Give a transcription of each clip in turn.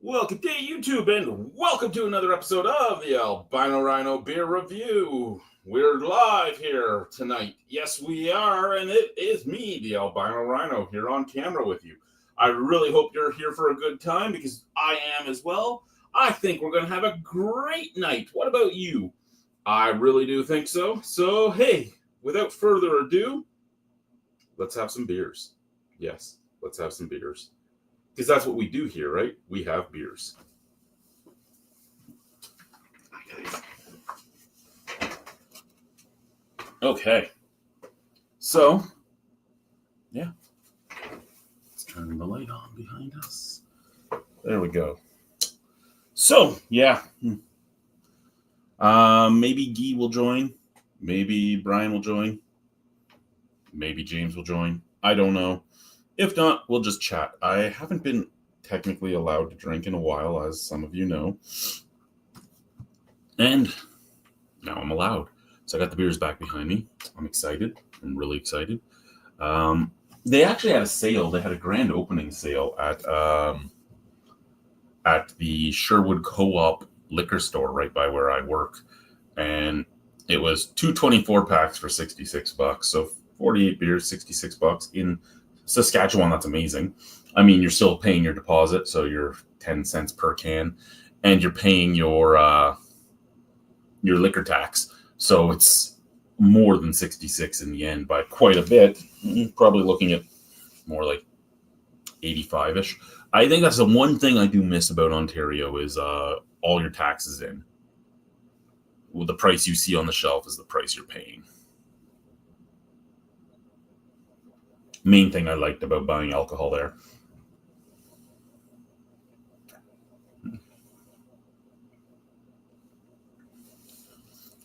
Welcome to YouTube and welcome to another episode of the Albino Rhino Beer Review. We're live here tonight. Yes, we are, and it is me, the Albino Rhino, here on camera with you. I really hope you're here for a good time because I am as well. I think we're going to have a great night. What about you? I really do think so. So, hey, without further ado, let's have some beers. Yes, let's have some beers. Because that's what we do here, right? We have beers. Okay. So, yeah. Let's turn the light on behind us. There we go. So, yeah. Maybe Guy will join. Maybe Brian will join. Maybe James will join. I don't know. If not, we'll just chat. I haven't been technically allowed to drink in a while, as some of you know. And now I'm allowed. So I got the beers back behind me. I'm excited. I'm really excited. They actually had a sale. They had a grand opening sale at the Sherwood Co-op liquor store right by where I work. And it was 2 24-packs for $66. So 48 beers, $66 in Saskatchewan. That's amazing. I mean, you're still paying your deposit, so you're 10 cents per can, and you're paying your liquor tax. So it's more than 66 in the end by quite a bit. Probably looking at more like 85-ish. I think that's the one thing I do miss about Ontario is all your taxes in. Well, the price you see on the shelf is the price you're paying. Main thing I liked about buying alcohol there. I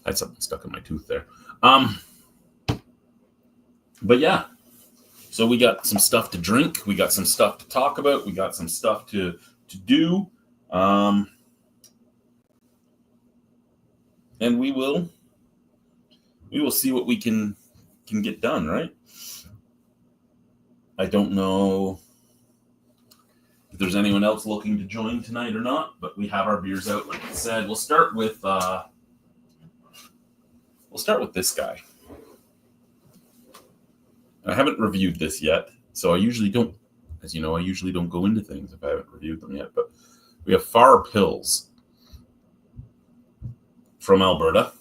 had something stuck in my tooth there. But yeah, so we got some stuff to drink. We got some stuff to talk about. We got some stuff to do. And we will see what we can get done, right? I don't know if there's anyone else looking to join tonight or not, but we have our beers out. Like I said, we'll start with this guy. I haven't reviewed this yet, so I usually don't, as you know, I usually don't go into things if I haven't reviewed them yet. But we have Far Pils from Alberta.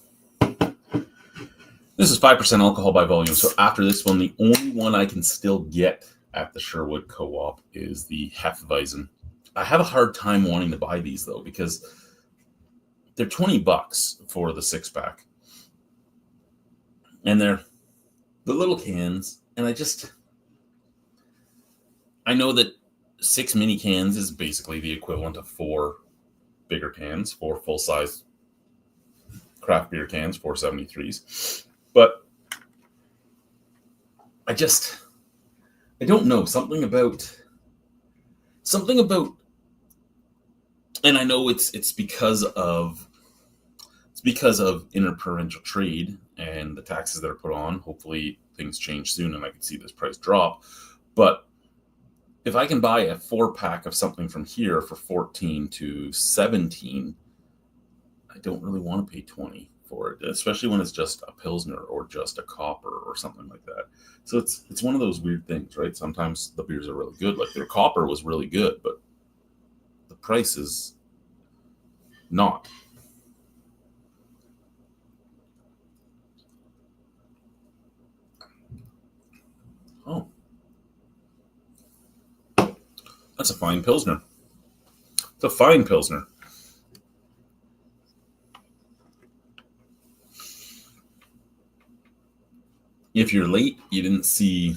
This is 5% alcohol by volume. So after this one, the only one I can still get at the Sherwood Co-op is the Hefeweizen. I have a hard time wanting to buy these though, because they're $20 for the 6-pack. And they're the little cans. And I know that 6 mini cans is basically the equivalent of 4 bigger cans, 4 full-size craft beer cans, 473s. But I don't know, something about, and I know it's because of interprovincial trade and the taxes that are put on. Hopefully things change soon and I can see this price drop. But if I can buy a 4-pack of something from here for 14 to 17, I don't really want to pay 20 for it, especially when it's just a Pilsner or just a Copper or something like that. So it's one of those weird things, right? Sometimes the beers are really good. Like their Copper was really good, but the price is not. Oh. That's a fine Pilsner. It's a fine Pilsner. If you're late, you didn't see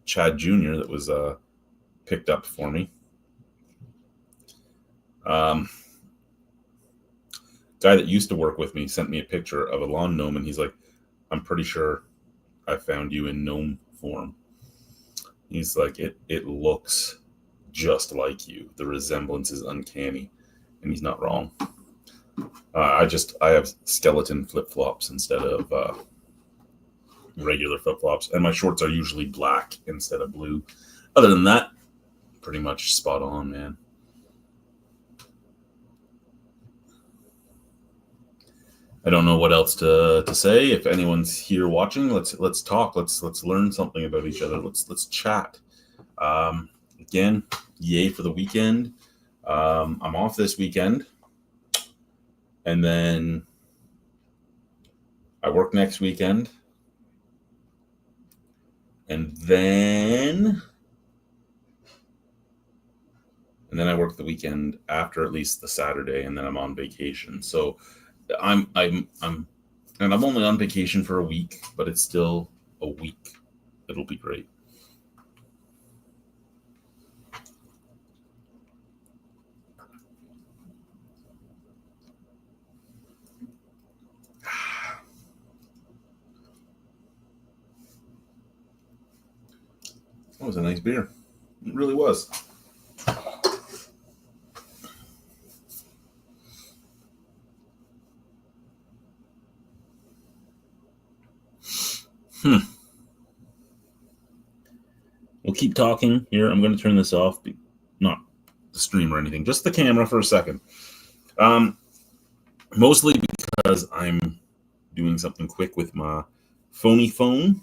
Chad Jr. that was picked up for me. Guy that used to work with me sent me a picture of a lawn gnome, and he's like, I'm pretty sure I found you in gnome form. He's like, it looks just like you. The resemblance is uncanny, and he's not wrong. I have skeleton flip-flops instead of regular flip-flops, and my shorts are usually black instead of blue. Other than that, pretty much spot on, man. I don't know what else to say. If anyone's here watching, let's talk. Let's learn something about each other. Let's chat. Again, yay for the weekend. I'm off this weekend, and then I work next weekend, and then I work the weekend after, at least the Saturday, and then I'm on vacation. So I'm only on vacation for a week, but it's still a week. It'll be great. That was a nice beer. It really was. We'll keep talking here. I'm going to turn this off. Not the stream or anything, just the camera for a second. Mostly because I'm doing something quick with my phony phone,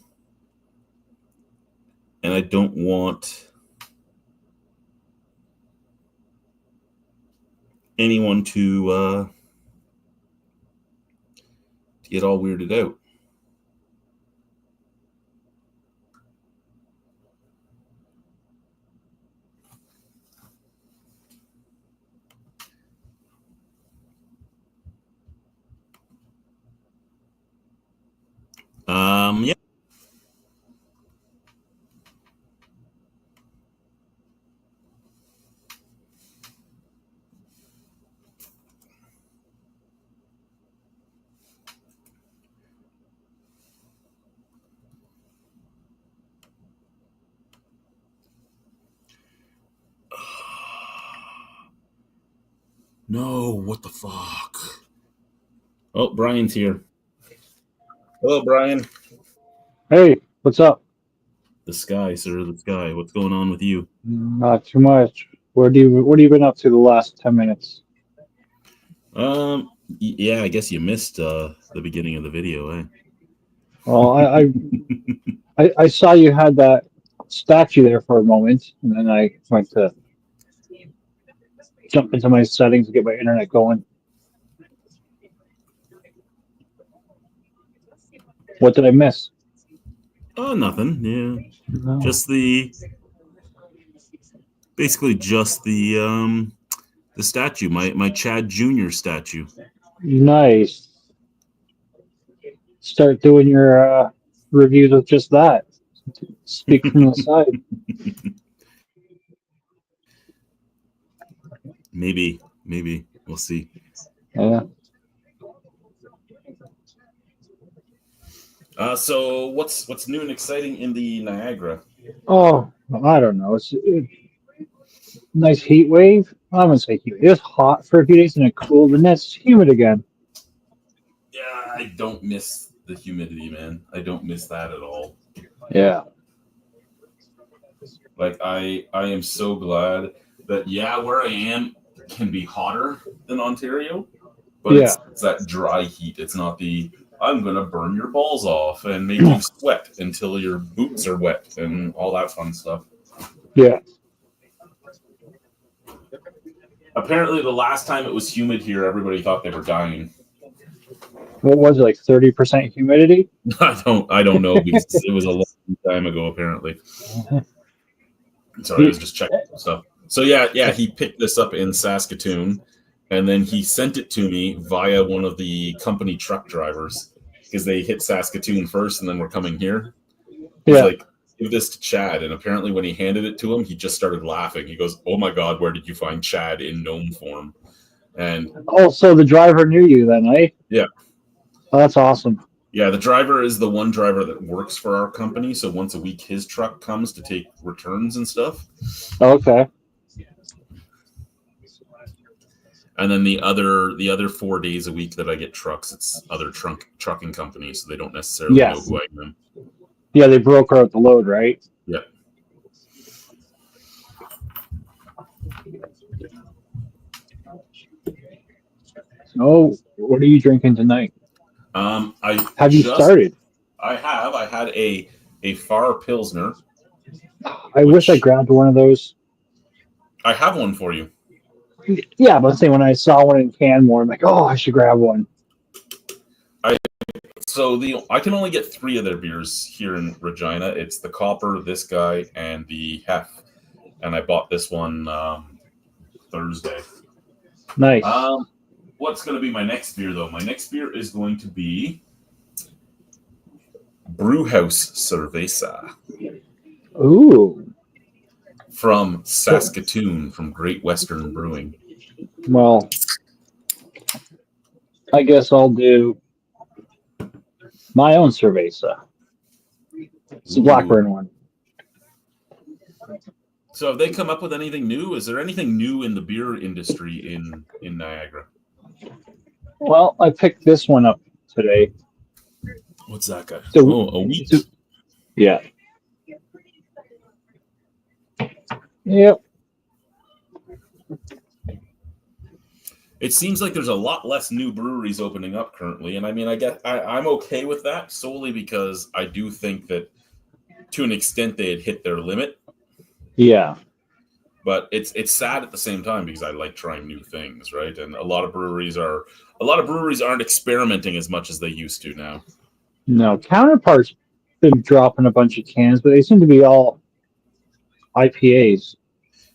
and I don't want anyone to get all weirded out. Yeah. No, what the fuck? Oh, Brian's here. Hello, Brian. Hey, what's up? The sky, sir, the sky. What's going on with you? Not too much. What have you been up to the last 10 minutes? Yeah, I guess you missed the beginning of the video, eh? Well, I saw you had that statue there for a moment, and then I went to jump into my settings to get my internet going. What did I miss? Oh, nothing. Yeah, No. basically just the statue, my Chad Jr. statue. Nice. Start doing your reviews with just that. Speak from the side. Maybe we'll see. Yeah. So what's new and exciting in the Niagara? Oh, I don't know. It's nice heat wave. I wouldn't say heat wave. It was hot for a few days and it cooled, and then it's humid again. Yeah, I don't miss the humidity, man. I don't miss that at all. Yeah. Like I am so glad that where I am can be hotter than Ontario, but Yeah. it's that dry heat. It's not the I'm gonna burn your balls off and make you sweat until your boots are wet and all that fun stuff. Yeah. Apparently, the last time it was humid here, everybody thought they were dying. What was it, like 30% humidity? I don't know because it was a long time ago. Apparently, sorry, I was just checking stuff. So yeah, he picked this up in Saskatoon, and then he sent it to me via one of the company truck drivers because they hit Saskatoon first, and then we're coming here. He's like, give this to Chad, and apparently when he handed it to him, he just started laughing. He goes, "Oh my God, where did you find Chad in gnome form?" And so the driver knew you then, eh? Yeah. Oh, that's awesome. Yeah, the driver is the one driver that works for our company. So once a week, his truck comes to take returns and stuff. Okay. And then the other 4 days a week that I get trucks, it's other trucking companies, so they don't necessarily know who I am. Yeah, they broker out the load, right? Yeah. Oh, what are you drinking tonight? Have you started? I have. I had a Far Pilsner. I wish I grabbed one of those. I have one for you. Yeah, but I'm saying when I saw one in Canmore, I'm like, oh, I should grab one. So I can only get 3 of their beers here in Regina. It's the Copper, this guy, and the Hef. And I bought this one Thursday. Nice. What's going to be my next beer, though? My next beer is going to be Brewhouse Cerveza. Ooh. From Saskatoon, from Great Western Brewing. Well, I guess I'll do my own Cerveza. It's the Blackburn one. So have they come up with anything new? Is there anything new in the beer industry in Niagara? Well, I picked this one up today. What's that guy? So, a wheat. Yeah. Yep. It seems like there's a lot less new breweries opening up currently, and I mean, I'm okay with that solely because I do think that to an extent they had hit their limit. Yeah. But it's sad at the same time because I like trying new things, right? And a lot of breweries aren't experimenting as much as they used to now. No, Counterpart's been dropping a bunch of cans, but they seem to be all IPAs.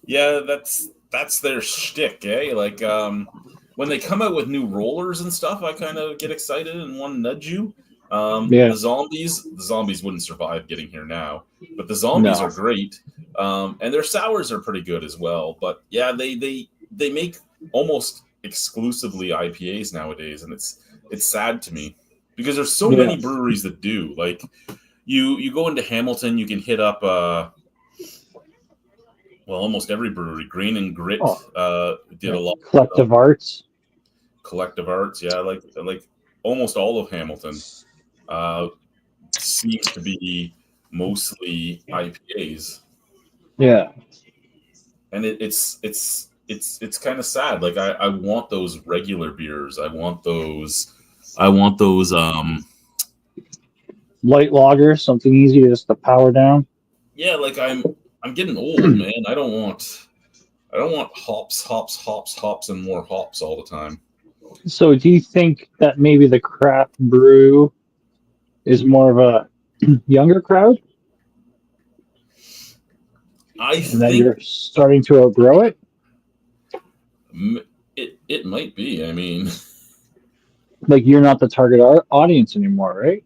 Yeah, that's their shtick, eh? Like when they come out with new rollers and stuff, I kind of get excited and want to nudge you. Yeah. The zombies wouldn't survive getting here now, but the zombies are great, and their sours are pretty good as well. But yeah, they make almost exclusively IPAs nowadays, and it's sad to me because there's so many breweries that do. Like you go into Hamilton, you can hit up almost every brewery. Grain and Grit did a lot. Collective Arts, yeah, like almost all of Hamilton seems to be mostly IPAs. Yeah, and it's kind of sad. Like I want those regular beers. I want those light lagers, something easy just to power down. Yeah, like I'm getting old, man. I don't want hops, and more hops all the time. So do you think that maybe the craft brew is more of a younger crowd? I think that you're starting to outgrow it? It might be. I mean, like you're not the target audience anymore, right?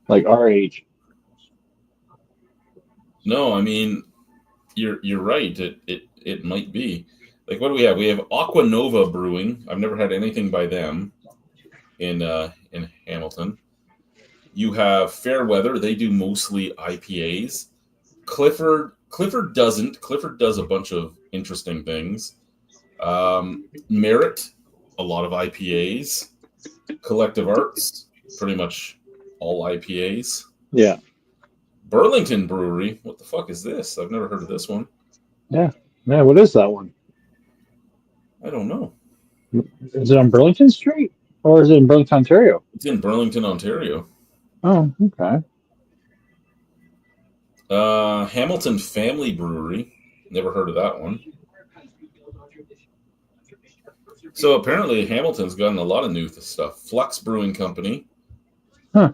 Like our age. No, I mean, you're right. It might be. Like, what do we have? We have Aqua Nova Brewing. I've never had anything by them in Hamilton. You have Fairweather. They do mostly IPAs. Clifford doesn't. Clifford does a bunch of interesting things. Merit, a lot of IPAs. Collective Arts, pretty much all IPAs. Yeah. Burlington Brewery. What the fuck is this? I've never heard of this one. Yeah. What is that one? I don't know. Is it on Burlington Street or is it in Burlington, Ontario? It's in Burlington, Ontario. Oh, okay. Hamilton Family Brewery. Never heard of that one. So apparently Hamilton's gotten a lot of new stuff. Flux Brewing Company. Huh.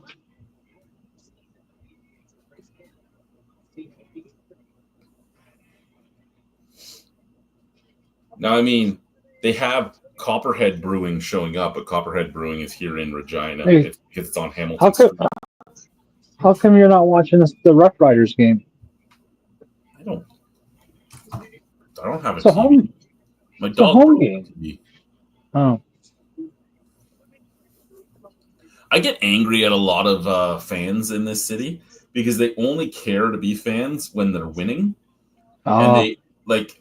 Now, I mean, they have Copperhead Brewing showing up, but Copperhead Brewing is here in Regina. Hey, because it's on Hamilton How come you're not watching the Rough Riders game? I don't have a it's a TV. Home, My it's dog a home game. TV. Oh. I get angry at a lot of fans in this city because they only care to be fans when they're winning. And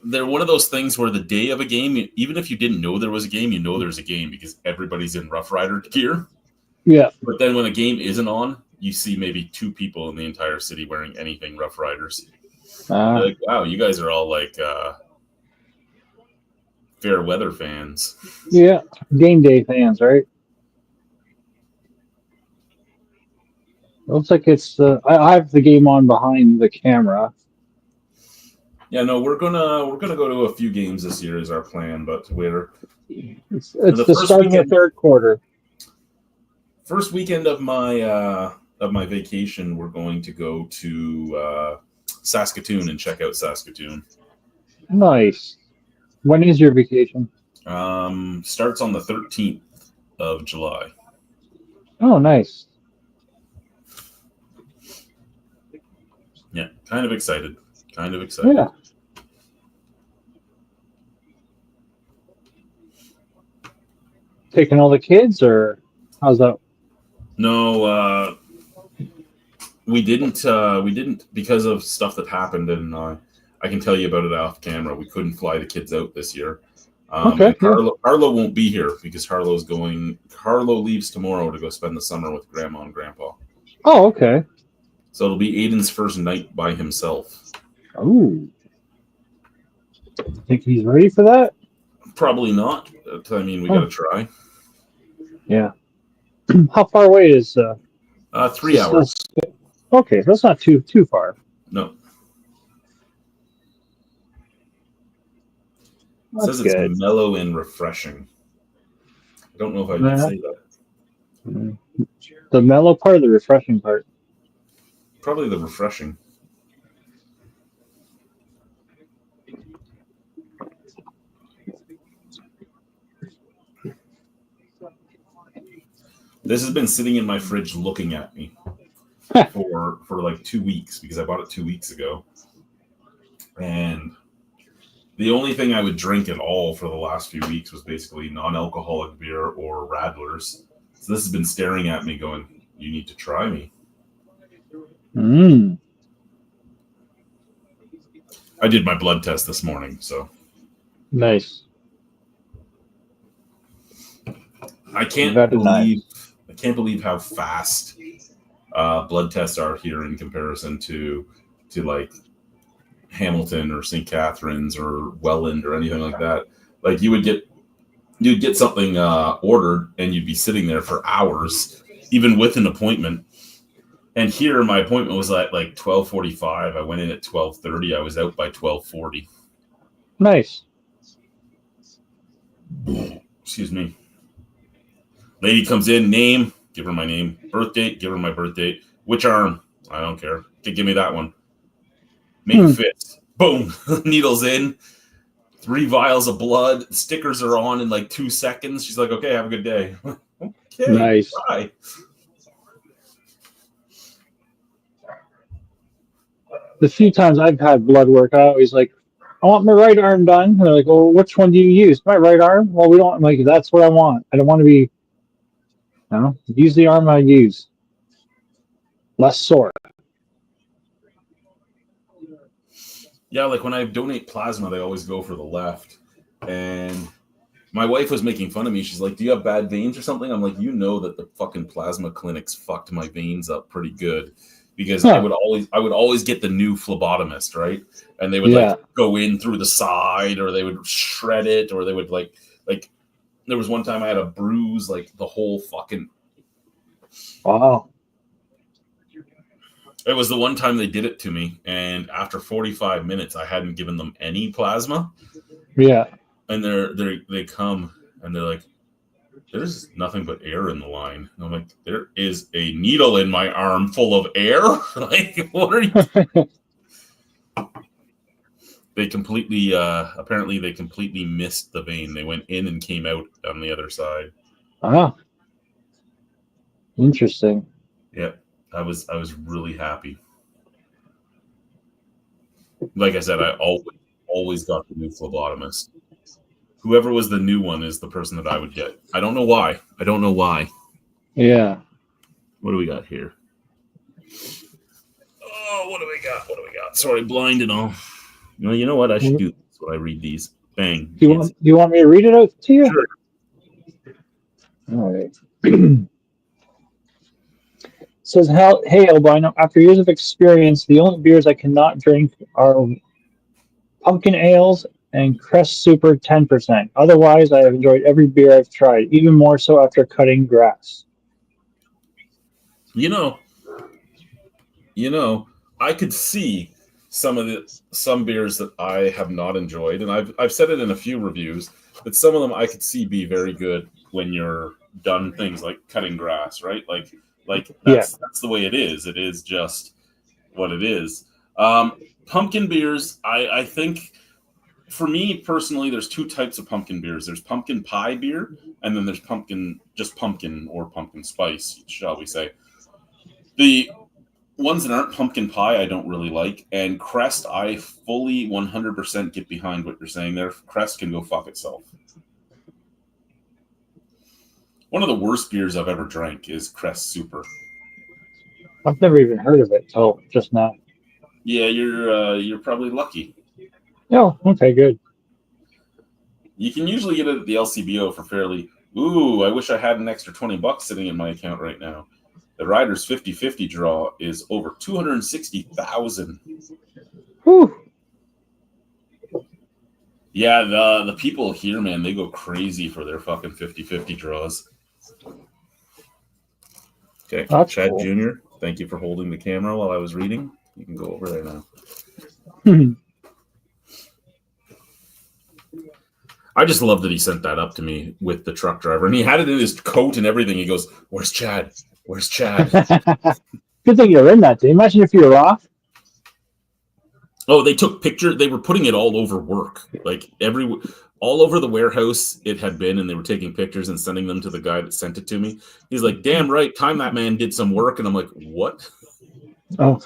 they're one of those things where the day of a game, even if you didn't know there was a game, you know there's a game because everybody's in Rough Rider gear. Yeah. But then when a game isn't on, you see maybe 2 people in the entire city wearing anything Rough Riders. Like, wow, you guys are all like fair weather fans. Yeah. Game day fans, right? looks like it's the. I have the game on behind the camera. Yeah, no, we're gonna go to a few games this year is our plan, but we're It's the the first start of the weekend. third quarter. First weekend of my vacation, we're going to go to Saskatoon and check out Saskatoon. Nice. When is your vacation? Starts on the 13th of July. Oh, nice. Yeah, kind of excited. Kind of excited. Yeah. Taking all the kids, or how's that? No, we didn't. We didn't because of stuff that happened, and I can tell you about it off camera. We couldn't fly the kids out this year. Okay. And Harlow won't be here because Harlow leaves tomorrow to go spend the summer with Grandma and Grandpa. Oh, okay. So it'll be Aiden's first night by himself. Ooh. Think he's ready for that? Probably not. I mean, we got to try. Yeah. How far away is? 3 hours. Okay, that's not too far. No. It That's says good. it's mellow and refreshing. I don't know if I can say that. The mellow part or the refreshing part? Probably the refreshing. This has been sitting in my fridge looking at me for like 2 weeks because I bought it 2 weeks ago. And the only thing I would drink at all for the last few weeks was basically non-alcoholic beer or Radlers. So this has been staring at me going, you need to try me. I did my blood test this morning, so. Nice. I can't believe how fast blood tests are here in comparison to like Hamilton or St. Catharines or Welland or anything like that. Like you'd get something ordered and you'd be sitting there for hours, even with an appointment. And here my appointment was at like 12:45. I went in at 12:30. I was out by 12:40. Nice. Excuse me. Lady comes in, name, give her my name. Birth date, give her my birth date. Which arm? I don't care. Okay, give me that one. Make fist. Boom. Needles in. 3 vials of blood. Stickers are on in like 2 seconds. She's like, okay, have a good day. Okay. Nice. Bye. The few times I've had blood work, I always like, I want my right arm done. And they're like, well, which one do you use? My right arm? Well, we don't. I'm like, that's what I want. I don't want to be, use the arm I use. Less sore. Yeah, like when I donate plasma, they always go for the left. And my wife was making fun of me. She's like, do you have bad veins or something? I'm like, you know that the fucking plasma clinics fucked my veins up pretty good. Because I would always get the new phlebotomist, right? And they would like go in through the side, or they would shred it, or they would like there was one time I had a bruise like the whole fucking. Wow. It was the one time they did it to me, and after 45 minutes, I hadn't given them any plasma. Yeah. And they come and they're like, there's nothing but air in the line. And I'm like, there is a needle in my arm full of air? Like, what are you? They completely, apparently they completely missed the vein. They went in and came out on the other side. Ah. Interesting. Yeah, I was really happy. Like I said, I always got the new phlebotomist. Whoever was the new one is the person that I would get. I don't know why. Yeah. What do we got here? Oh, what do we got? Sorry, blind and all. Well, you know what? I should do this when I read these. Bang. Do you want me to read it out to you? Sure. All right. Says, hey, Albino, after years of experience, the only beers I cannot drink are pumpkin ales and Crest Super 10%. Otherwise, I have enjoyed every beer I've tried, even more so after cutting grass. You know, You know, I could see some beers that I have not enjoyed, and I've said it in a few reviews that some of them I could see be very good when you're done things like cutting grass, right? Like Yeah. that's the way it is. It is just what it is. Pumpkin beers, I think for me personally, there's two types of pumpkin beers. There's pumpkin pie beer, and then there's pumpkin or pumpkin spice, shall we say. The ones that aren't pumpkin pie, I don't really like. And Crest, I fully 100% get behind what you're saying there. Crest can go fuck itself. One of the worst beers I've ever drank is Crest Super. I've never even heard of it till just now. Yeah, you're probably lucky. Oh, okay, good. You can usually get it at the LCBO for fairly. Ooh, I wish I had an extra $20 sitting in my account right now. The Riders 50-50 draw is over 260,000. Whew. Yeah, the people here, man, they go crazy for their fucking 50-50 draws. Okay, That's Chad cool. Jr., thank you for holding the camera while I was reading. You can go over there now. I just love that he sent that up to me with the truck driver, and he had it in his coat and everything. He goes, "Where's Chad? Where's Chad?" Good thing you're in that day. Imagine if you were off. Oh, they took pictures. They were putting it all over work, like all over the warehouse it had been, and they were taking pictures and sending them to the guy that sent it to me. He's like, "Damn right, time that man did some work," and I'm like, "What?" Oh.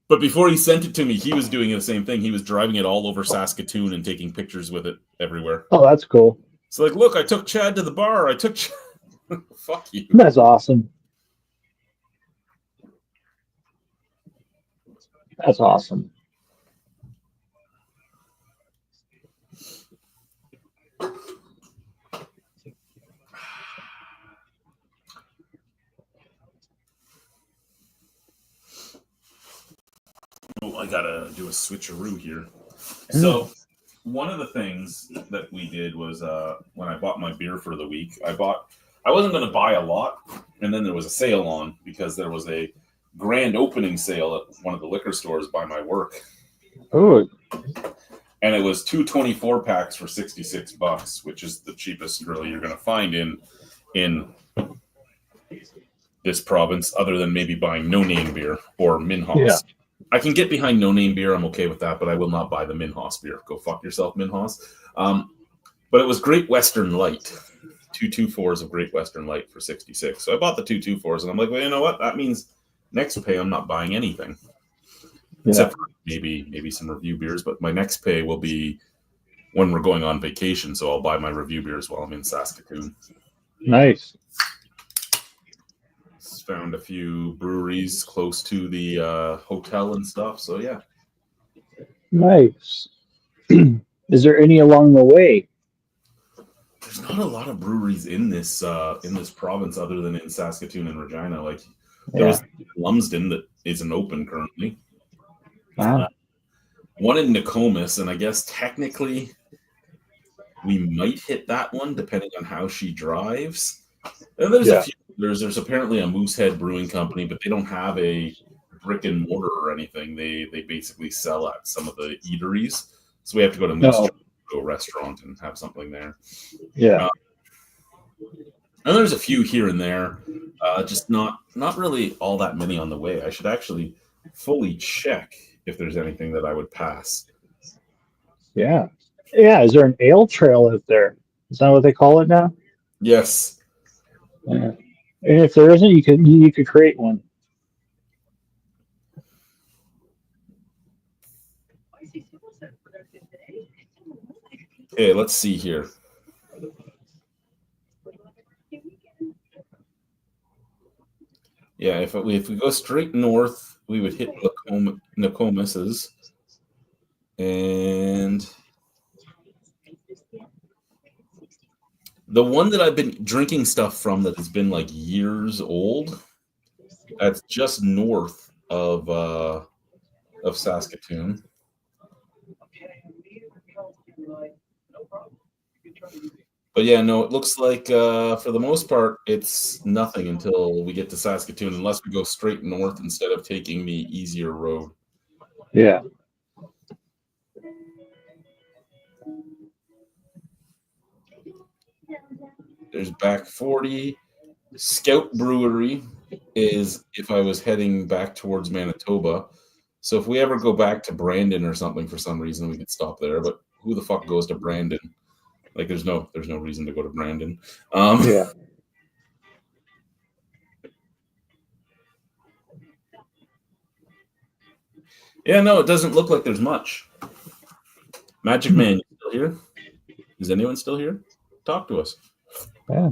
But before he sent it to me, he was doing the same thing. He was driving it all over Saskatoon and taking pictures with it everywhere. Oh, that's cool. So, like, look, I took Chad to the bar. I took. Fuck you. That's awesome. That's awesome. Oh, I gotta do a switcheroo here. So, one of the things that we did was when I bought my beer for the week, I wasn't going to buy a lot, and then there was a sale on because there was a grand opening sale at one of the liquor stores by my work. Oh. And it was 2 24-packs for $66, which is the cheapest really you're going to find in this province, other than maybe buying no-name beer or Minhas. Yeah. I can get behind no-name beer. I'm okay with that, but I will not buy the Minhas beer. Go fuck yourself, Minhas. But it was Great Western Light. 2 24s of Great Western Light for $66. So I bought the 2 24s, and I'm like, well, you know what? That means next pay I'm not buying anything. Yeah. Except for maybe some review beers, but my next pay will be when we're going on vacation, so I'll buy my review beers while I'm in Saskatoon. Nice. Found a few breweries close to the hotel and stuff, so yeah. Nice. Is there any along the way? There's not a lot of breweries in this province other than in Saskatoon and Regina. Like there was Lumsden that isn't open currently. Wow. One in Nokomis, and I guess technically we might hit that one depending on how she drives. And there's a few. There's apparently a Moosehead Brewing Company, but they don't have a brick and mortar or anything. They basically sell at some of the eateries, so we have to go to Moosehead to a restaurant and have something there. Yeah. And there's a few here and there, just not really all that many on the way. I should actually fully check if there's anything that I would pass. Yeah. Yeah. Is there an ale trail out there? Is that what they call it now? Yes. Yeah. And if there isn't, you could create one. Okay, let's see here. Yeah, if we go straight north, we would hit Nokomis's, and the one that I've been drinking stuff from that has been like years old, that's just north of Saskatoon. But yeah, no, it looks like for the most part, it's nothing until we get to Saskatoon, unless we go straight north instead of taking the easier road. Yeah. There's Back 40. Scout Brewery is if I was heading back towards Manitoba. So if we ever go back to Brandon or something for some reason, we could stop there. But who the fuck goes to Brandon? Like, there's no reason to go to Brandon. Yeah. Yeah, no, it doesn't look like there's much. Magic Man, you still here? Is anyone still here? Talk to us. Yeah.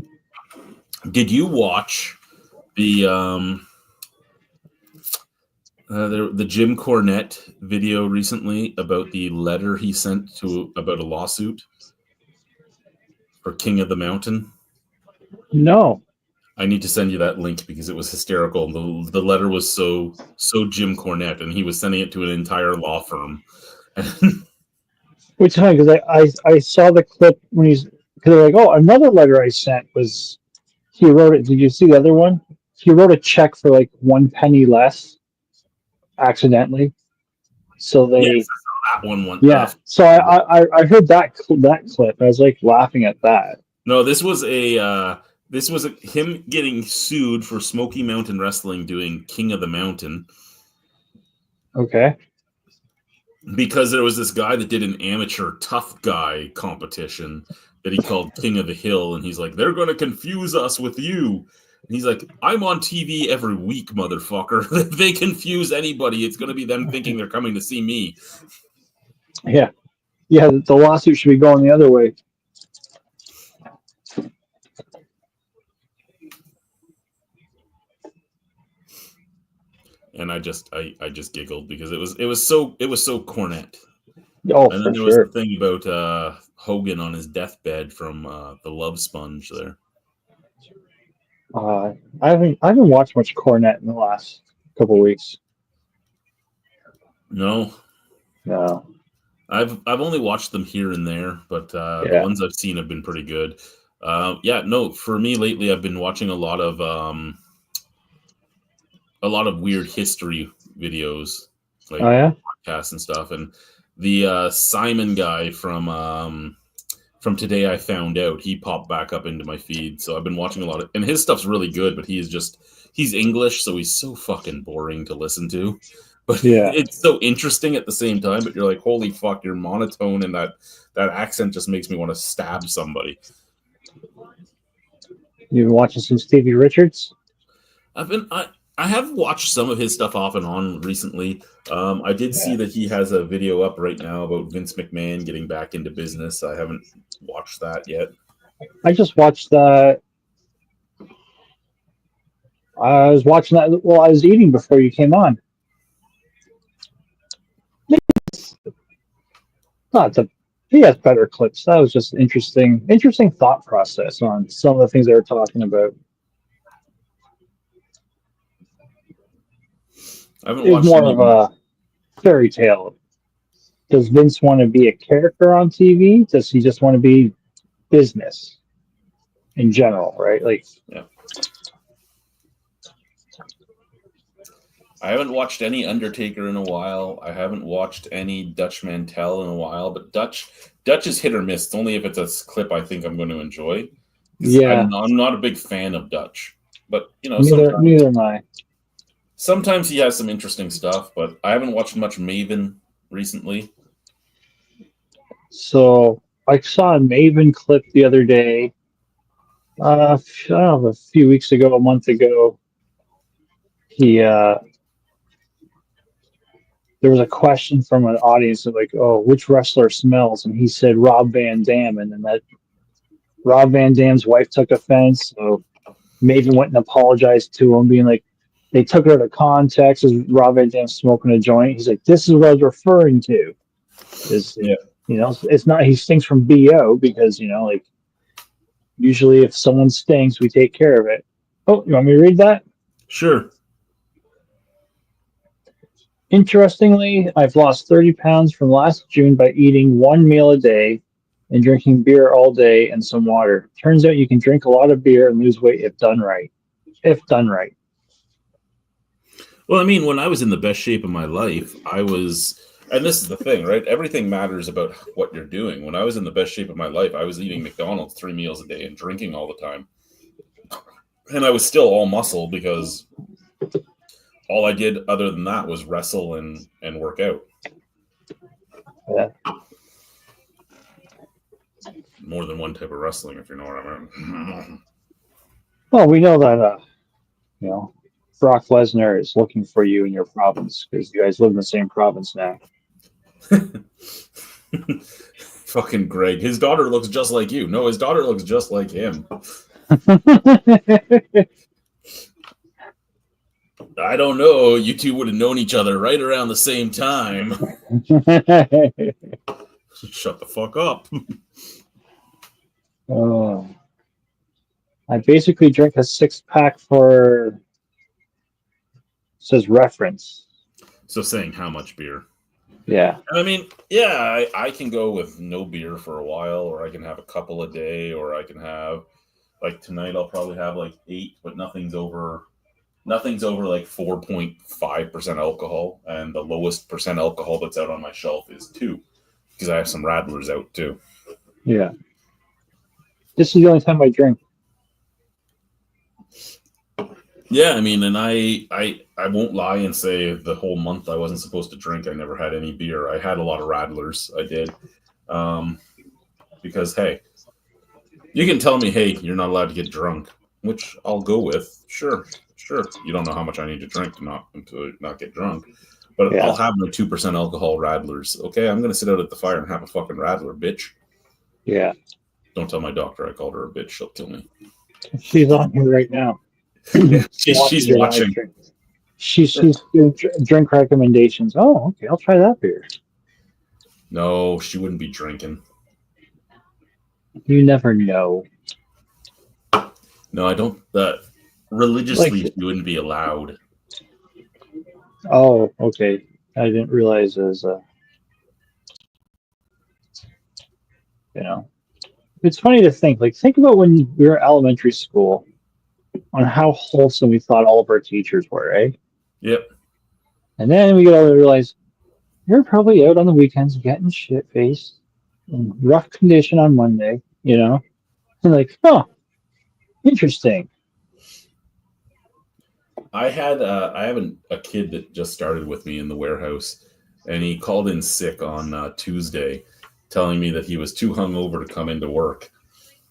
Did you watch the Jim Cornette video recently about the letter he sent about a lawsuit for King of the Mountain? No. I need to send you that link because it was hysterical. The letter was so Jim Cornette, and he was sending it to an entire law firm. Which time? Because I saw the clip when because they're like, oh, another letter I sent was he wrote it. Did you see the other one? He wrote a check for like 1 penny less accidentally. So they Yes, that one went. yeah. So I heard that clip. I was like laughing at that. No, this was him getting sued for Smoky Mountain Wrestling doing King of the Mountain. Okay. Because there was this guy that did an amateur tough guy competition that he called King of the Hill, and he's like, they're going to confuse us with you. And he's like, I'm on TV every week, motherfucker. If they confuse anybody, it's going to be them thinking they're coming to see me. Yeah. Yeah, the lawsuit should be going the other way. And I just giggled because it was so Cornette. Oh, and then for there was sure. the thing about Hogan on his deathbed from the Love Sponge there. I haven't watched much Cornette in the last couple of weeks. No. No. I've only watched them here and there, but the ones I've seen have been pretty good. For me lately, I've been watching a lot of weird history videos, like podcasts and stuff. And the Simon guy from Today I Found Out, he popped back up into my feed. So I've been watching a lot of, and his stuff's really good, but he's English, so he's so fucking boring to listen to. But it's so interesting at the same time. But you're like, holy fuck, you're monotone, and that accent just makes me want to stab somebody. You've been watching some Stevie Richards? I have watched some of his stuff off and on recently. I did see that he has a video up right now about Vince McMahon getting back into business. I haven't watched that yet. I just watched that. I was watching that while I was eating before you came on. He has better clips. That was just interesting thought process on some of the things they were talking about. I haven't watched more of a fairy tale. Does Vince want to be a character on TV? Does he just want to be business in general, right? Like, yeah. I haven't watched any Undertaker in a while. I haven't watched any Dutch Mantel in a while, but Dutch is hit or miss. It's only if it's a clip I think I'm going to enjoy. Yeah. I'm not a big fan of Dutch, but neither am I. Sometimes he has some interesting stuff, but I haven't watched much Maven recently. So I saw a Maven clip the other day. I don't know, a few weeks ago, a month ago. There was a question from an audience of like, oh, which wrestler smells? And he said Rob Van Dam. And then that Rob Van Dam's wife took offense. So Maven went and apologized to him, being like, they took it out of context as Rob Van Dam smoking a joint. He's like, this is what I was referring to. It's not, he stinks from BO because, like, usually if someone stinks, we take care of it. Oh, you want me to read that? Sure. Interestingly, I've lost 30 pounds from last June by eating one meal a day, and drinking beer all day and some water. Turns out you can drink a lot of beer and lose weight if done right. If done right. Well, I mean, when I was in the best shape of my life, I was, and this is the thing, right? Everything matters about what you're doing. When I was in the best shape of my life, I was eating McDonald's 3 meals a day and drinking all the time. And I was still all muscle because all I did other than that was wrestle and work out. Yeah. More than one type of wrestling, if you know what I mean. Well, we know that, Brock Lesnar is looking for you in your province because you guys live in the same province now. Fucking Greg. His daughter looks just like you. No, his daughter looks just like him. I don't know. You two would have known each other right around the same time. Shut the fuck up. I basically drink a 6-pack for, says reference. So saying how much beer? Yeah. I mean, yeah, I can go with no beer for a while, or I can have a couple a day, or I can have, like tonight I'll probably have like 8, but nothing's over like 4.5% alcohol, and the lowest percent alcohol that's out on my shelf is 2, because I have some Radlers out too. Yeah. This is the only time I drink. Yeah, I mean, and I won't lie and say the whole month I wasn't supposed to drink. I never had any beer. I had a lot of Radlers. I did. Because, hey, you can tell me, hey, you're not allowed to get drunk, which I'll go with. Sure. You don't know how much I need to drink to not get drunk. But yeah. I'll have my 2% alcohol Radlers. Okay, I'm going to sit out at the fire and have a fucking Radler, bitch. Yeah. Don't tell my doctor I called her a bitch. She'll kill me. She's on here right now. Yeah, she's watching. She's doing drink recommendations. Oh, okay, I'll try that beer. No, she wouldn't be drinking. You never know. No, I don't. Religiously, she wouldn't be allowed. Oh, okay. I didn't realize as it's funny to think. Like, think about when we were in elementary school, on how wholesome we thought all of our teachers were, eh? Yep. And then we get all to realize you're probably out on the weekends getting shit-faced in rough condition on Monday, And like, oh, interesting. I have a kid that just started with me in the warehouse, and he called in sick on Tuesday, telling me that he was too hungover to come into work.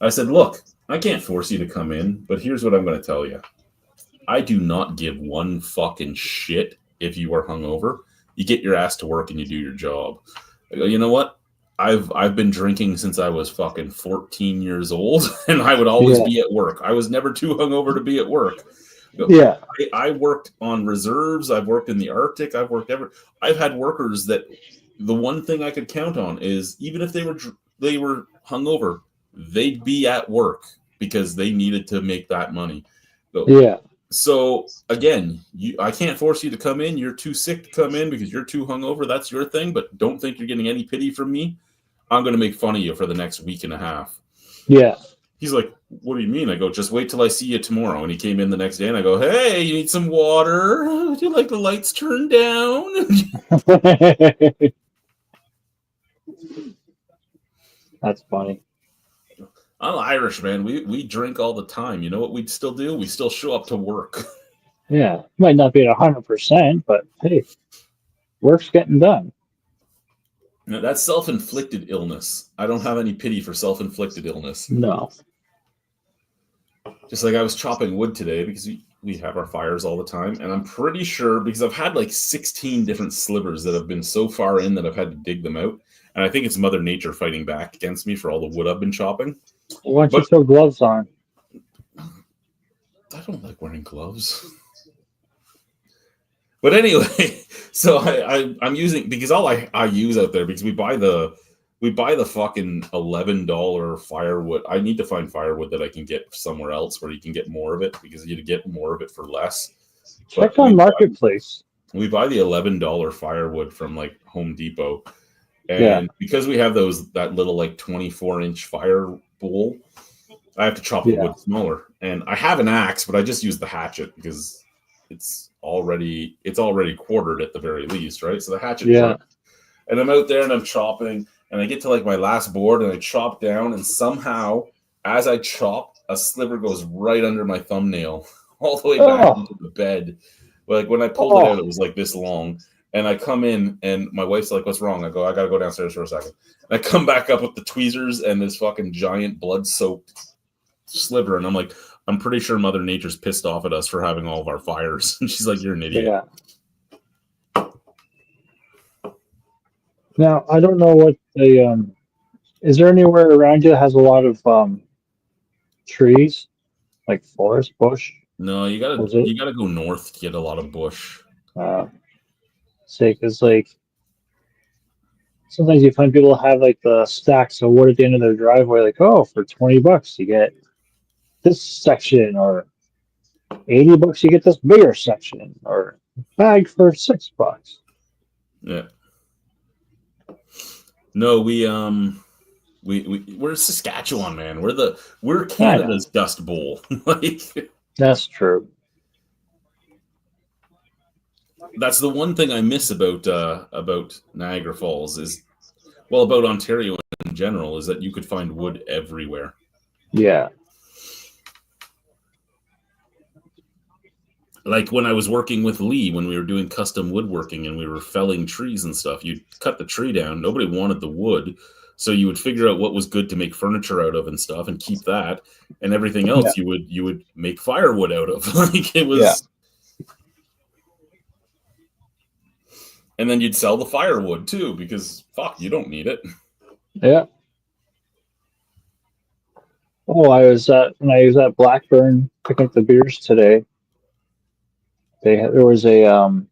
I said, look, I can't force you to come in, but here's what I'm going to tell you. I do not give one fucking shit if you are hungover. You get your ass to work and you do your job. I go, you know what? I've been drinking since I was fucking 14 years old, and I would always be at work. I was never too hungover to be at work. Yeah. I worked on reserves. I've worked in the Arctic. I've had workers that the one thing I could count on is even if they were hungover, they'd be at work because they needed to make that money. So again, I can't force you to come in. You're too sick to come in because you're too hungover. That's your thing. But don't think you're getting any pity from me. I'm going to make fun of you for the next week and a half. Yeah. He's like, what do you mean? I go, just wait till I see you tomorrow. And he came in the next day and I go, hey, you need some water? Would you like the lights turned down? That's funny. I'm Irish, man. We drink all the time. You know what we'd still do? We still show up to work. Yeah. Might not be at 100%, but hey, work's getting done. No, that's self-inflicted illness. I don't have any pity for self-inflicted illness. No. Just like I was chopping wood today because we have our fires all the time. And I'm pretty sure, because I've had like 16 different slivers that have been so far in that I've had to dig them out. And I think it's Mother Nature fighting back against me for all the wood I've been chopping. Why don't you throw gloves on? I don't like wearing gloves. But anyway, so I'm using, because all I use out there, because we buy the fucking $11 firewood. I need to find firewood that I can get somewhere else where you can get more of it, because you get more of it for less. Check on Marketplace. We buy the $11 firewood from like Home Depot, And because we have that little like 24-inch fire bowl, I have to chop the wood smaller. And I have an axe, but I just use the hatchet because it's already quartered at the very least, right? So the hatchet works. And I'm out there and I'm chopping, and I get to like my last board and I chop down, and somehow as I chop, a sliver goes right under my thumbnail all the way back into the bed. Like when I pulled it out, it was like this long. And I come in and my wife's like, "What's wrong?" I go, "I gotta go downstairs for a second." And I come back up with the tweezers and this fucking giant blood-soaked sliver, and I'm like, "I'm pretty sure Mother Nature's pissed off at us for having all of our fires." And she's like, "You're an idiot." Yeah. Now I don't know what the is there anywhere around you that has a lot of trees, like forest, bush? No, you gotta go north to get a lot of bush. Say, because like sometimes you find people have like the stacks of wood at the end of their driveway, like, oh, for $20 you get this section, or $80 you get this bigger section, or bag for $6. Yeah. No, we're Saskatchewan, man. We're Canada's Dust Bowl. Like, that's true. That's the one thing I miss about Niagara Falls about Ontario in general, is that you could find wood everywhere. Yeah. Like when I was working with Lee, when we were doing custom woodworking and we were felling trees and stuff, you'd cut the tree down. Nobody wanted the wood. So you would figure out what was good to make furniture out of and stuff and keep that. And everything else you would make firewood out of. Like it was... Yeah. And then you'd sell the firewood too, because fuck, you don't need it. Yeah. Oh, when I was at Blackburn picking up the beers today. There was a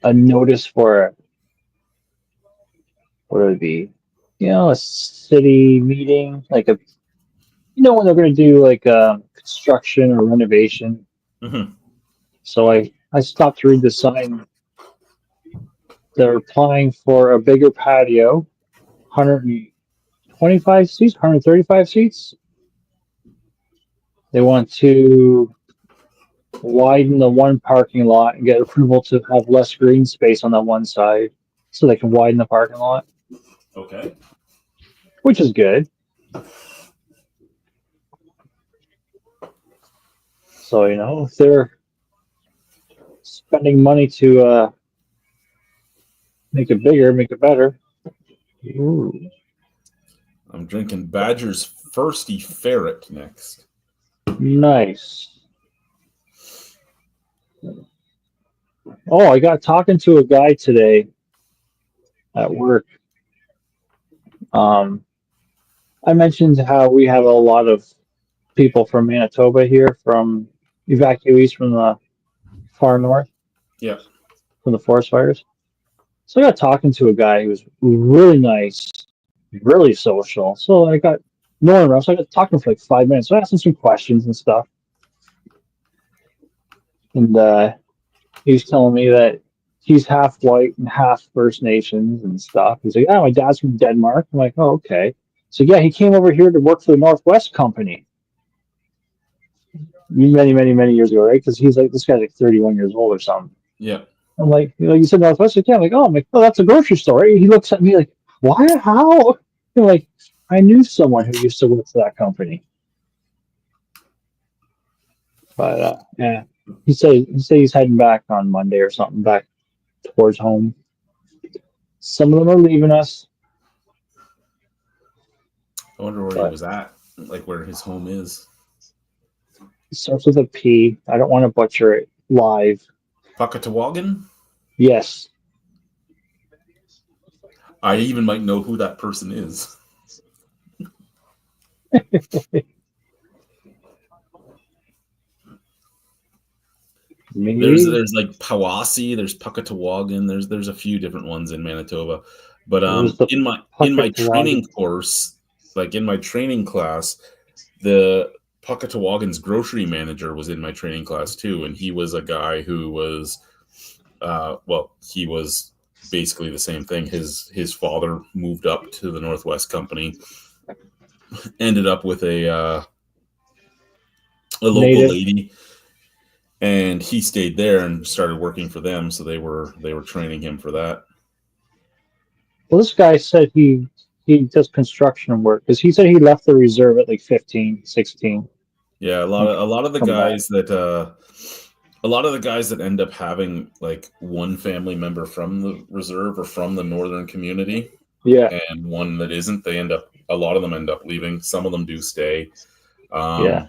notice for what would it be? A city meeting, like when they're going to do like construction or renovation. Mm-hmm. So I stopped to read the sign. They're applying for a bigger patio, 125 seats, 135 seats. They want to widen the one parking lot and get approval to have less green space on that one side so they can widen the parking lot. Okay. Which is good. So, if they're spending money to make it bigger, make it better. Ooh. I'm drinking Badger's Firsty Ferret next. Nice. Oh, I got talking to a guy today at work. I mentioned how we have a lot of people from Manitoba here, from evacuees from the far north. Yeah. From the forest fires. So I got talking to a guy who was really nice, really social. So I got knowing him, so I got talking for like 5 minutes. So I asked him some questions and stuff. And he was telling me that he's half white and half First Nations and stuff. He's like, my dad's from Denmark. I'm like, oh, okay. So yeah, he came over here to work for the Northwest Company many, many, many years ago, right? Because he's like, this guy's like 31 years old or something. Yeah. I'm like, you said Northwest? Yeah. I'm like, oh, that's a grocery store, right? He looks at me like, why? How? Like, I knew someone who used to work for that company. But yeah, he said he's heading back on Monday or something, back towards home. Some of them are leaving us. I wonder where he was at, like where his home is. It starts with a P. I don't want to butcher it live. Puckatawagan? Yes. I even might know who that person is. There's like Powassi, there's Puckatawagan, there's a few different ones in Manitoba. But in my training course, like in my training class, the Puckatawagan's grocery manager was in my training class too, and he was a guy who was he was basically the same thing. His father moved up to the Northwest Company, ended up with a local Native. lady, and he stayed there and started working for them. So they were training him for that. Well, this guy said he does construction work because he said he left the reserve at like 15, 16. Yeah, a lot of the Come guys that a lot of the guys that end up having like one family member from the reserve or from the northern community, Yeah, and one that isn't, a lot of them end up leaving. Some of them do stay. yeah,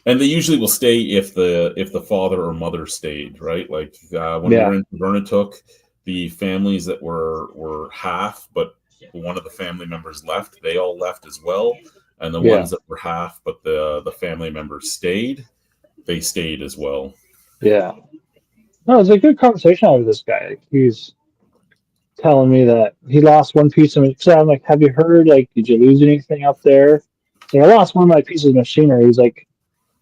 And they usually will stay if the father or mother stayed, right? Like when we yeah, were in Vernotok, the families that were half, but one of the family members left, they all left as well. And the yeah, ones that were half, but the family members stayed, they stayed as well. yeah. No, it was a good conversation out with this guy. Like, he's telling me that he lost one piece of it. So I'm like, have you heard? Like, did you lose anything up there? So I lost one of my pieces of machinery. He's like,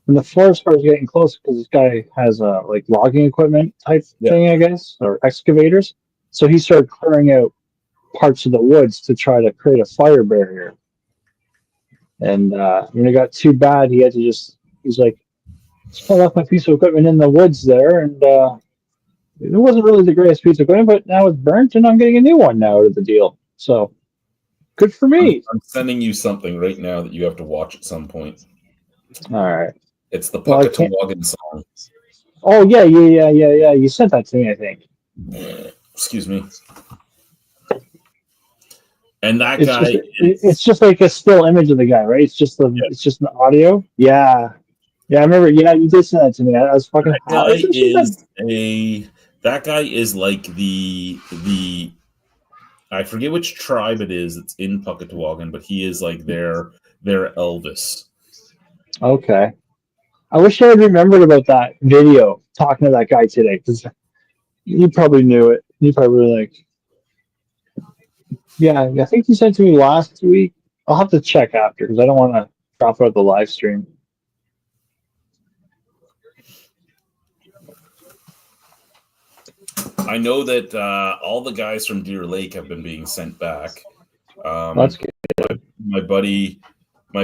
when the forest fire is getting close, because this guy has like logging equipment type Yeah. thing, I guess, or excavators. So he started clearing out parts of the woods to try to create a fire barrier. And when it got too bad, he had to he's like, I left my piece of equipment in the woods there, and it wasn't really the greatest piece of equipment, but now it's burnt, and I'm getting a new one now out of the deal. So good for me. I'm sending you something right now that you have to watch at some point. All right. It's the Well, I can't- Puckatawagan song. Oh yeah. You sent that to me, I think. Excuse me. And that It's guy, it's just like a still image of the guy, right? It's just it's just an audio. Yeah. Yeah, I remember. Yeah, you did send that to me. I was fucking. that guy is like the I forget which tribe it is. It's in Puckatawagan, but he is like their Elvis. Okay. I wish I had remembered about that video talking to that guy today, because you probably knew it. You probably were like, yeah, I think you sent it to me last week. I'll have to check after because I don't want to drop out the live stream. I know that all the guys from Deer Lake have been being sent back. That's good. My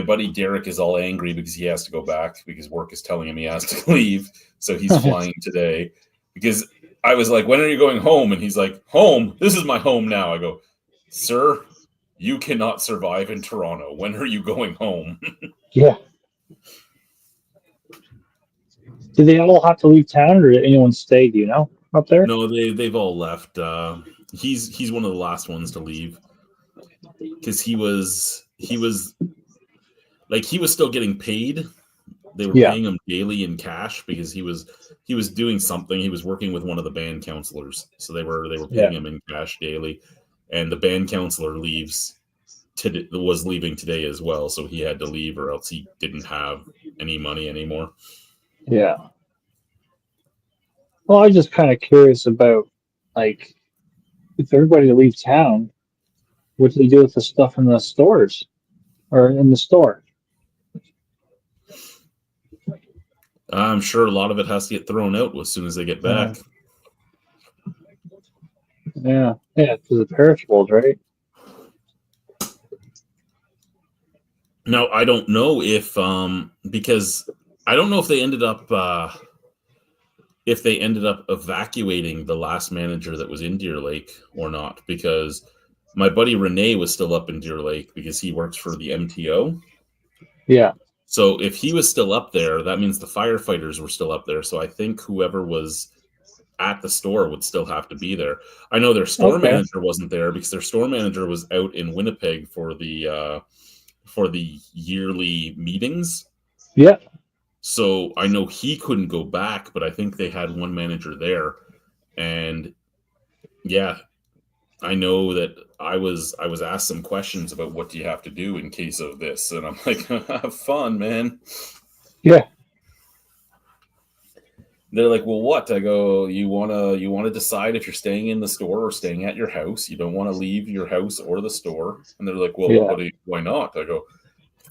buddy Derek is all angry because he has to go back because work is telling him he has to leave. So he's flying today. Because I was like, when are you going home? And he's like, home? This is my home now. I go, sir, you cannot survive in Toronto. When are you going home? Yeah. Did they all have to leave town, or did anyone stay? Do you know up there? No, they've all left. He's one of the last ones to leave because he was still getting paid. They were paying him daily in cash because he was doing something. He was working with one of the band counselors, so they were paying him in cash daily. And the band counselor was leaving today as well, so he had to leave, or else he didn't have any money anymore. Yeah. Well, I'm just kind of curious about, like, if everybody leaves town, what do they do with the stuff in the stores or in the store? I'm sure a lot of it has to get thrown out as soon as they get back. Yeah, because the perishables, right? No, I don't know if because I don't know if they ended up evacuating the last manager that was in Deer Lake or not, because my buddy Renee was still up in Deer Lake because he works for the MTO. Yeah. So if he was still up there, that means the firefighters were still up there. So I think whoever was at the store would still have to be there. I know their store manager wasn't there because their store manager was out in Winnipeg for the yearly meetings. Yeah. So I know he couldn't go back, but I think they had one manager there. And yeah, I know that I was asked some questions about what do you have to do in case of this, and I'm like, have fun, man. Yeah. They're like, well, what? I go, you wanna decide if you're staying in the store or staying at your house. You don't want to leave your house or the store. And they're like, well, why not? I go,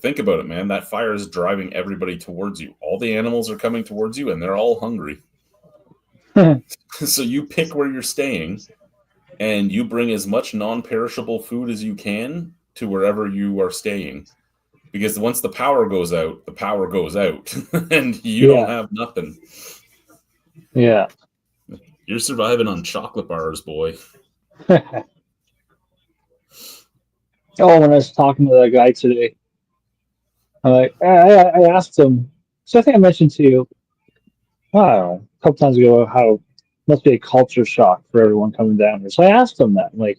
think about it, man. That fire is driving everybody towards you. All the animals are coming towards you, and they're all hungry. So you pick where you're staying, and you bring as much non-perishable food as you can to wherever you are staying. Because once the power goes out, and you don't have nothing. Yeah. You're surviving on chocolate bars, boy. Oh, when I was talking to that guy today, I asked him. So I think I mentioned to you, I don't know, a couple times ago how it must be a culture shock for everyone coming down here. So I asked him that, like,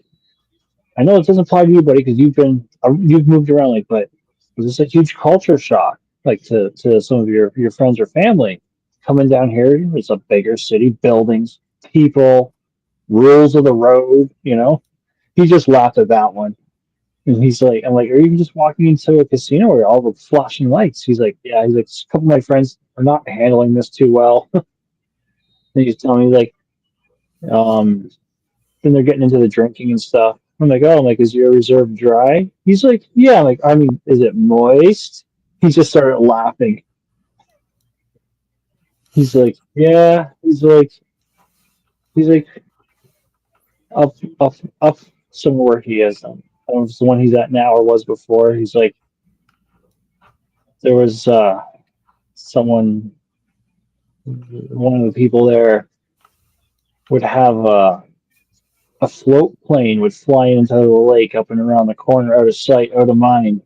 I know it doesn't apply to you, buddy, because you've moved around, like, but was this a huge culture shock, like to some of your friends or family coming down here? It's a bigger city, buildings, people, rules of the road. He just laughed at that one. And he's like, I'm like, are you just walking into a casino where all the flashing lights? He's like, yeah. He's like, a couple of my friends are not handling this too well. And he's telling me like, then they're getting into the drinking and stuff. I'm like, is your reserve dry? He's like, yeah. I'm like, I mean, is it moist? He just started laughing. He's like, yeah. He's like, up somewhere where he is. I don't know if it's the one he's at now or was before. He's like, there was someone, one of the people there would have a float plane would fly into the lake up and around the corner, out of sight, out of mind,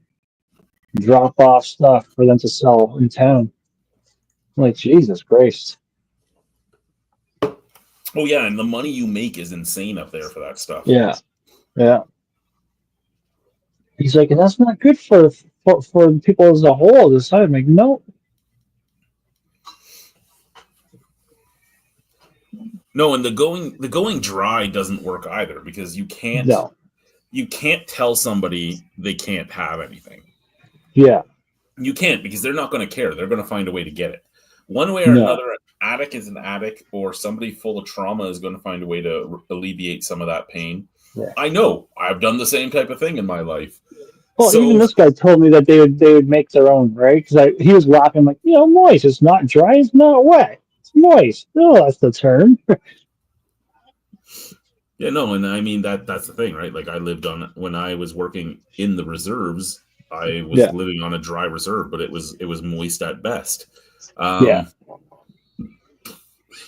drop off stuff for them to sell in town. I'm like, Jesus Christ. Oh yeah, and the money you make is insane up there for that stuff. Yeah. He's like, and that's not good for people as a whole. This side, I'm like, no. No, and the going dry doesn't work either, because you can't tell somebody they can't have anything. Yeah. You can't, because they're not going to care. They're going to find a way to get it. One way or another, an addict is an addict, or somebody full of trauma is going to find a way to alleviate some of that pain. Yeah. I know. I've done the same type of thing in my life. Well, even this guy told me that they would make their own, right? Because he was laughing like, moist. It's not dry. It's not wet. It's moist. Oh, that's the term. Yeah, no, and I mean that's the thing, right? Like when I was working in the reserves, I was living on a dry reserve, but it was moist at best.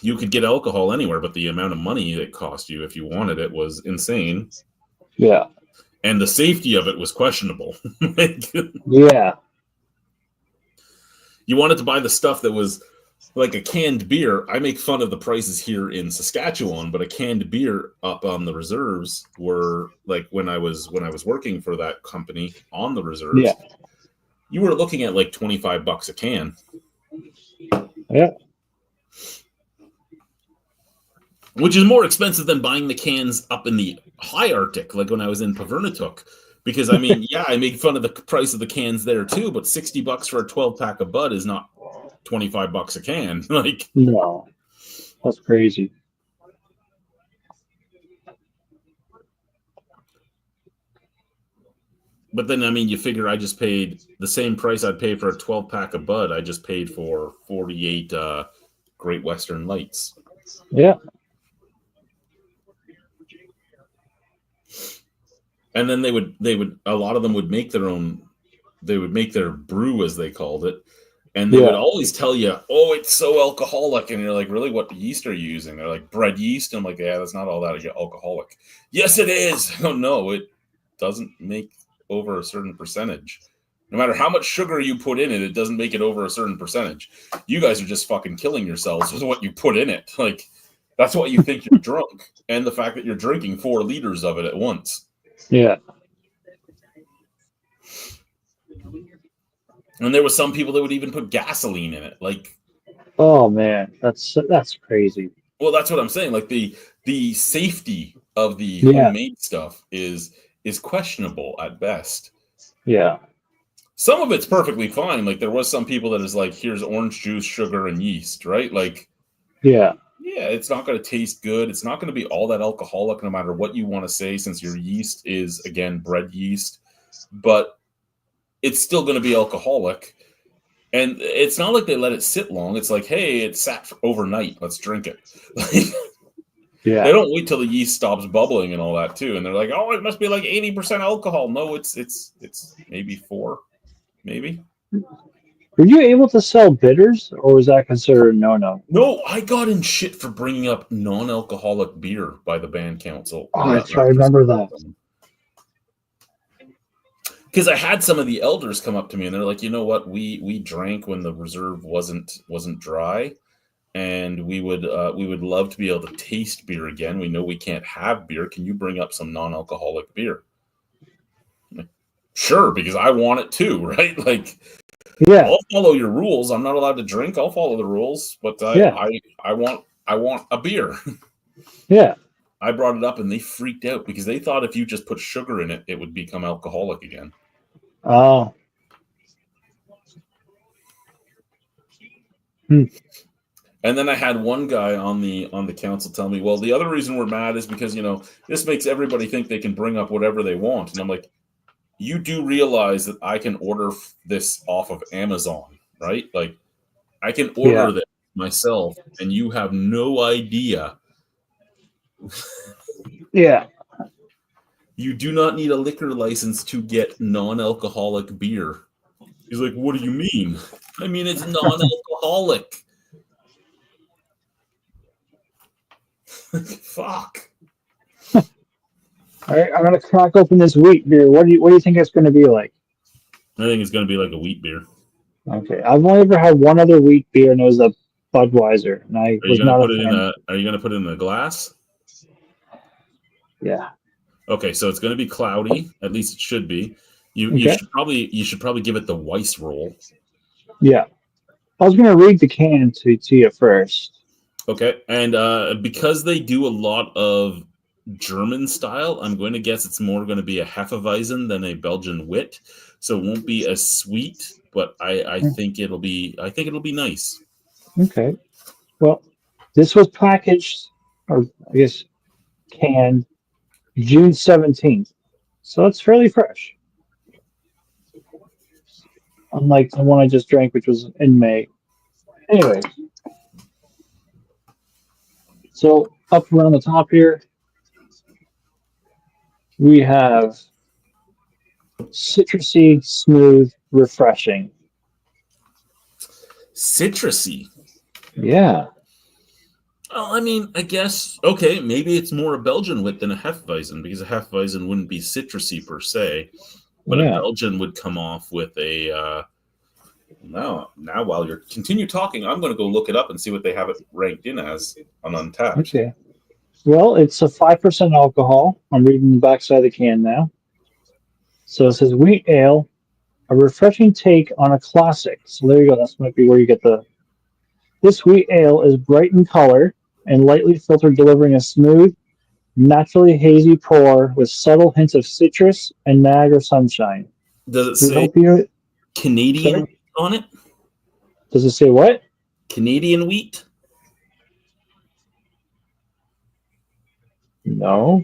You could get alcohol anywhere, but the amount of money it cost you if you wanted it was insane. Yeah. And the safety of it was questionable. Yeah. You wanted to buy the stuff that was like a canned beer. I make fun of the prices here in Saskatchewan, but a canned beer up on the reserves were like when I was working for that company on the reserves. You were looking at like $25 a can. Yeah. Which is more expensive than buying the cans up in the high Arctic, like when I was in Pavernatuk. Because, I mean, I make fun of the price of the cans there too, but $60 for a 12-pack of Bud is not $25 a can. Like, no, that's crazy. But then, I mean, you figure I just paid the same price I'd pay for a 12-pack of Bud. I just paid for 48 Great Western Lights. Yeah. And then they would a lot of them would make their own. They would make their brew, as they called it, and they would always tell you, "Oh, it's so alcoholic," and you're like, "Really? What yeast are you using?" They're like, "Bread yeast." I'm like, "Yeah, that's not all that alcoholic." Yes, it is. Oh no, it doesn't make over a certain percentage. No matter how much sugar you put in it, it doesn't make it over a certain percentage. You guys are just fucking killing yourselves with what you put in it. Like, that's why you think you're drunk, and the fact that you're drinking 4 liters of it at once. Yeah. And there was some people that would even put gasoline in it. Like, oh man, that's crazy. Well, that's what I'm saying. Like the safety of the homemade stuff is questionable at best. Yeah. Some of it's perfectly fine. Like there was some people that is like, here's orange juice, sugar, and yeast, right? Like, yeah, it's not going to taste good. It's not going to be all that alcoholic, no matter what you want to say, since your yeast is, again, bread yeast. But it's still going to be alcoholic. And it's not like they let it sit long. It's like, hey, it sat overnight. Let's drink it. Yeah. They don't wait till the yeast stops bubbling and all that too, and they're like, "Oh, it must be like 80% alcohol." No, it's maybe 4, maybe. Were you able to sell bitters, or was that considered no? No, I got in shit for bringing up non-alcoholic beer by the band council. Oh, that's right. I remember that. Because I had some of the elders come up to me and they're like, "You know what? We drank when the reserve wasn't dry, and we would love to be able to taste beer again. We know we can't have beer. Can you bring up some non-alcoholic beer?" Like, sure, because I want it too, right? Like, Yeah. I'll follow your rules. I'm not allowed to drink. I'll follow the rules, but I want a beer. Yeah. I brought it up and they freaked out because they thought if you just put sugar in it, it would become alcoholic again. Oh. And then I had one guy on the council tell me, "Well, the other reason we're mad is because, this makes everybody think they can bring up whatever they want." And I'm like, "You do realize that I can order this off of Amazon, right? Like, I can order this myself, and you have no idea." Yeah. "You do not need a liquor license to get non-alcoholic beer." He's like, "What do you mean?" I mean, it's non-alcoholic. Fuck. All right, I'm gonna crack open this wheat beer. What do you think it's gonna be like? I think it's gonna be like a wheat beer. Okay, I've only ever had one other wheat beer, and it was a Budweiser, and I was not a fan. Are you gonna put it in a glass? Yeah. Okay, so it's gonna be cloudy. At least it should be. You should probably give it the Weiss roll. Yeah. I was gonna read the can to you first. Okay, and because they do a lot of German style, I'm going to guess it's more going to be a Hefeweizen than a Belgian wit, so it won't be as sweet. But I think it'll be nice. Okay. Well, this was packaged, or I guess canned, June 17th, so it's fairly fresh. Unlike the one I just drank, which was in May. Anyway, so up around the top here, we have citrusy, smooth, refreshing. Citrusy. Yeah. Well, I mean, I guess, okay, maybe it's more a Belgian wit than a Hefeweizen, because a Hefeweizen wouldn't be citrusy per se, but a Belgian would come off with a... Now, while you continue talking, I'm going to go look it up and see what they have it ranked in as on Untappd. Okay. Well, it's a 5% alcohol. I'm reading the backside of the can now. So it says wheat ale, a refreshing take on a classic. So there you go. That might be where you get This wheat ale is bright in color and lightly filtered, delivering a smooth, naturally hazy pour with subtle hints of citrus and Niagara sunshine. Does it say Canadian on it? Does it say what? Canadian wheat? No.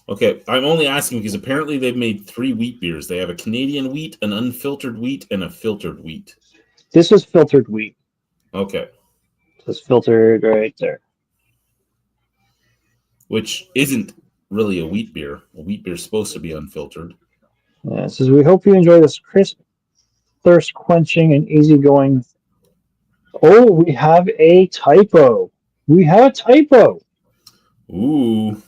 Okay, I'm only asking because apparently they've made 3 wheat beers. They have a Canadian wheat, an unfiltered wheat, and a filtered wheat. This is filtered wheat. Okay. It's filtered right there. Which isn't really a wheat beer. A wheat beer is supposed to be unfiltered. Yeah, it says, we hope you enjoy this crisp, thirst-quenching, and easygoing. Oh, we have a typo. Ooh.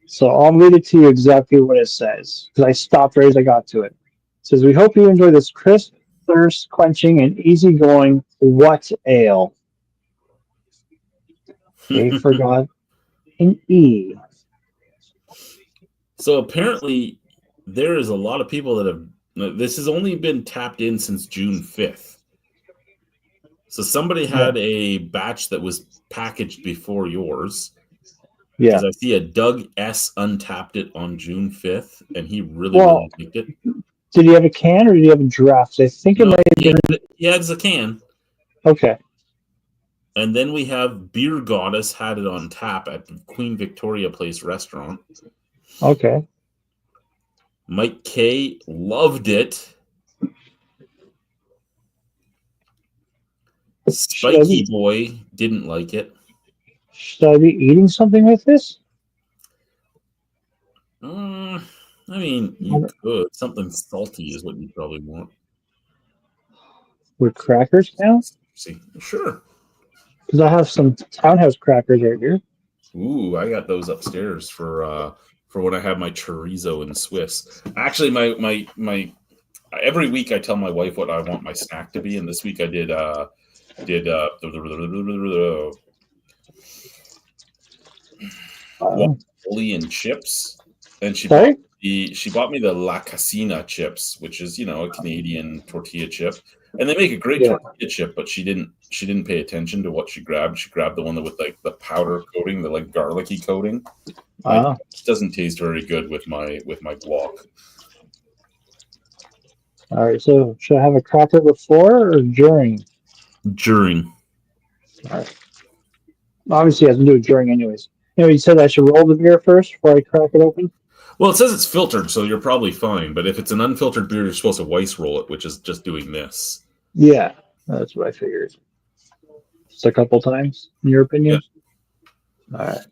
So I'll read it to you exactly what it says, because I stopped right as I got to it. It says, we hope you enjoy this crisp, thirst-quenching, and easygoing what ale? They forgot an E. So apparently there is a lot of people that have... This has only been tapped in since June 5th. So somebody had a batch that was packaged before yours. Yeah. Because I see a Doug S. untapped it on June 5th, and he really liked it. Did he have a can or did he have a draft? I think it might have been... He has a can. Okay. And then we have Beer Goddess had it on tap at Queen Victoria Place restaurant. Okay. Mike K loved it. Spiky Boy didn't like it. Should I be eating something with this? I mean, you could. Something salty is what you probably want. Would crackers count? See, sure. Because I have some Townhouse crackers right here. Ooh, I got those upstairs for when I have my chorizo and Swiss. Actually, my every week I tell my wife what I want my snack to be, and this week I did guacamole and chips, and she bought me the La Casina chips, which is a Canadian tortilla chip, and they make a great tortilla chip. But she didn't pay attention to what she grabbed. She grabbed the one that with like the powder coating, the like garlicky coating. It doesn't taste very good with my guac. All right, so should I have a cracker before or during? During. All right. Obviously, it has to do it during, anyways. You said I should roll the beer first before I crack it open? Well, it says it's filtered, so you're probably fine. But if it's an unfiltered beer, you're supposed to Weiss roll it, which is just doing this. Yeah, that's what I figured. Just a couple times, in your opinion? Yeah. All right.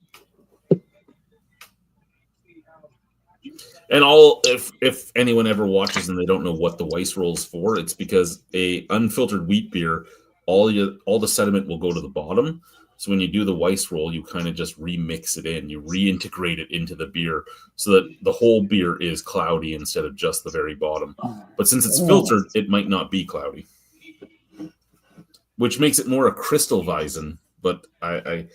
And if anyone ever watches and they don't know what the Weiss roll is for, it's because a unfiltered wheat beer, all the sediment will go to the bottom. So when you do the Weiss roll, you kind of just remix it in, you reintegrate it into the beer so that the whole beer is cloudy instead of just the very bottom. But since it's filtered, it might not be cloudy, which makes it more a crystal Weizen. But I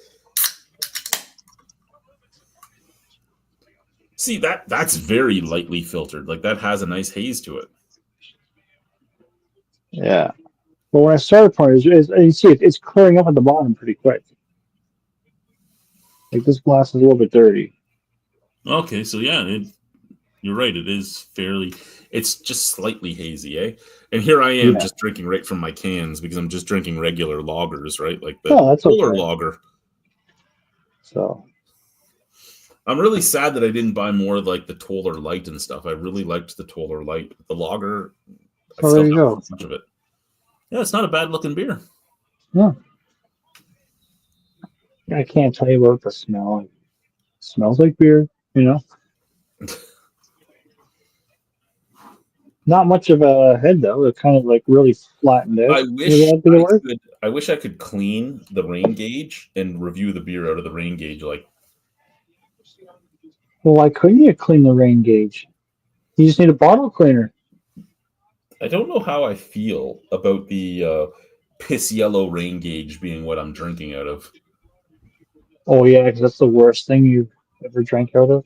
see that's very lightly filtered. Like that has a nice haze to it. Yeah. But when I started pouring, you see it's clearing up at the bottom pretty quick. Like this glass is a little bit dirty. Okay, so yeah, you're right. It is fairly. It's just slightly hazy, eh? And here I am just drinking right from my cans because I'm just drinking regular lagers, right? Like the Polar lager. So I'm really sad that I didn't buy more of like the Toller Light and stuff. I really liked the Toller Light. The lager, I still don't know much of it. Yeah, it's not a bad looking beer. Yeah. I can't tell you about the smell. It smells like beer, Not much of a head though. It kind of like really flattened out. I wish I could clean the rain gauge and review the beer out of the rain gauge. Well, why couldn't you clean the rain gauge? You just need a bottle cleaner. I don't know how I feel about the piss yellow rain gauge being what I'm drinking out of. Oh yeah, because that's the worst thing you've ever drank out of.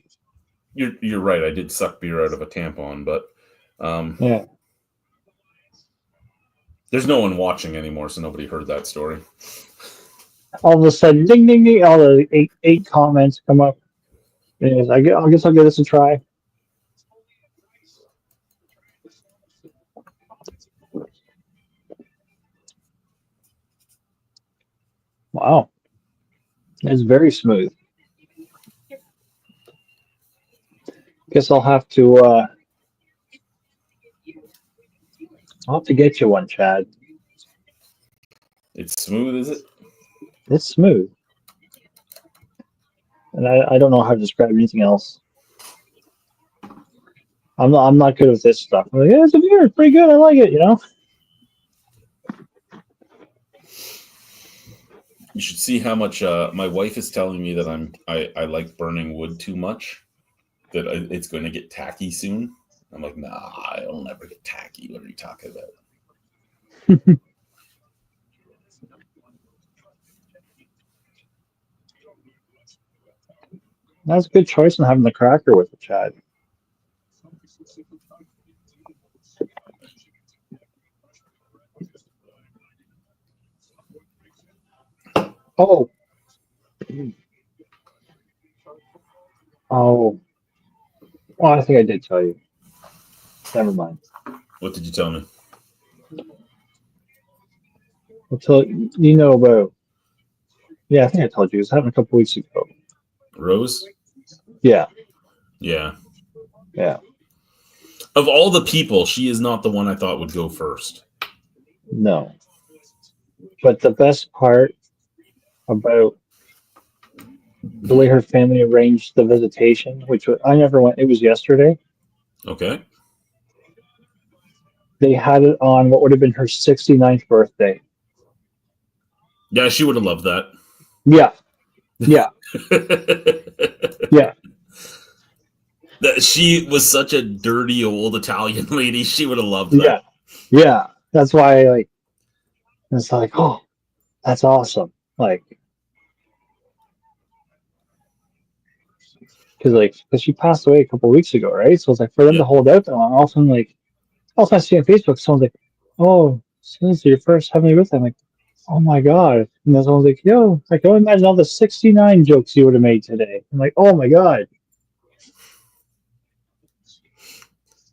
You're right. I did suck beer out of a tampon, but yeah. There's no one watching anymore, so nobody heard that story. All of a sudden, ding, ding, ding! All the eight comments come up. Anyways, I guess I'll give this a try. Wow, it's very smooth. Guess I'll have to get you one, Chad. It's smooth, is it? It's smooth. And I don't know how to describe anything else. I'm not good with this stuff. I'm like, yeah, it's a beer. It's pretty good. I like it, You should see how much my wife is telling me that I like burning wood too much, that it's going to get tacky soon. I'm like, nah, it'll never get tacky. What are you talking about? That's a good choice in having the cracker with it, Chad. Oh. Oh. Well, I think I did tell you. Never mind. What did you tell me? I'll tell you about. Yeah, I think I told you. It was happened a couple weeks ago. Rose? Yeah. Yeah. Yeah. Of all the people, she is not the one I thought would go first. No. But the best part about the way her family arranged the visitation, which I never went. It was yesterday. Okay. They had it on what would have been her 69th birthday. Yeah, she would have loved that. Yeah, yeah, yeah, She was such a dirty old Italian lady. She would have loved yeah, that. yeah. That's why, like, it's like, oh, that's awesome. Like, because she passed away a couple of weeks ago, right? So it's like for them to Yeah. hold out that long. All of a sudden, like, all of a sudden I see on Facebook, someone's like, "Oh, since your first heavenly birthday," I'm like, "Oh my god!" And then someone's like, "Yo, I can only imagine all the 69 jokes you would have made today." I'm like, "Oh my god!"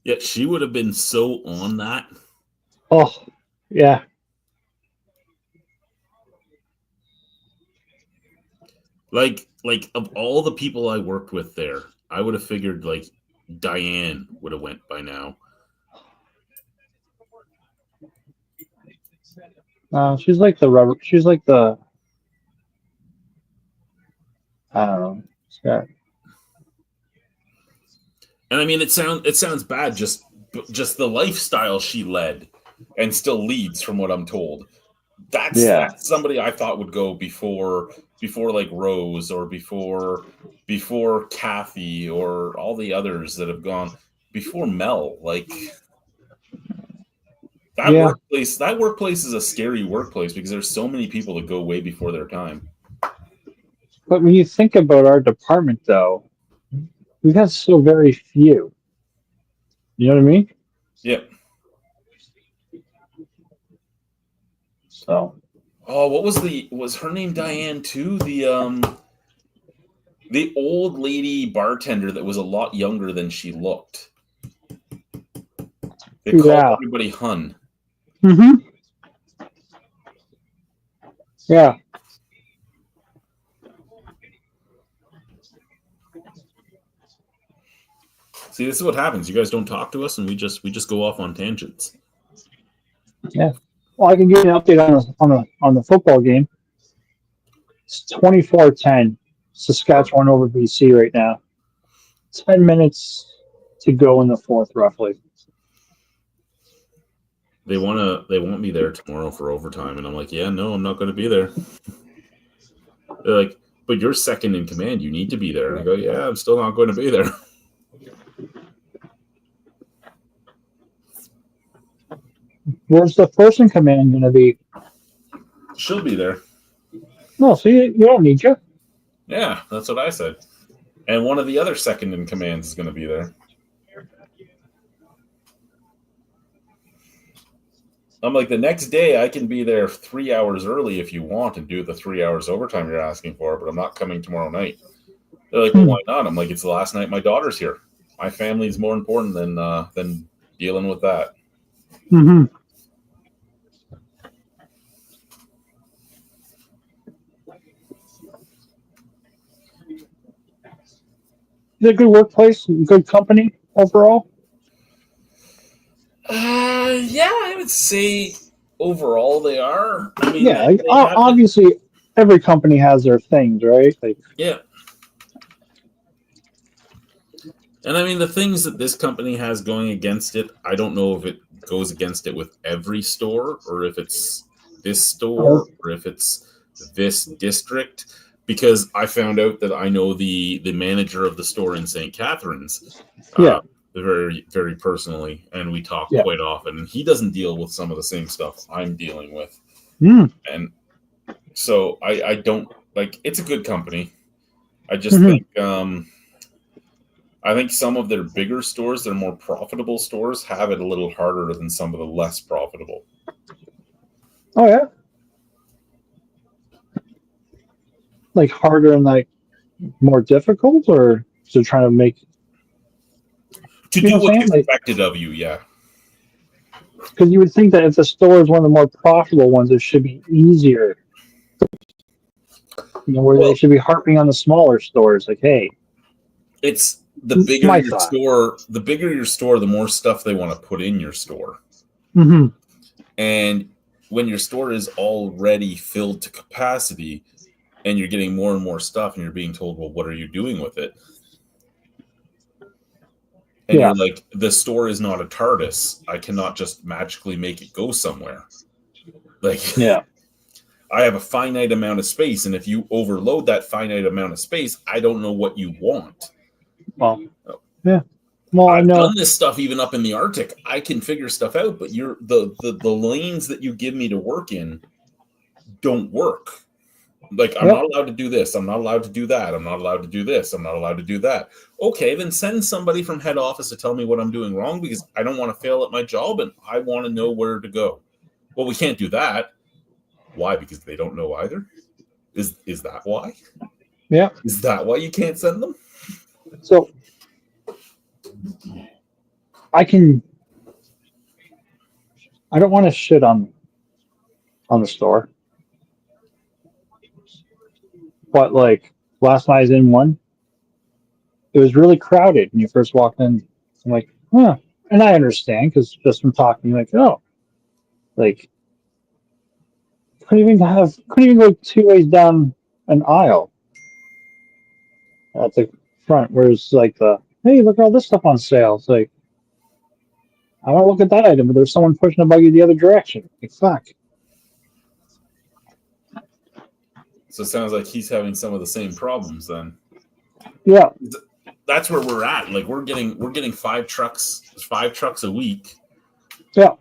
Yeah, she would have been so on that. Oh, yeah, Like of all the people I worked with there, I would have figured like Diane would have went by now. she's like the rubber. She's like the I don't know. Yeah, And I mean, it sounds bad, just the lifestyle she led and still leads, from what I'm told. yeah, That's somebody I thought would go before like Rose, or before Kathy, or all the others that have gone before Mel. Like yeah. that workplace is a scary workplace because there's so many people that go way before their time. But when you think about our department, though, we've had so very few. You know what I mean? Yeah. So Oh, was her name Diane too? The old lady bartender that was a lot younger than she looked. They called yeah, everybody Hun. mm-hmm. Yeah. See, this is what happens. You guys don't talk to us, and we just go off on tangents. Yeah. Well, I can give you an update on the football game. It's 24-10, Saskatchewan over BC right now. 10 minutes to go in the fourth, roughly. They want me there tomorrow for overtime, and I'm like, yeah, no, I'm not going to be there. They're like, but you're second in command. You need to be there. And I go, yeah, I'm still not going to be there. Where's the first in command going to be? She'll be there. No, so you don't need you. Yeah, that's what I said. And one of the other second in commands is going to be there. I'm like, the next day I can be there 3 hours early if you want and do the 3 hours overtime you're asking for, but I'm not coming tomorrow night. They're like, well, why not? I'm like, it's the last night my daughter's here. My family is more important than dealing with that. Mm-hmm. Is it a good workplace? Good company overall? Yeah, I would say overall they are. I mean, Yeah, like, they have obviously every company has their things, right? Like, yeah. And I mean, the things that this company has going against it, I don't know if it goes against it with every store, or if it's this store, or if it's this district. Because I found out that I know the manager of the store in St. Catharines, yeah, very very personally, and we talk yeah. quite often. And he doesn't deal with some of the same stuff I'm dealing with, Mm. and so I don't like. It's a good company. I just Mm-hmm. think I think some of their bigger stores, their more profitable stores, have it a little harder than some of the less profitable. Oh yeah, like harder and like more difficult, or to trying to make To you do know what I'm what's saying? Like, expected of you, yeah. because you would think that if the store is one of the more profitable ones, it should be easier. You know, where they Well, should be harping on the smaller stores. Like, hey, it's the bigger my your thought. store, the more stuff they want to put in your store. Mm-hmm. And when your store is already filled to capacity, and you're getting more and more stuff, and you're being told, well, what are you doing with it? And Yeah. you're like, the store is not a TARDIS. I cannot just magically make it go somewhere. Like, Yeah. I have a finite amount of space, and if you overload that finite amount of space, I don't know what you want. Well, yeah. Well, I I've know. done this stuff even up in the Arctic. I can figure stuff out, but you're the lanes that you give me to work in don't work. Like, I'm not allowed to do this. I'm not allowed to do that. I'm not allowed to do this. I'm not allowed to do that. Okay, then send somebody from head office to tell me what I'm doing wrong, because I don't want to fail at my job and I want to know where to go. Well, we can't do that. Why? Because they don't know either? Is that why? Yeah. Is that why you can't send them? So I don't want to shit on the store. But like last night I was in one. It was really crowded when you first walked in. I'm like, huh. And I understand because just from talking, like, oh, like couldn't even go 2 ways down an aisle at the front, whereas like hey, look at all this stuff on sale. It's like, I want to look at that item, but there's someone pushing a buggy the other direction. Like, fuck. So it sounds like he's having some of the same problems then. Yeah. That's where we're at. Like, we're getting 5 trucks a week. Yeah.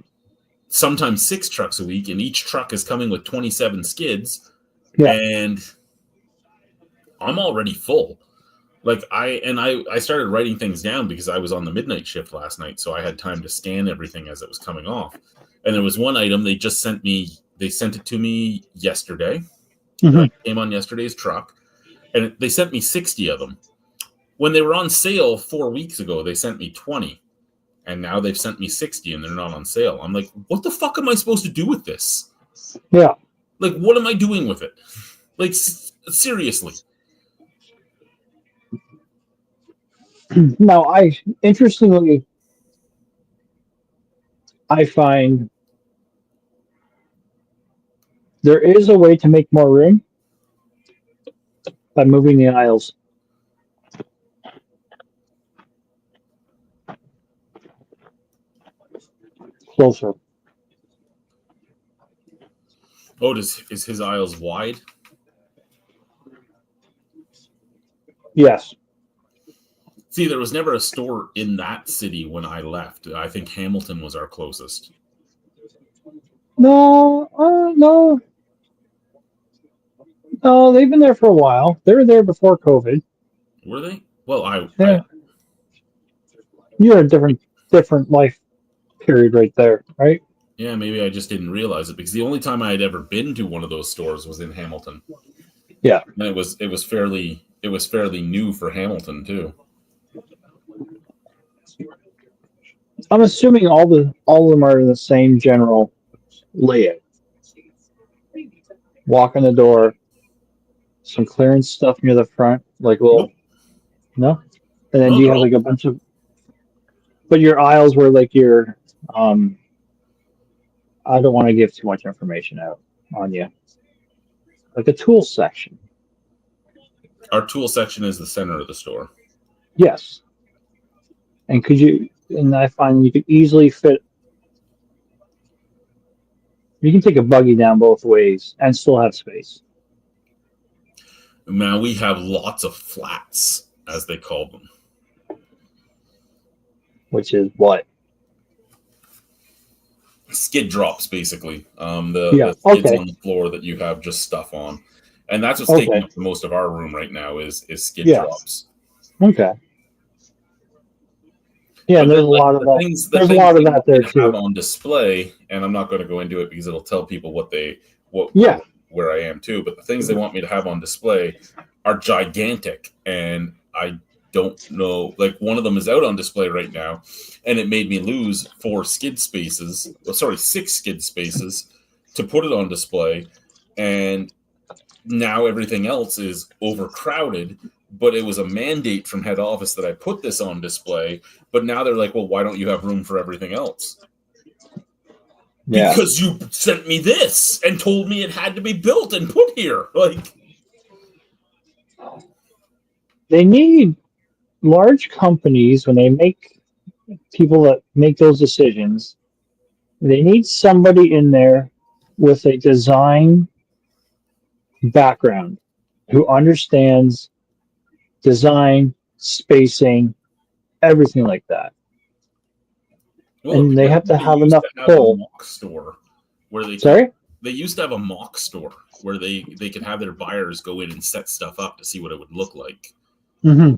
Sometimes 6 trucks a week, and each truck is coming with 27 skids. Yeah. And I'm already full. Like, I started writing things down because I was on the midnight shift last night, so I had time to scan everything as it was coming off. And there was one item they sent it to me yesterday. Mm-hmm. It came on yesterday's truck, and they sent me 60 of them. When they were on sale 4 weeks ago, they sent me 20, and now they've sent me 60, and they're not on sale. I'm like, what the fuck am I supposed to do with this? Yeah. Like, what am I doing with it? Like, seriously. Now, interestingly, I find there is a way to make more room by moving the aisles. Closer. Oh, is his aisles wide? Yes. See, there was never a store in that city when I left. I think Hamilton was our closest. No, they've been there for a while. They were there before COVID. Were they? Well, you're a different life period right there, right? Yeah, maybe I just didn't realize it, because the only time I had ever been to one of those stores was in Hamilton. Yeah, and it was fairly new for Hamilton too. I'm assuming all of them are in the same general layout. Walk in the door, some clearance stuff near the front, like little. Nope. No, and then do you have like a bunch of? But your aisles were like your. I don't want to give too much information out on you. Like a tool section. Our tool section is the center of the store. Yes. And I find you could easily fit. You can take a buggy down both ways and still have space. Now we have lots of flats, as they call them. Which is what? Skid drops, basically. The skids on the floor that you have just stuff on. And that's what's taking up most of our room right now is skid drops. Okay. Yeah, there's a lot of that. There's a lot of that there too. Have on display, and I'm not going to go into it because it'll tell people where I am too. But the things they want me to have on display are gigantic, and I don't know. Like, one of them is out on display right now, and it made me lose 6 skid spaces to put it on display, and now everything else is overcrowded. But it was a mandate from head office that I put this on display. But now they're like, well, why don't you have room for everything else? Yeah. Because you sent me this and told me it had to be built and put here. Like, they need large companies when they make people that make those decisions. They need somebody in there with a design background who understands design, spacing, everything like that. Well, And they have to they have used enough to have a pull. mock store where Sorry? they used to have a mock store where they could have their buyers go in and set stuff up to see what it would look like. Mm-hmm.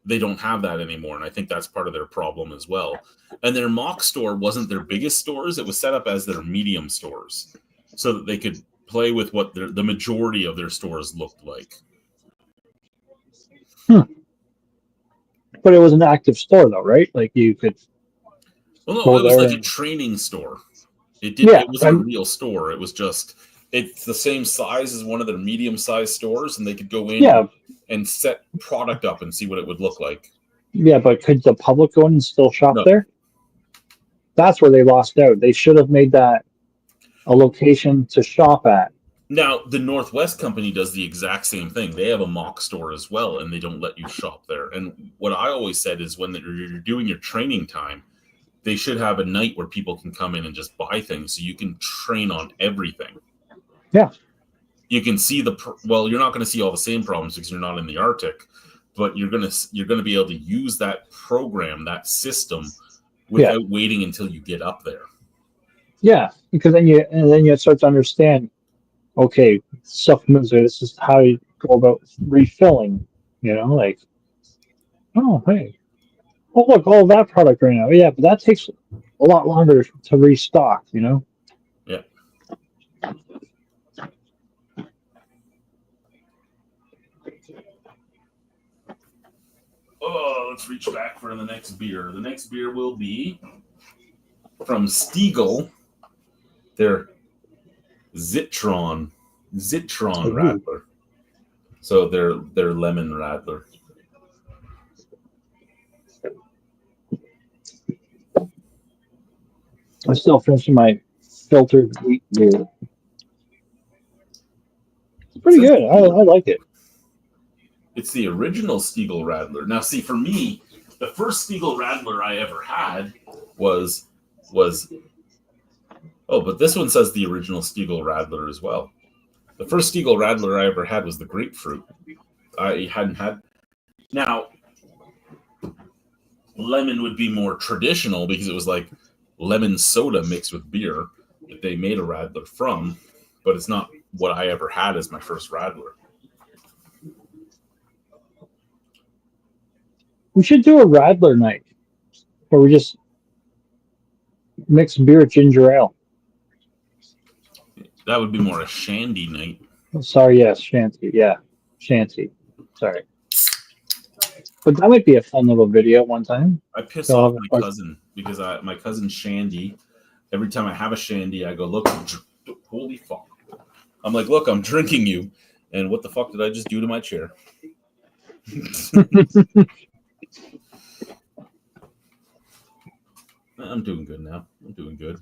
They don't have that anymore, and I think that's part of their problem as well. And their mock store wasn't their biggest stores; it was set up as their medium stores, so that they could play with what the majority of their stores looked like. But it was an active store, though, right? Like you could. Well, no, Go it was there like a and- training store. It Yeah, wasn't a real store. It was just it's the same size as one of their medium-sized stores, and they could go in Yeah, and set product up and see what it would look like. yeah, but could the public go in and still shop No. there? That's where they lost out. They should have made that a location to shop at. Now, the Northwest Company does the exact same thing. They have a mock store as well, and they don't let you shop there. And what I always said is when you're doing your training time, they should have a night where people can come in and just buy things so you can train on everything. Yeah. You can see you're not going to see all the same problems because you're not in the Arctic, but you're going to be able to use that program, that system without waiting until you get up there. Yeah, because then you start to understand, okay, stuff moves there. This is how you go about refilling, like, oh, hey, oh, look, all that product right now. Yeah, but that takes a lot longer to restock, Yeah. Oh, let's reach back for the next beer. The next beer will be from Stiegl. Their Zitron Ooh. Radler. So their lemon Radler. I'm still finishing my filtered wheat beer. It's pretty good. I like it. It's the original Stiegl Radler. Now, see, for me, the first Stiegl Radler I ever had was but this one says the original Stiegl Radler as well. The first Stiegl Radler I ever had was the grapefruit. I hadn't had. Now, lemon would be more traditional because it was like lemon soda mixed with beer that they made a Radler from, but it's not what I ever had as my first Radler. We should do a Radler night where we just mix beer with ginger ale. That would be more a shandy night. Sorry, yes, shanty. Yeah, shanty. Sorry. But that might be a fun little video one time. I piss off my cousin because my cousin Shandy, every time I have a Shandy, I go, look, holy fuck. I'm like, look, I'm drinking you. And what the fuck did I just do to my chair? I'm doing good now. I'm doing good.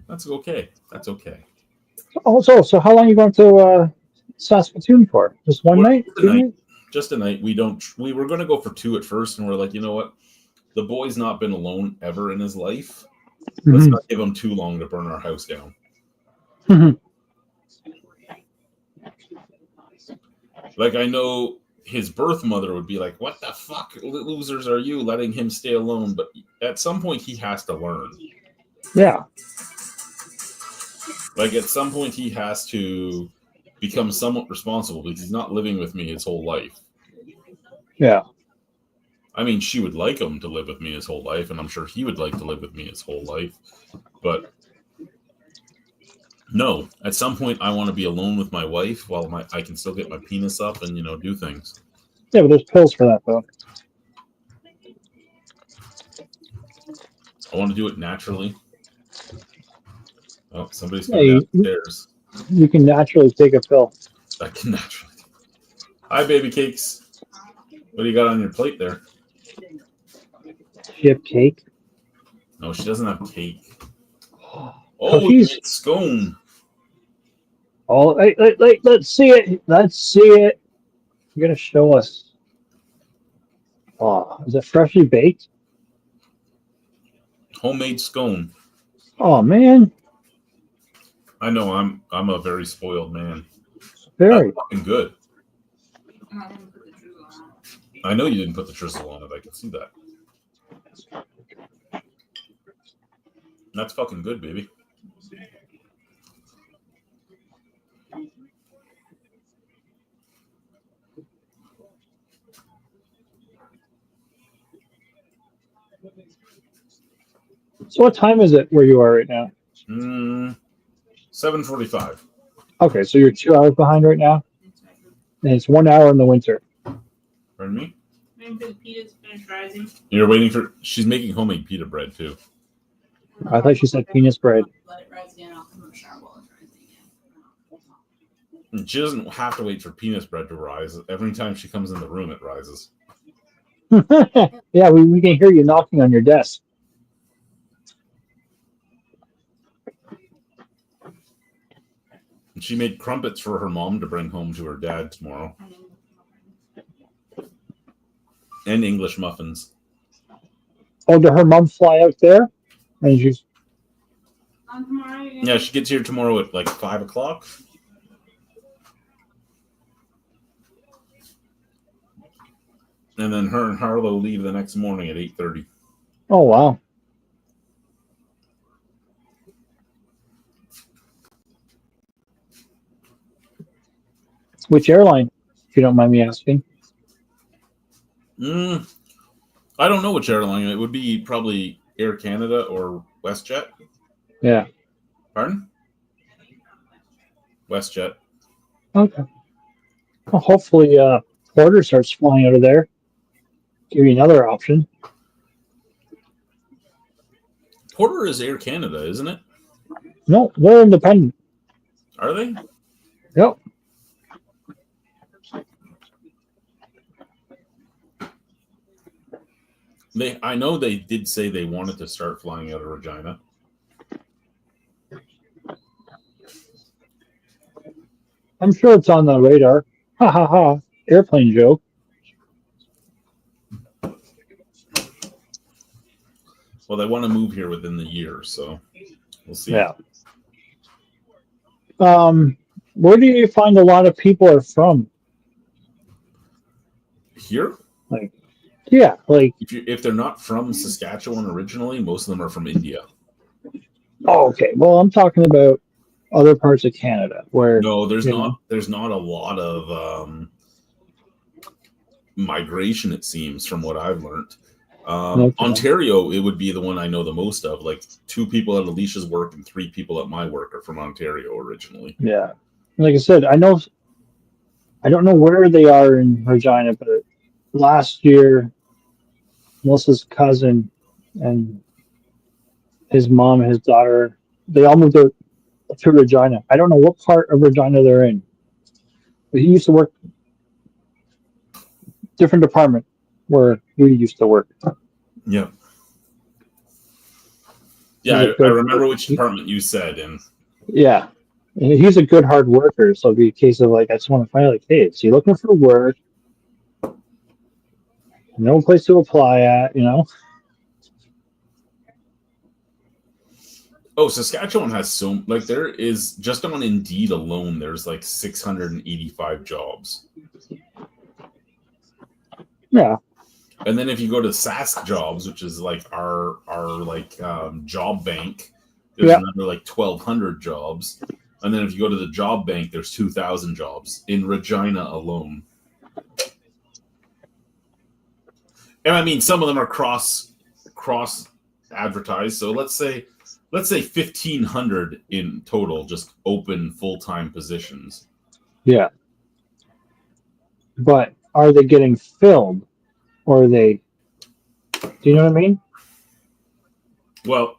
That's okay. That's okay. Also, so how long are you going to Saskatoon for? Just one night? Just a night. We were going to go for 2 at first, and we're like, you know what? The boy's not been alone ever in his life. Let's not give him too long to burn our house down. Like, I know his birth mother would be like, what the fuck losers are you letting him stay alone? But at some point, he has to learn. Yeah. Like, at some point, he has to become somewhat responsible because he's not living with me his whole life. Yeah. I mean, she would like him to live with me his whole life, and I'm sure he would like to live with me his whole life. But no, at some point, I want to be alone with my wife while I can still get my penis up and, do things. Yeah, but there's pills for that, though. I want to do it naturally. Oh, somebody's coming downstairs. You can naturally take a pill. I can naturally. Hi, baby cakes. What do you got on your plate there? She have cake? No, she doesn't have cake. Oh, cookies. it's scone. Oh, let's see it. Let's see it. You're gonna show us. Oh, is it freshly baked? Homemade scone. Oh man, I know I'm a very spoiled man. very. That's fucking good. I know you didn't put the drizzle on it. I can see that. That's fucking good, baby. So what time is it where you are right now? 7:45. Okay, so you're 2 hours behind right now, and it's 1 hour in the winter. Pardon me? Waiting for the pita to finish rising. You're waiting for. She's making homemade pita bread too. I thought she said penis bread. Let it rise again. I'll come in the shower while it's rising again. She doesn't have to wait for penis bread to rise. Every time she comes in the room, it rises. Yeah, we can hear you knocking on your desk. And she made crumpets for her mom to bring home to her dad tomorrow. And English muffins. Oh, did her mom fly out there? And she's Tomorrow. Yeah, she gets here tomorrow at like 5 o'clock. And then her and Harlow leave the next morning at 8:30. oh wow. Which airline, if you don't mind me asking? I don't know which airline. It would be probably Air Canada or WestJet. Yeah. Pardon? WestJet. Okay. Well, hopefully, Porter starts flying out of there. Give you another option. Porter is Air Canada, isn't it? No, they're independent. Are they? Yep. I know they did say they wanted to start flying out of Regina. I'm sure it's on the radar. Ha ha ha. Airplane joke. Well, they want to move here within the year, so we'll see. Yeah. Where do you find a lot of people are from? Here? Yeah, like, If they're not from Saskatchewan originally, most of them are from India. oh, okay. Well, I'm talking about other parts of Canada where No, there's you not. know. There's not a lot of migration. It seems from what I've learned. Okay. Ontario, it would be the one I know the most of. Like 2 people at Alicia's work and 3 people at my work are from Ontario originally. Yeah. Like I said, I don't know where they are in Regina, but last year, Melissa's cousin and his mom and his daughter, they all moved out to Regina. I don't know what part of Regina they're in. But he used to work different department where we used to work. Yeah. Yeah, I remember which department you said, and Yeah. And he's a good hard worker, so it'd be a case of like I just want to find out, like, hey, is he looking for work? No place to apply at, you know? oh, Saskatchewan has there is just on Indeed alone. There's like 685 jobs, Yeah. and then if you go to Sask Jobs, which is like our job bank, there's another like 1,200 jobs, and then if you go to the job bank, there's 2,000 jobs in Regina alone. And I mean, some of them are cross advertised. So let's say 1,500 in total, just open full-time positions. Yeah. But are they getting filled? Or are they, do you know what I mean? Well,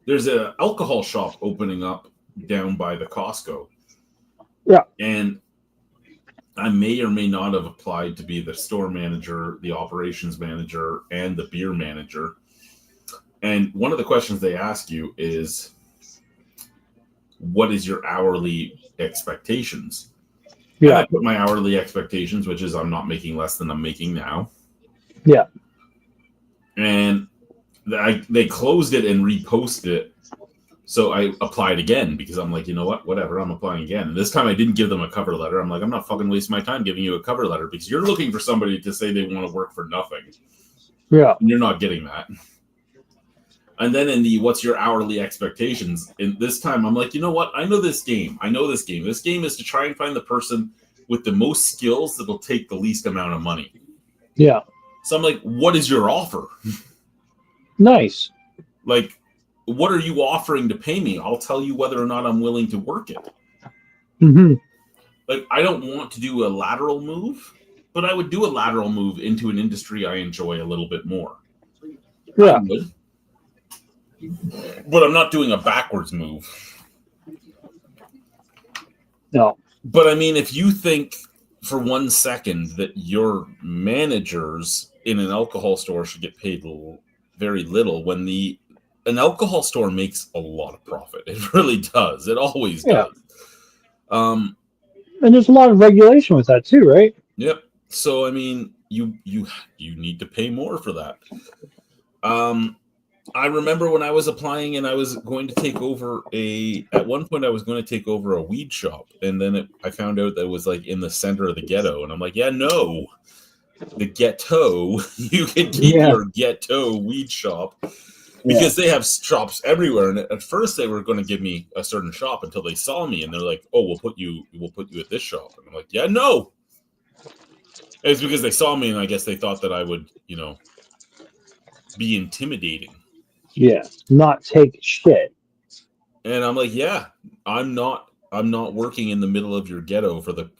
there's an alcohol shop opening up down by the Costco. Yeah. And I may or may not have applied to be the store manager, the operations manager, and the beer manager. And one of the questions they ask you is, what is your hourly expectations? Yeah. And I put my hourly expectations, which is I'm not making less than I'm making now. Yeah. And they closed it and reposted it. So I applied again because I'm like, you know what? Whatever, I'm applying again. And this time I didn't give them a cover letter. I'm like, I'm not fucking wasting my time giving you a cover letter because you're looking for somebody to say they want to work for nothing. Yeah. And you're not getting that. And then in the what's your hourly expectations? And this time I'm like, you know what? I know this game. This game is to try and find the person with the most skills that'll take the least amount of money. Yeah. So I'm like, what is your offer? Nice. Like, what are you offering to pay me? I'll tell you whether or not I'm willing to work it. Mm-hmm. Like, I don't want to do a lateral move, but I would do a lateral move into an industry I enjoy a little bit more. Yeah. I would. But I'm not doing a backwards move. No. But I mean, if you think for 1 second that your managers in an alcohol store should get paid very little, when an alcohol store makes a lot of profit. It really does. It always does. And there's a lot of regulation with that too, right? Yep. So I mean, you need to pay more for that. I remember when I was applying and I was going to take over at one point I was going to take over a weed shop, and then I found out that it was like in the center of the ghetto, and I'm like, yeah, no, the ghetto, you can keep your ghetto weed shop because they have shops everywhere. And at first they were going to give me a certain shop until they saw me, and they're like, oh, we'll put you at this shop. And I'm like, yeah, no. It's because they saw me, and I guess they thought that I would, be intimidating. Yeah, not take shit. And I'm like, yeah, I'm not working in the middle of your ghetto for the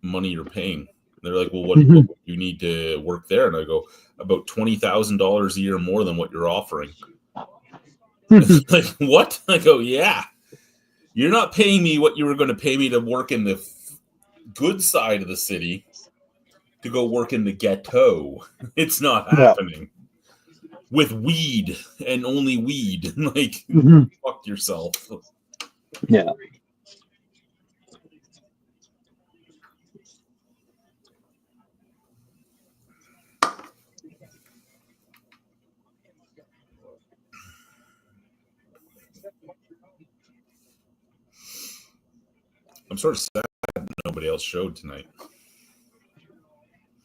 money you're paying. And they're like, well, what you need to work there? And I go, about $20,000 a year more than what you're offering. Like, what? I go, yeah, you're not paying me what you were going to pay me to work in the good side of the city to go work in the ghetto. It's not happening. With weed and only weed. Like, fuck yourself. Yeah. I'm sort of sad nobody else showed tonight.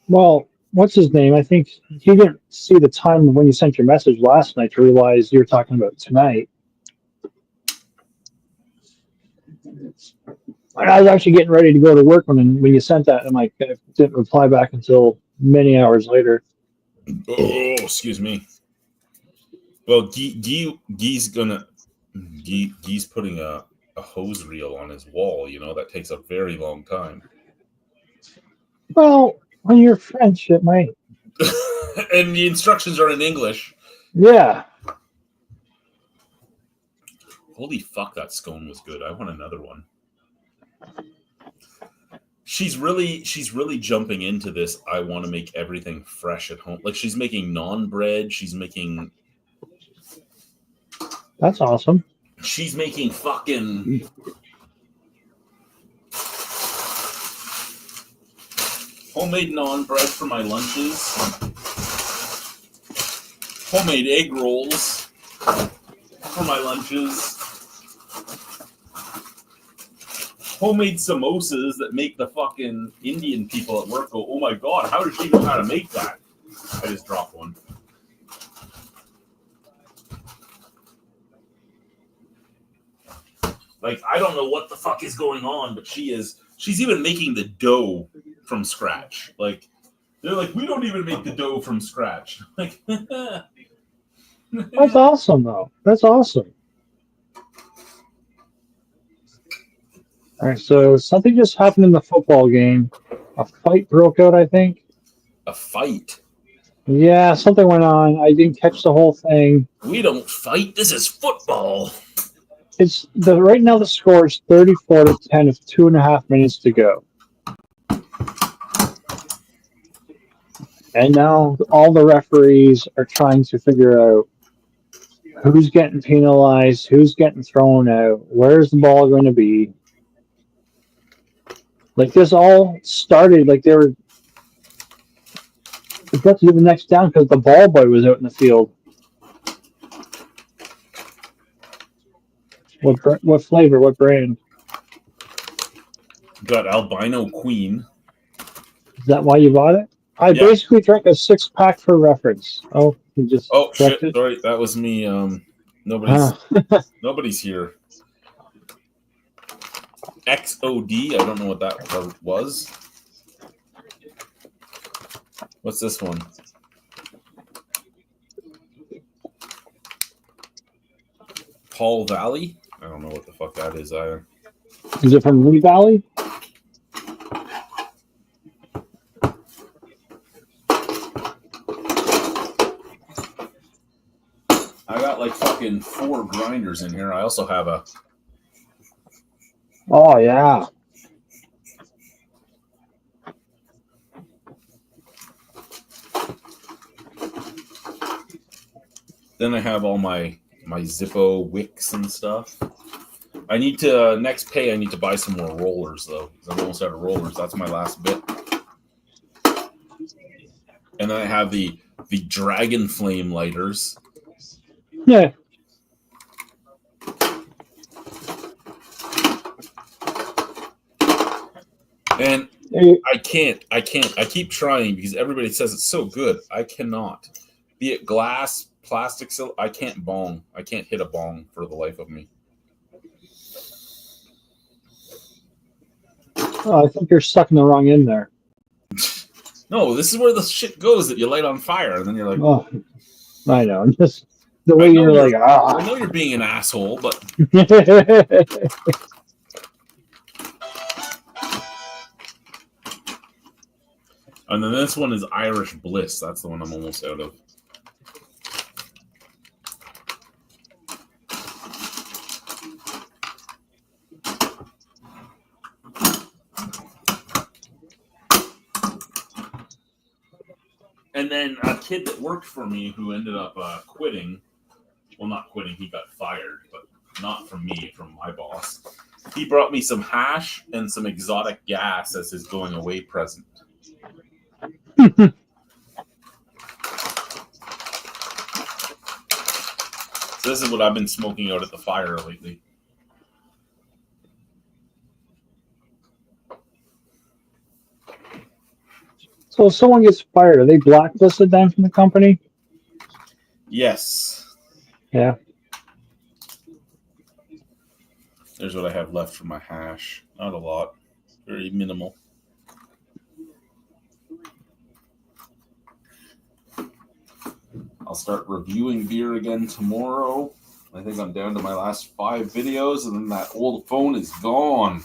Well, what's his name? I think he didn't see the time when you sent your message last night to realize you were talking about tonight. I was actually getting ready to go to work when you sent that, and I didn't reply back until many hours later. Oh, excuse me. Well, Guy's putting a hose reel on his wall. That takes a very long time. Well, when you're French, it might. And the instructions are in English. Yeah. Holy fuck, that scone was good. I want another one. She's really jumping into this. I want to make everything fresh at home. Like, she's making naan bread. She's making. That's awesome. She's making fucking. Homemade naan bread for my lunches. Homemade egg rolls for my lunches. Homemade samosas that make the fucking Indian people at work go, oh my god, how does she know how to make that? I just dropped one. Like, I don't know what the fuck is going on, but she's even making the dough from scratch. Like, they're like, we don't even make the dough from scratch. Like, that's awesome, though. That's awesome. All right, so something just happened in the football game. A fight broke out, I think. A fight? Yeah, something went on. I didn't catch the whole thing. We don't fight. This is football. Right now the score is 34-10 with 2.5 minutes to go. And now all the referees are trying to figure out Who's getting penalized? Who's getting thrown out? Where's the ball going to be? Like this all started like they were about to do the next down because the ball boy was out in the field. What flavor? What brand? Got Albino Queen. Is that why you bought it? I Yeah. basically drank a 6-pack for reference. Oh, you just Oh shit! corrected? Sorry, that was me. Nobody's Ah. nobody's here. XOD. I don't know what that was. What's this one? Paul Valley. I don't know what the fuck that is either. Is it from Lee Valley? I got like fucking 4 grinders in here. I also have a. Oh yeah. Then I have all my Zippo wicks and stuff. I need to next pay. I need to buy some more rollers though. 'Cause I'm almost out of rollers. That's my last bit. And then I have the Dragon Flame lighters. Yeah. And Hey, I can't. I keep trying because everybody says it's so good. I cannot. Be it glass, plastic, I can't bong. I can't hit a bong for the life of me. I think you're sucking the wrong end there. No, this is where the shit goes that you light on fire, and then you're like, Oh, I know. Just the way I know you're like, I know you're being an asshole, but and then this one is Irish Bliss. That's the one I'm almost out of. And then a kid that worked for me who ended up quitting. Well, not quitting. He got fired, but not from me, from my boss. He brought me some hash and some exotic gas as his going away present. So this is what I've been smoking out at the fire lately. So if someone gets fired, are they blacklisted then from the company? Yes. Yeah. There's what I have left for my hash. Not a lot. Very minimal. I'll start reviewing beer again tomorrow. I think I'm down to my last 5 videos, and then that old phone is gone.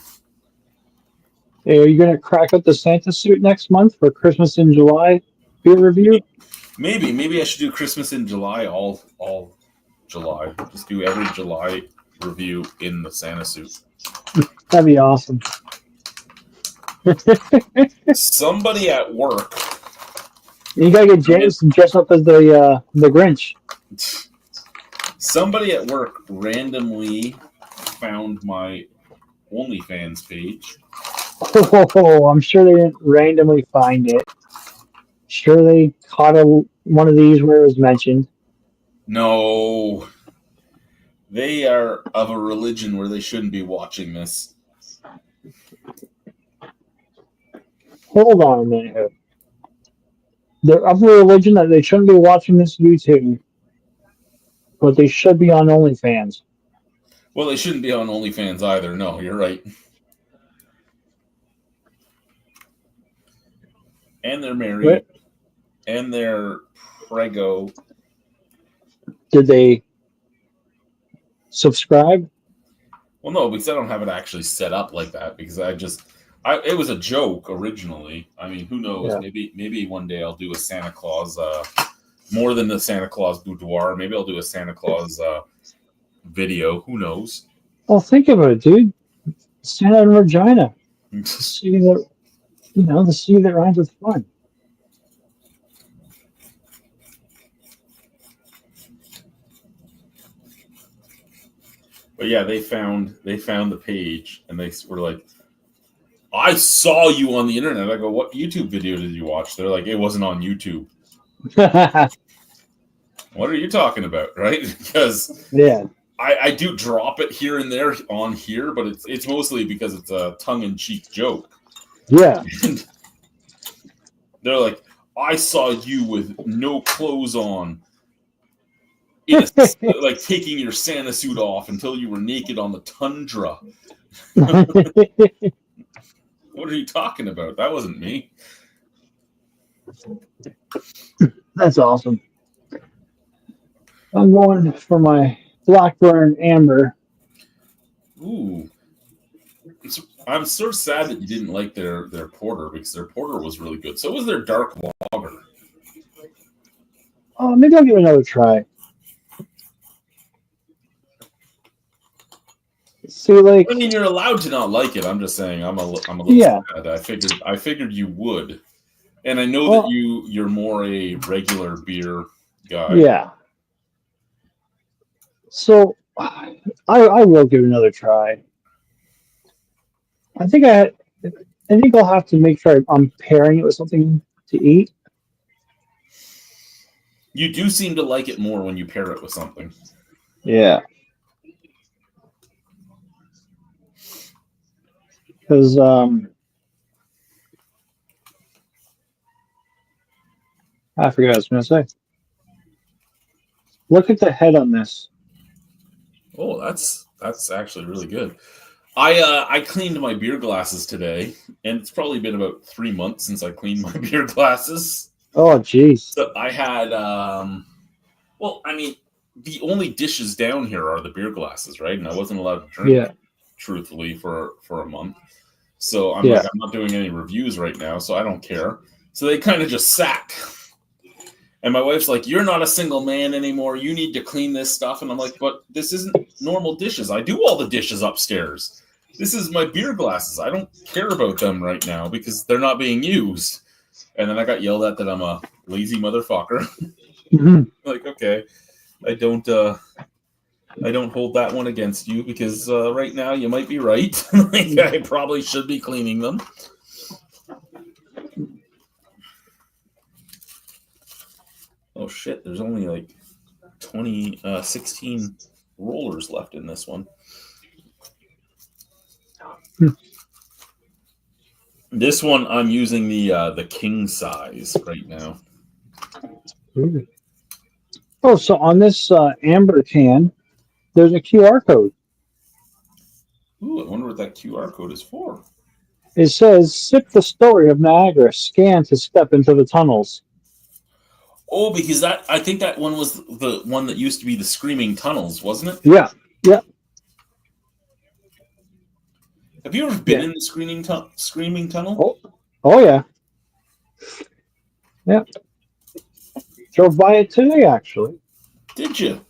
Hey, are you going to crack up the Santa suit next month for Christmas in July beer review? Maybe I should do Christmas in July, all July. Just do every July review in the Santa suit. That'd be awesome. Somebody at work. You gotta get James to dress up as the Grinch. Somebody at work randomly found my OnlyFans page. Oh, I'm sure they didn't randomly find it. Sure, they caught one of these where it was mentioned. No. They are of a religion where they shouldn't be watching this. Hold on a minute. They're of a religion that they shouldn't be watching this YouTube, but they should be on OnlyFans. Well, they shouldn't be on OnlyFans either. No, you're right. And they're married. What? And they're prego. Did they subscribe? Well, no, because I don't have it actually set up like that. Because it was a joke originally. I mean, who knows? Yeah. Maybe one day I'll do a Santa Claus, more than the Santa Claus boudoir. Maybe I'll do a Santa Claus video. Who knows? Well, think about it, dude. Santa and Regina. The city that rhymes with fun. But yeah, they found the page and they were like, I saw you on the internet. I go, what YouTube video did you watch? They're like, it wasn't on YouTube. What are you talking about, right? Because yeah. I do drop it here and there on here, but it's mostly because it's a tongue-in-cheek joke. Yeah. And they're like, I saw you with no clothes on, like taking your Santa suit off until you were naked on the tundra. What are you talking about? That wasn't me. That's awesome. I'm going for my Blackburn Amber. Ooh. I'm so sad that you didn't like their porter, because their porter was really good. So was their dark lager. Oh, maybe I'll give it another try. See, like, I mean, you're allowed to not like it. I'm just saying, I'm a little Yeah. sad. I figured you would, and I know Well- that you're more a regular beer guy. yeah. So I will give it another try. I think I'll have to make sure I'm pairing it with something to eat. You do seem to like it more when you pair it with something. Yeah. Because I forgot what I was going to say. Look at the head on this. Oh, that's actually really good. I cleaned my beer glasses today, and it's probably been about 3 months since I cleaned my beer glasses. Oh, jeez. So I had well, I mean, the only dishes down here are the beer glasses, right? And I wasn't allowed to drink, Yeah. truthfully, for a month. So I'm Yeah. like, I'm not doing any reviews right now, so I don't care. So they kind of just sat. And my wife's like, you're not a single man anymore. You need to clean this stuff. And I'm like, but this isn't normal dishes. I do all the dishes upstairs. This is my beer glasses. I don't care about them right now because they're not being used. And then I got yelled at that I'm a lazy motherfucker. Mhm. Like, okay, I don't hold that one against you because right now you might be right. Like, I probably should be cleaning them. Oh shit, there's only like 16 rollers left in this one. This one I'm using the king size right now. Ooh. Oh, so on this amber can, there's a QR code. Ooh, I wonder what that QR code is for. It says, "Sip the story of Niagara. Scan to step into the tunnels." Oh, because I think that one was the one that used to be the Screaming Tunnels, wasn't it? Yeah. Yeah. Have you ever been Yeah. in the Screaming Tunnel? Oh, yeah. Yeah. Drove by it today, actually. Did you?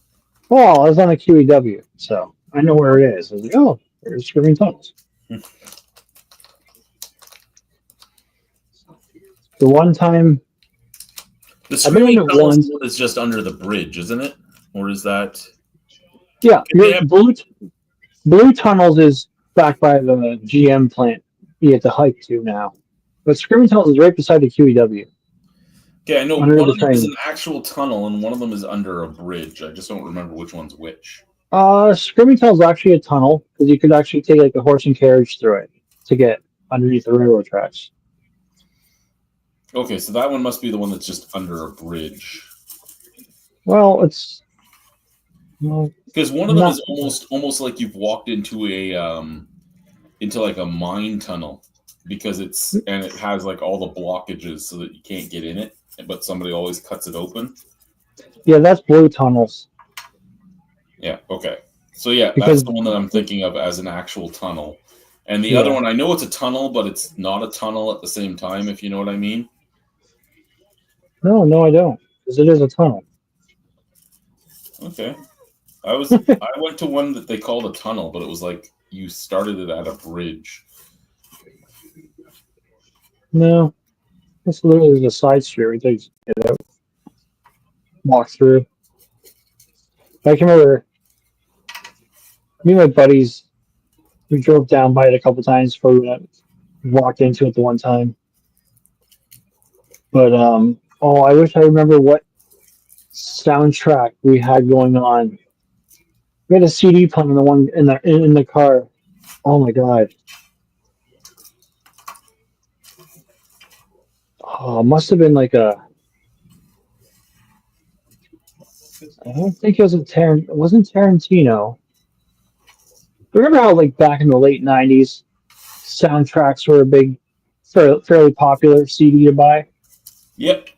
Well, I was on a QEW, so I know where it is. I was like, oh, there's Screaming Tunnels. The one time, The I've been Screaming in it Tunnels once. one is just under the bridge, isn't it? Or is that? yeah, Yeah. Blue Tunnels is back by the GM plant. You have to hike to now. But Screaming Tunnels is right beside the QEW. Okay, I know Under one the of them is train. an actual tunnel and one of them is under a bridge. I just don't remember which one's which. Screaming Tunnels is actually a tunnel because you could actually take like a horse and carriage through it to get underneath the railroad tracks. Okay, so that one must be the one that's just under a bridge. Well, it's well, Because one of them Not- is almost like you've walked into into like a mine tunnel because it has like all the blockages so that you can't get in it, but somebody always cuts it open. yeah, that's Blue Tunnels. Yeah, okay. So yeah, Because- that's the one that I'm thinking of as an actual tunnel. And the Yeah. other one, I know it's a tunnel, but it's not a tunnel at the same time, if you know what I mean. No, I don't, because it is a tunnel. Okay. I went to one that they called a tunnel, but it was like you started it at a bridge. No, it's literally the side street where you get out, walk through. I can remember Me and my buddies, we drove down by it a couple times before we walked into it the one time. But oh, I wish I remember what soundtrack we had going on. We had a CD playing in the one in the car. Oh my god! Oh, it must have been like a. I don't think it was It wasn't Tarantino. Remember how like back in the late '90s, soundtracks were a big, fairly popular CD to buy, Yep.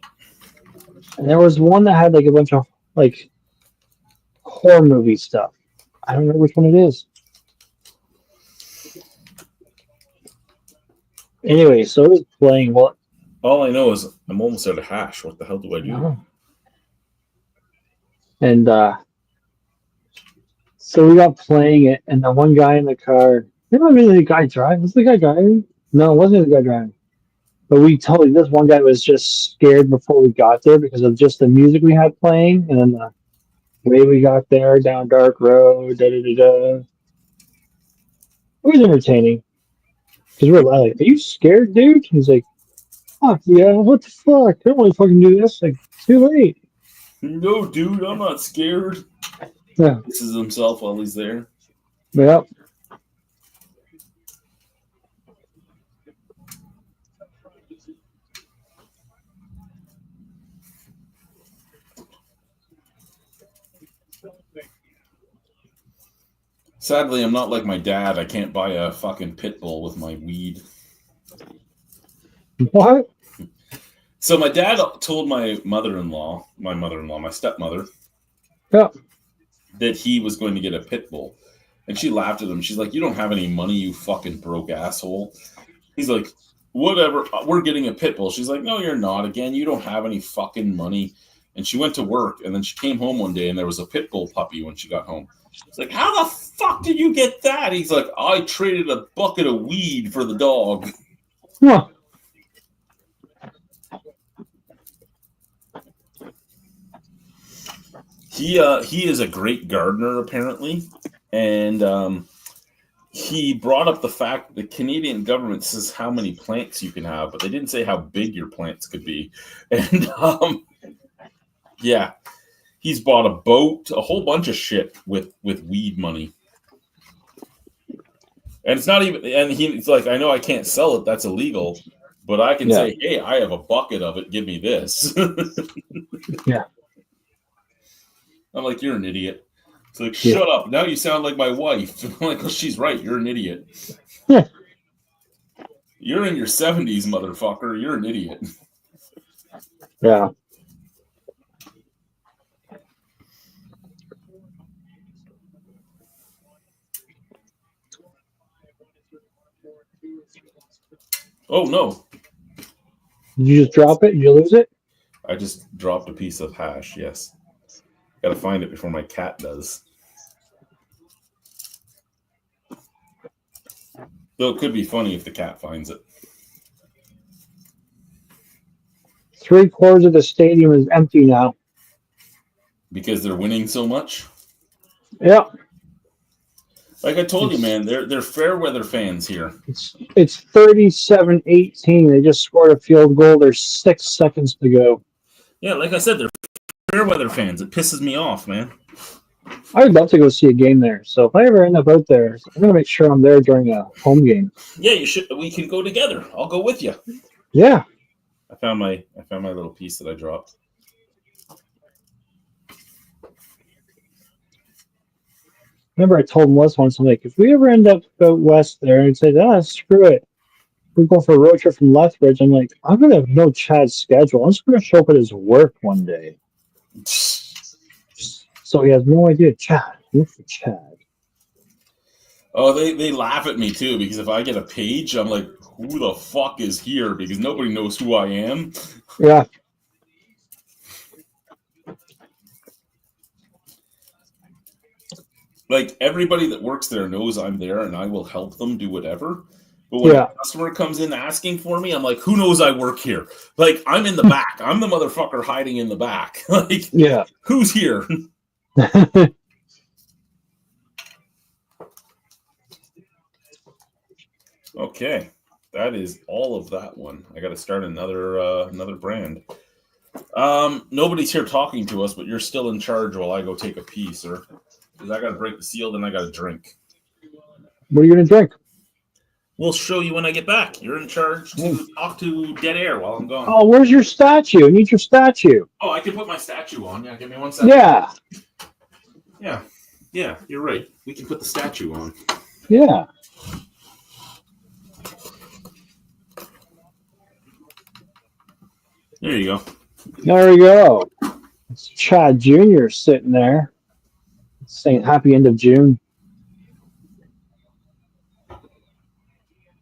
and there was one that had like a bunch of like horror movie stuff. I don't know which one it is. Anyway, so it was playing what? All I know is I'm almost out of hash. What the hell do I do? And so we got playing it, and the one guy in the car. It might be the guy driving. Was the guy driving? No, it wasn't the guy driving. But this one guy was just scared before we got there because of just the music we had playing, and then the way we got there down dark road. Da da da da. It was entertaining because we were like, "Are you scared, dude?" He's like, "Fuck yeah! What the fuck? I don't want to fucking do this. Like, too late." No, dude, I'm not scared. Yeah. This is himself while he's there. Yep. Sadly, I'm not like my dad. I can't buy a fucking pit bull with my weed. What? So my dad told my stepmother, Yeah. that he was going to get a pit bull. And she laughed at him. She's like, "You don't have any money, you fucking broke asshole." He's like, "Whatever, we're getting a pit bull." She's like, "No, you're not. Again, you don't have any fucking money." And she went to work, and then she came home one day, and there was a pit bull puppy when she got home. She's like, "How the fuck did you get that?" He's like, "I traded a bucket of weed for the dog." Huh. He is a great gardener, apparently. And he brought up the fact that the Canadian government says how many plants you can have, but they didn't say how big your plants could be. And yeah, he's bought a boat, a whole bunch of shit with weed money. And it's not even, and he's like, "I know I can't sell it, that's illegal, but I can say, hey, I have a bucket of it, give me this." Yeah. I'm like, "You're an idiot." It's like, "Shut up. Now you sound like my wife." I'm like, "Well, she's right. You're an idiot." Yeah. You're in your 70s, motherfucker. You're an idiot. Yeah. Oh, no. Did you just drop it? Did you lose it? I just dropped a piece of hash, yes. Gotta find it before my cat does. Though it could be funny if the cat finds it. 3/4 of the stadium is empty now. Because they're winning so much? Yeah. Like I told you, man, they're fair weather fans here. It's 37-18. They just scored a field goal. There's 6 seconds to go. Yeah, like I said, they're fair weather fans. It pisses me off, man. I would love to go see a game there. So if I ever end up out there, I'm going to make sure I'm there during a home game. Yeah, you should. We can go together. I'll go with you. Yeah. I found my little piece that I dropped. Remember I told Wes once, I'm like, if we ever end up out west there, and say, screw it. We're going for a road trip from Lethbridge. I'm like, I'm going to have no Chad's schedule. I'm just going to show up at his work one day. So he has no idea. Chad, look for Chad. Oh, they laugh at me too, because if I get a page, I'm like, who the fuck is here? Because nobody knows who I am. Yeah. Like, everybody that works there knows I'm there and I will help them do whatever. But when a customer comes in asking for me, I'm like, who knows I work here? Like, I'm in the back. I'm the motherfucker hiding in the back. Like, yeah. Who's here? Okay, that is all of that one. I got to start another brand. Nobody's here talking to us, but you're still in charge while I go take a pee, sir. Because I got to break the seal, then I got to drink. What are you going to drink? We'll show you when I get back. You're in charge to talk to Dead Air while I'm gone. Oh, where's your statue? I need your statue. Oh, I can put my statue on. Yeah, give me 1 second. Yeah. Yeah, you're right. We can put the statue on. Yeah. There you go. There we go. It's Chad Jr. sitting there saying happy end of June.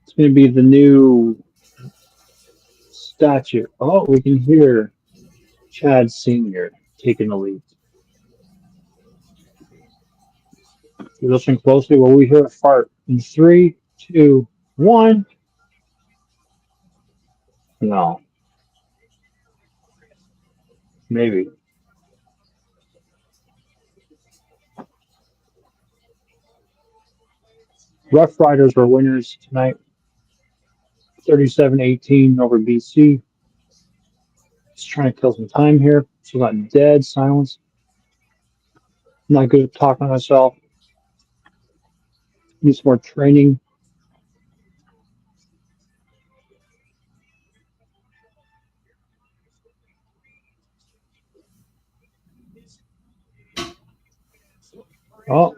It's going to be the new statue. Oh, we can hear Chad Sr. taking the lead. You listen closely while we hear a fart. In 3, 2, 1. No. Maybe. Rough Riders were winners tonight. 37-18 over BC. Just trying to kill some time here. So not dead silence. Not good at talking to myself. Need some more training. Oh.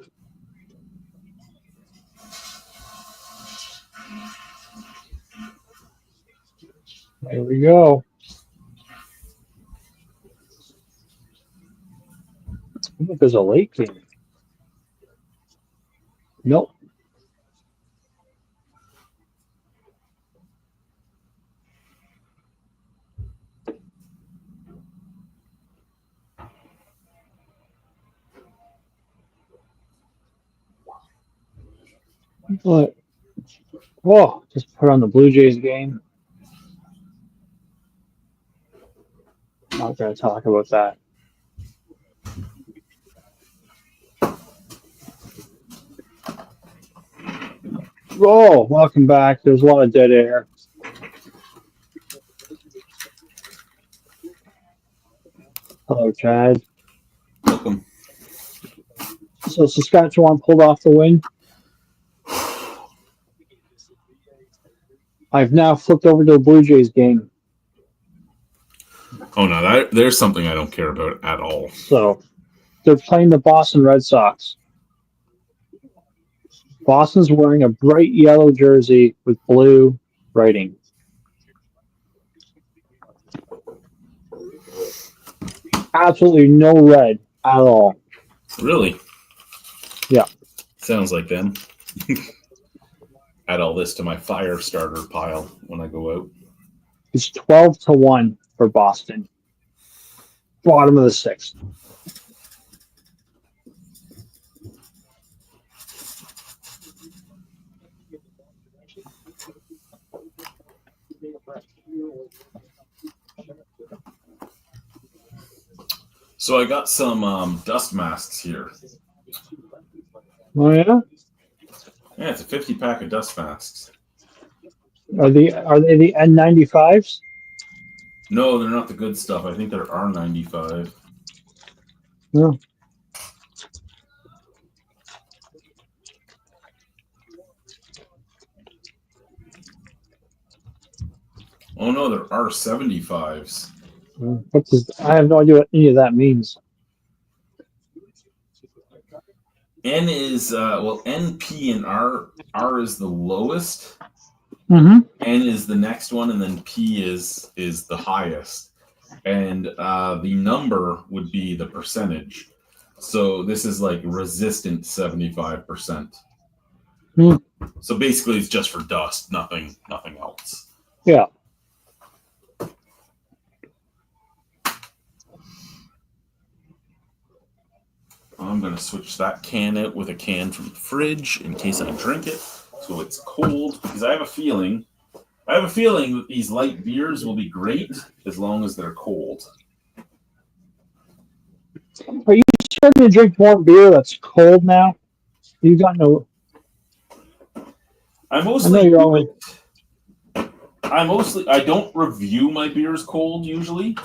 There we go. I think there's a late game. Nope. But, whoa, just put on the Blue Jays game. Not going to talk about that. Oh, welcome back. There's a lot of dead air. Hello, Chad. Welcome. So Saskatchewan pulled off the win. I've now flipped over to the Blue Jays game. Oh no, there's something I don't care about at all. So they're playing the Boston Red Sox. Boston's wearing a bright yellow jersey with blue writing. Absolutely no red at all. Really? Yeah. Sounds like them. Add all this to my fire starter pile when I go out. It's 12-1 for Boston. Bottom of the 6th. So I got some dust masks here. Oh yeah? Yeah, it's a 50 pack of dust masks. Are they the N95s? No, they're not the good stuff. I think they're R95. No. Oh no, they're R75s. What's this? I have no idea what any of that means. N is N, P, and R. R is the lowest. Mm-hmm. N is the next one, and then P is the highest. And the number would be the percentage. So this is like resistant 75%. So basically, it's just for dust, nothing else. Yeah. I'm going to switch that can out with a can from the fridge in case I drink it, so it's cold. Because I have a feeling that these light beers will be great as long as they're cold. Are you starting to drink more beer that's cold now? You got no. I I know mostly you're always. I don't review my beers cold usually,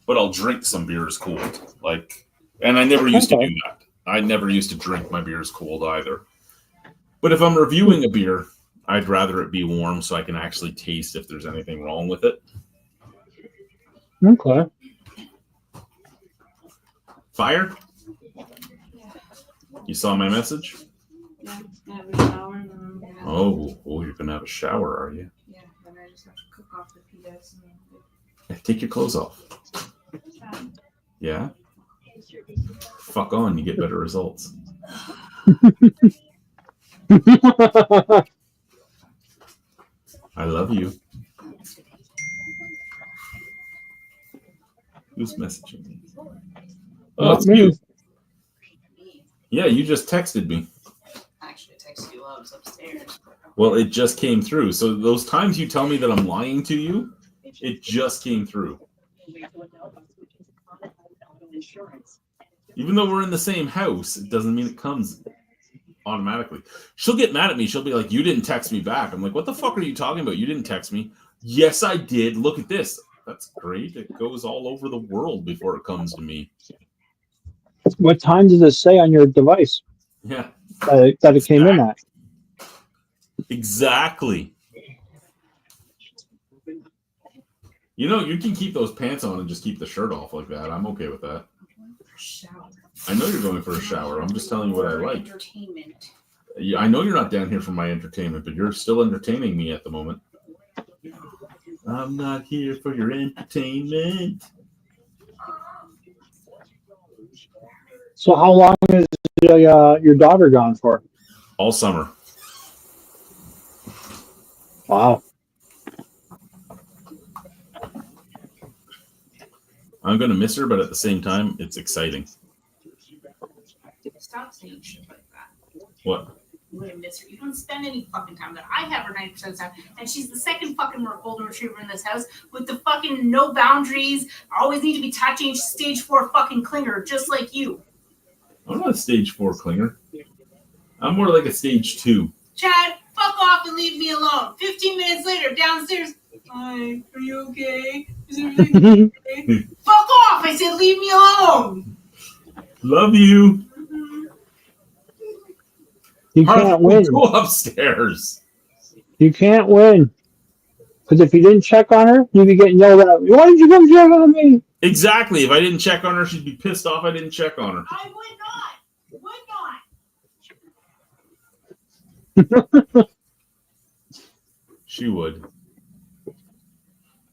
but I'll drink some beers cold. And I never used to do that. I never used to drink my beers cold either. But if I'm reviewing a beer, I'd rather it be warm so I can actually taste if there's anything wrong with it. Okay. Fire? Yeah. You saw my message? Yeah. I have a shower and then I'm gonna. Oh, you're gonna have a shower, are you? Yeah. Then I just have to cook off the pitas and then. Take your clothes off. Yeah? Fuck on, you get better results. I love you. Who's messaging me? Oh, Not it's me. you. Me. Yeah, you just texted me. Actually, I texted you while I was upstairs. Well, it just came through. So those times you tell me that I'm lying to you, it just came through. Even though we're in the same house, it doesn't mean it comes automatically. She'll get mad at me. She'll be like, you didn't text me back. I'm like, what the fuck are you talking about? You didn't text me. Yes, I did. Look at this. That's great. It goes all over the world before it comes to me. What time does it say on your device Yeah, that it came in at? exactly. You know, you can keep those pants on and just keep the shirt off like that. I'm okay with that. Shower. I know you're going for a shower. I'm just telling you what I like. Entertainment. Yeah, I know you're not down here for my entertainment, but you're still entertaining me at the moment. I'm not here for your entertainment. So how long is your daughter gone for? All summer. Wow. I'm going to miss her, but at the same time, it's exciting. Stop saying shit like that. What? You wouldn't miss her. You don't spend any fucking time there. I have her 90% of the time, and she's the second fucking golden retriever in this house with the fucking no boundaries. Always need to be touching stage 4 fucking clinger, just like you. I'm not a stage 4 clinger. I'm more like a stage 2. Chad, fuck off and leave me alone. 15 minutes later, downstairs. Hi, are you okay? Is everything okay? Fuck off! I said leave me alone. Love you. You can't win. Go upstairs. You can't win. Because if you didn't check on her, you'd be getting yelled at. Why did you come check on me? Exactly. If I didn't check on her, she'd be pissed off I didn't check on her. I would not. She would.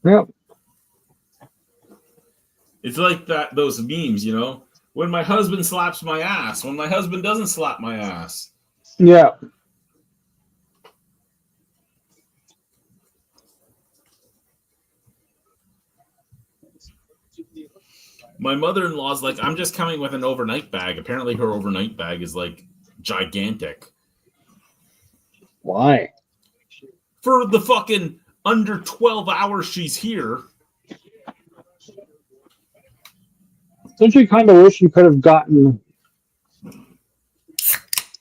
Yep. It's like those memes, you know? When my husband slaps my ass, when my husband doesn't slap my ass. Yeah. My mother-in-law's like, I'm just coming with an overnight bag. Apparently her overnight bag is like gigantic. Why? For the fucking under 12 hours she's here. Don't you kind of wish you could have gotten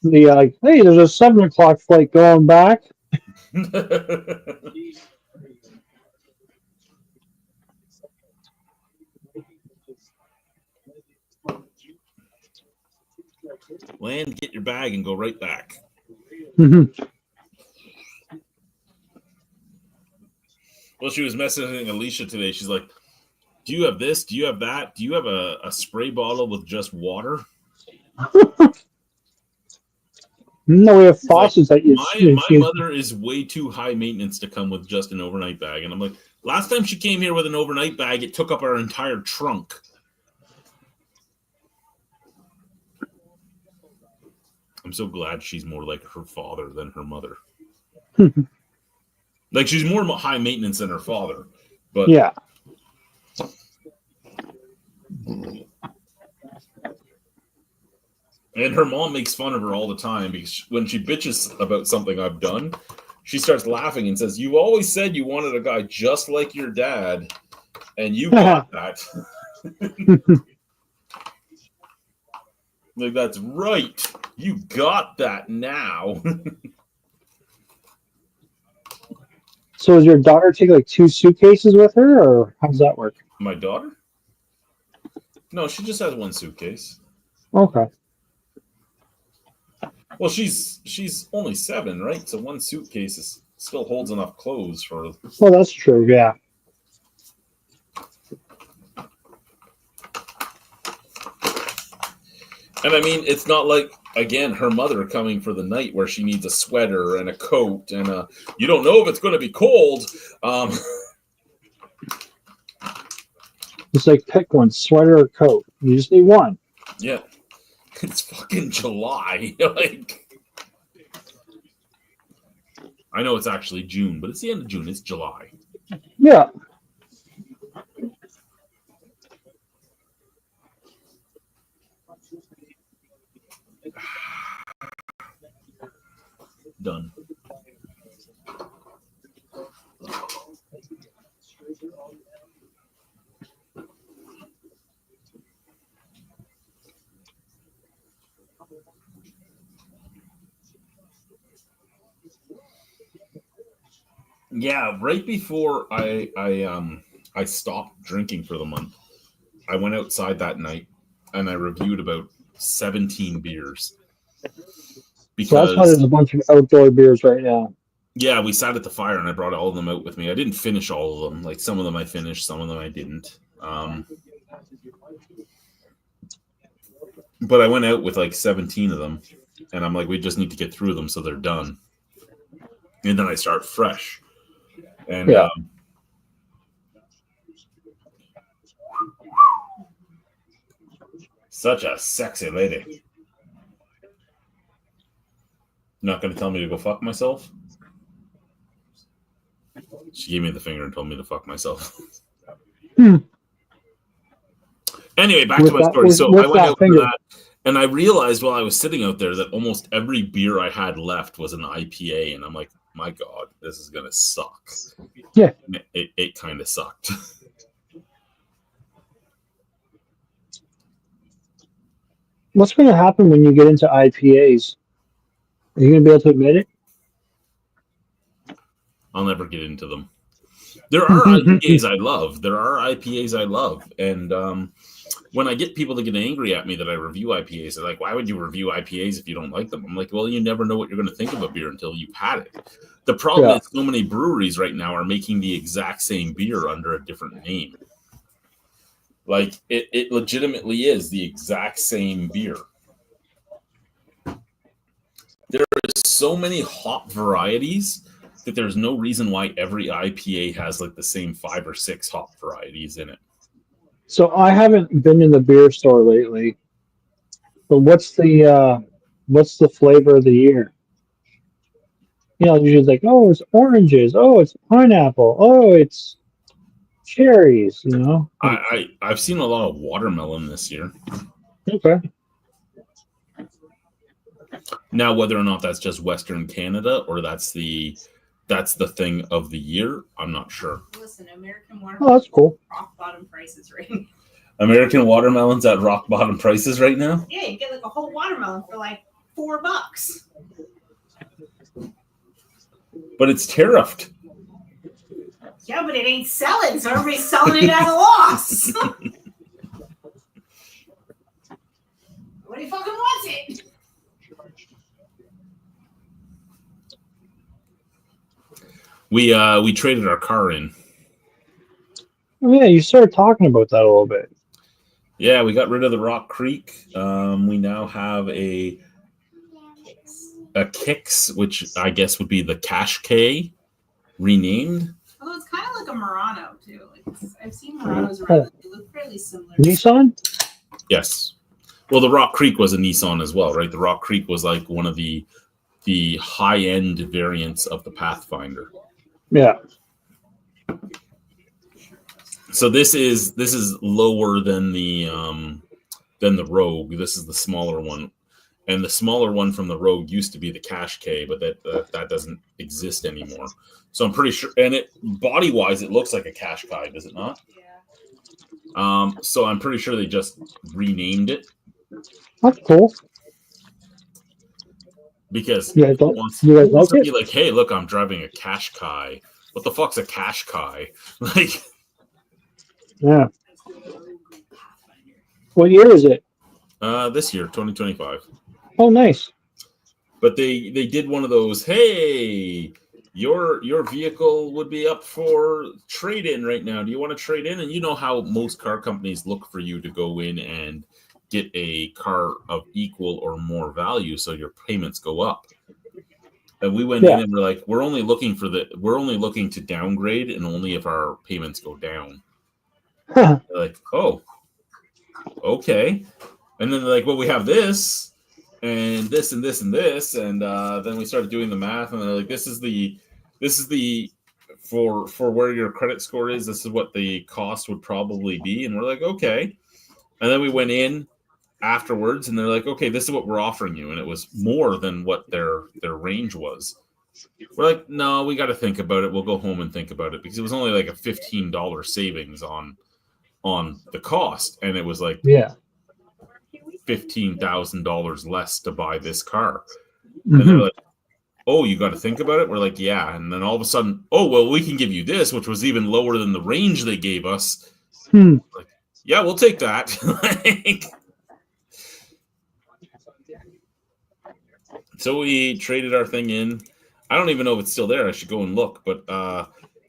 the hey, there's a 7 o'clock flight going back. Land, get your bag, and go right back. Well, she was messaging Alicia today. She's like, do you have this? Do you have that? Do you have a spray bottle with just water? No, we have faucets that you My mother is way too high maintenance to come with just an overnight bag. And I'm like, last time she came here with an overnight bag, it took up our entire trunk. I'm so glad she's more like her father than her mother. Like, she's more high maintenance than her father. But yeah. And her mom makes fun of her all the time because when she bitches about something I've done, she starts laughing and says, "You always said you wanted a guy just like your dad, and you got that." Like, that's right. You got that now. So does your daughter take like 2 suitcases with her, or how does that work? My daughter? No, she just has one suitcase. Okay. Well, she's only 7, right? So one suitcase still holds enough clothes for. Well, that's true. Yeah. And I mean, it's not like, again, her mother coming for the night where she needs a sweater and a coat and you don't know if it's going to be cold. It's like pick one, sweater or coat. You just need one. Yeah. It's fucking July. Like, I know it's actually June, but it's the end of June. It's July. Yeah. Done. Yeah, right before I stopped drinking for the month, I went outside that night and I reviewed about 17 beers. So that's Because why there's a bunch of outdoor beers right now. yeah, we sat at the fire and I brought all of them out with me. I didn't finish all of them. Like some of them I finished, some of them I didn't. But I went out with like 17 of them, and I'm like, we just need to get through them so they're done. And then I start fresh. And Yeah. Such a sexy lady. Not going to tell me to go fuck myself? She gave me the finger and told me to fuck myself. Anyway, back to my story. So I went out for that, and I realized while I was sitting out there that almost every beer I had left was an IPA, and I'm like, my God, this is going to suck. Yeah. And it kind of sucked. What's going to happen when you get into IPAs? Are you going to be able to admit it? I'll never get into them. There are IPAs I love. There are IPAs I love. And when I get people to get angry at me that I review IPAs, they're like, why would you review IPAs if you don't like them? I'm like, well, you never know what you're going to think of a beer until you've had it. The problem is so many breweries right now are making the exact same beer under a different name. Like, it legitimately is the exact same beer. There are so many hop varieties that there's no reason why every IPA has like the same 5 or 6 hop varieties in it. So I haven't been in the beer store lately, but what's the flavor of the year? You know, usually it's like, oh, it's oranges, oh, it's pineapple, oh, it's cherries. You know, I've seen a lot of watermelon this year. Okay. Now, whether or not that's just Western Canada or that's the thing of the year, I'm not sure. Listen, American watermelon. Oh, that's cool. Rock bottom prices right now. American watermelons at rock bottom prices right now? Yeah, you get like a whole watermelon for like $4. But it's tariffed. Yeah, but it ain't selling, so everybody's selling it at a loss. Nobody fucking wants it. We traded our car in. Oh, yeah, you started talking about that a little bit. Yeah, we got rid of the Rock Creek. We now have a Kicks, which I guess would be the Cash K, renamed. Although it's kind of like a Murano too. Like I've seen Muranos around; they look fairly similar. Nissan? Yes. Well, the Rock Creek was a Nissan as well, right? The Rock Creek was like one of the high-end variants of the Pathfinder. Yeah. So this is lower than the Rogue. This is the smaller one, and the smaller one from the Rogue used to be the Cash K, but that doesn't exist anymore. So I'm pretty sure, and it body wise, it looks like a Cash Kai, does it not? Yeah. So I'm pretty sure they just renamed it That's cool. because You guys who like wants to it? be like, hey, look, I'm driving a Cash Kai. what the fuck's a Qashqai? Like, Yeah. What year is it? this year, 2025. Oh, nice. But they did one of those, hey, your vehicle would be up for trade-in right now. Do you want to trade in? And you know how most car companies look for you to go in and get a car of equal or more value so your payments go up. And we went in and we're like, we're only looking to downgrade and only if our payments go down. They're like, oh, okay. And then they're like, well, we have this and this and this and this. And then we started doing the math and they're like, this is the for where your credit score is, this is what the cost would probably be. And we're like, okay. And then we went in afterwards and they're like, okay, this is what we're offering you. And it was more than what their range was. We're like, no, we got to think about it. We'll go home and think about it because it was only like a $15 savings on the cost. And it was like, $15,000 less to buy this car. Mm-hmm. And they're like, oh, you got to think about it? We're like, yeah. And then all of a sudden, oh, well, we can give you this, which was even lower than the range they gave us. Like, yeah, we'll take that. So we traded our thing in. I don't even know if it's still there. I should go and look. But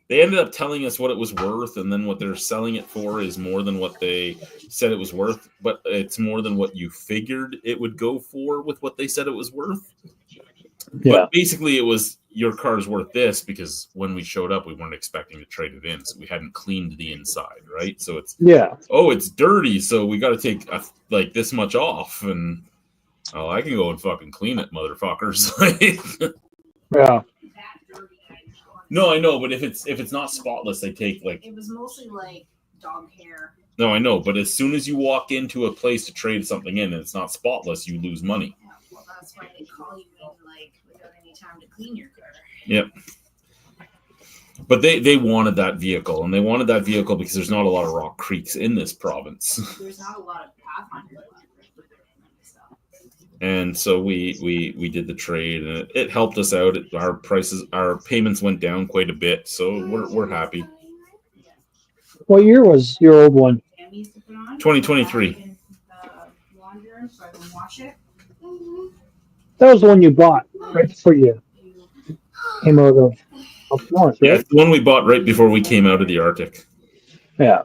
they ended up telling us what it was worth, and then what they're selling it for is more than what they said it was worth. But it's more than what you figured it would go for with what they said it was worth. Yeah. But basically, it was your car's worth this because when we showed up, we weren't expecting to trade it in. So we hadn't cleaned the inside, right? So it's, oh, it's dirty. So we got to take like this much off. And oh, I can go and fucking clean it, motherfuckers. Yeah. No, I know, but if it's not spotless, they take like. It was mostly like dog hair. No, I know, but as soon as you walk into a place to trade something in and it's not spotless, you lose money. Yeah, well, that's why they call you in, like, without any time to clean your car. Yep. But they wanted that vehicle, and they wanted that vehicle because there's not a lot of rock creeks in this province. There's not a lot of Pathfinder left. And so we did the trade, and it helped us out. Our payments went down quite a bit, so we're happy. What year was your old one? 2023. That was the one you bought right before you came out of up north, right? Yeah, the one we bought right before we came out of the Arctic. Yeah.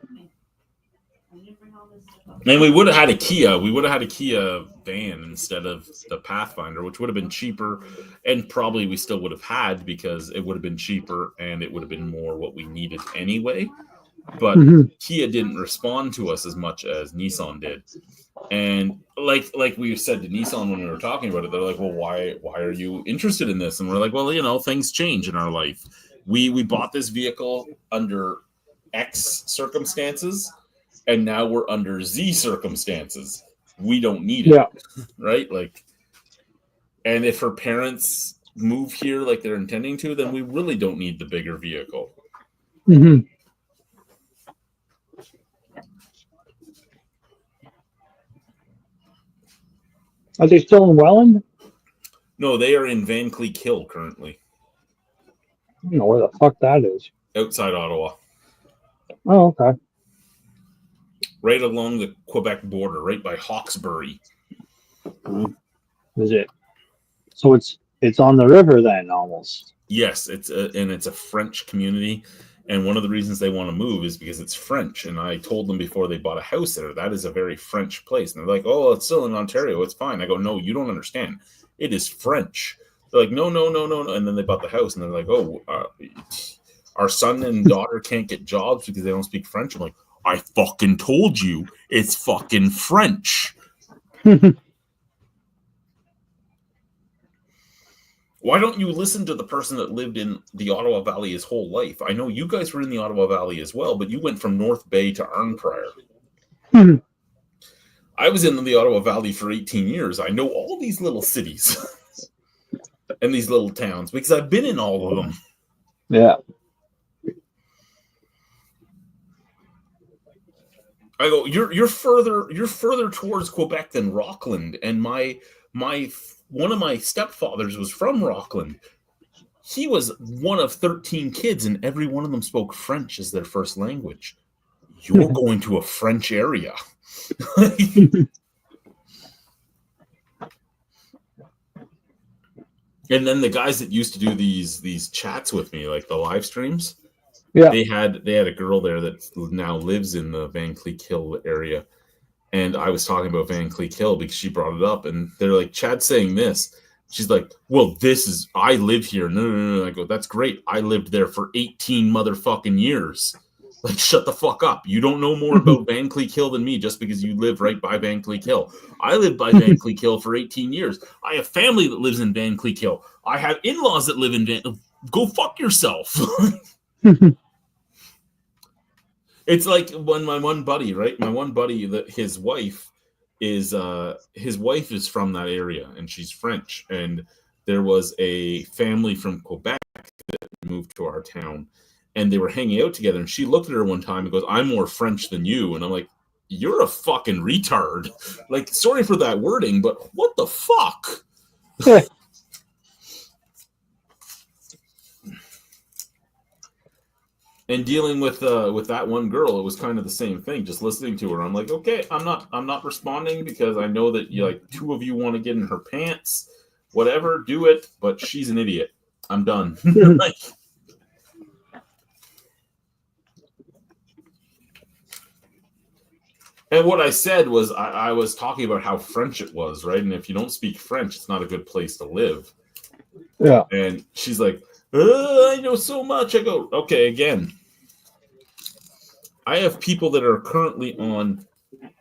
And we would have had a Kia. We would have had a Kia van instead of the Pathfinder, which would have been cheaper, and probably we still would have had because it would have been cheaper and it would have been more what we needed anyway. But Kia didn't respond to us as much as Nissan did. And like we said to Nissan when we were talking about it, they're like, well, why are you interested in this? And we're like, well, things change in our life. We bought this vehicle under X circumstances, and now we're under Z circumstances. We don't need it, right? Like, and if her parents move here like they're intending to, then we really don't need the bigger vehicle. Mm-hmm. Are they still in Welland? No, they are in Van Cleek Hill currently. I don't know where the fuck that is. Outside Ottawa. Oh, okay. Right along the Quebec border, right by Hawkesbury. Is it? So it's on the river then, almost. Yes, it's a French community, and one of the reasons they want to move is because it's French. And I told them before they bought a house there, that is a very French place. And they're like, "Oh, it's still in Ontario. It's fine." I go, "No, you don't understand. It is French." They're like, "No." And then they bought the house, and they're like, "Oh, our son and daughter can't get jobs because they don't speak French." I'm like, I fucking told you it's fucking French. Why don't you listen to the person that lived in the Ottawa Valley his whole life? I know you guys were in the Ottawa Valley as well, but you went from North Bay to Arnprior. I was in the Ottawa Valley for 18 years. I know all these little cities and these little towns because I've been in all of them. Yeah. I go, you're further towards Quebec than Rockland, and my one of my stepfathers was from Rockland. He was one of 13 kids, and every one of them spoke French as their first language. You're going to a French area. And then the guys that used to do these chats with me, like the live streams, they had a girl there that now lives in the Van Cleek Hill area. And I was talking about Van Cleek Hill because she brought it up, and they're like, Chad's saying this. She's like, well, I live here. No. I go, that's great. I lived there for 18 motherfucking years. Like, shut the fuck up. You don't know more about Van Cleek Hill than me just because you live right by Van Cleek Hill. I lived by Van Cleek Hill for 18 years. I have family that lives in Van Cleek Hill. I have in-laws that live in Van. Go fuck yourself. It's like when my one buddy, right? My one buddy, his wife is from that area, and she's French. And there was a family from Quebec that moved to our town, and they were hanging out together. And she looked at her one time and goes, "I'm more French than you." And I'm like, "You're a fucking retard." Like, sorry for that wording, but what the fuck? And dealing with that one girl, it was kind of the same thing. Just listening to her, I'm like, okay, I'm not responding because I know that two of you want to get in her pants. Whatever, do it. But she's an idiot. I'm done. Like, and what I said was, I was talking about how French it was, right? And if you don't speak French, it's not a good place to live. Yeah. And she's like, I know so much. I go, okay, again. I have people that are currently on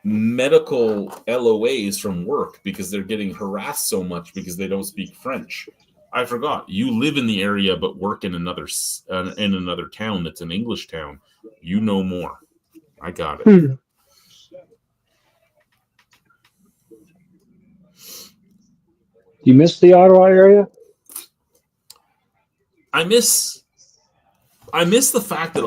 medical LOAs from work because they're getting harassed so much because they don't speak French. I forgot. You live in the area but work in another town that's an English town. You know more. I got it. Do you miss the Ottawa area? I miss the fact that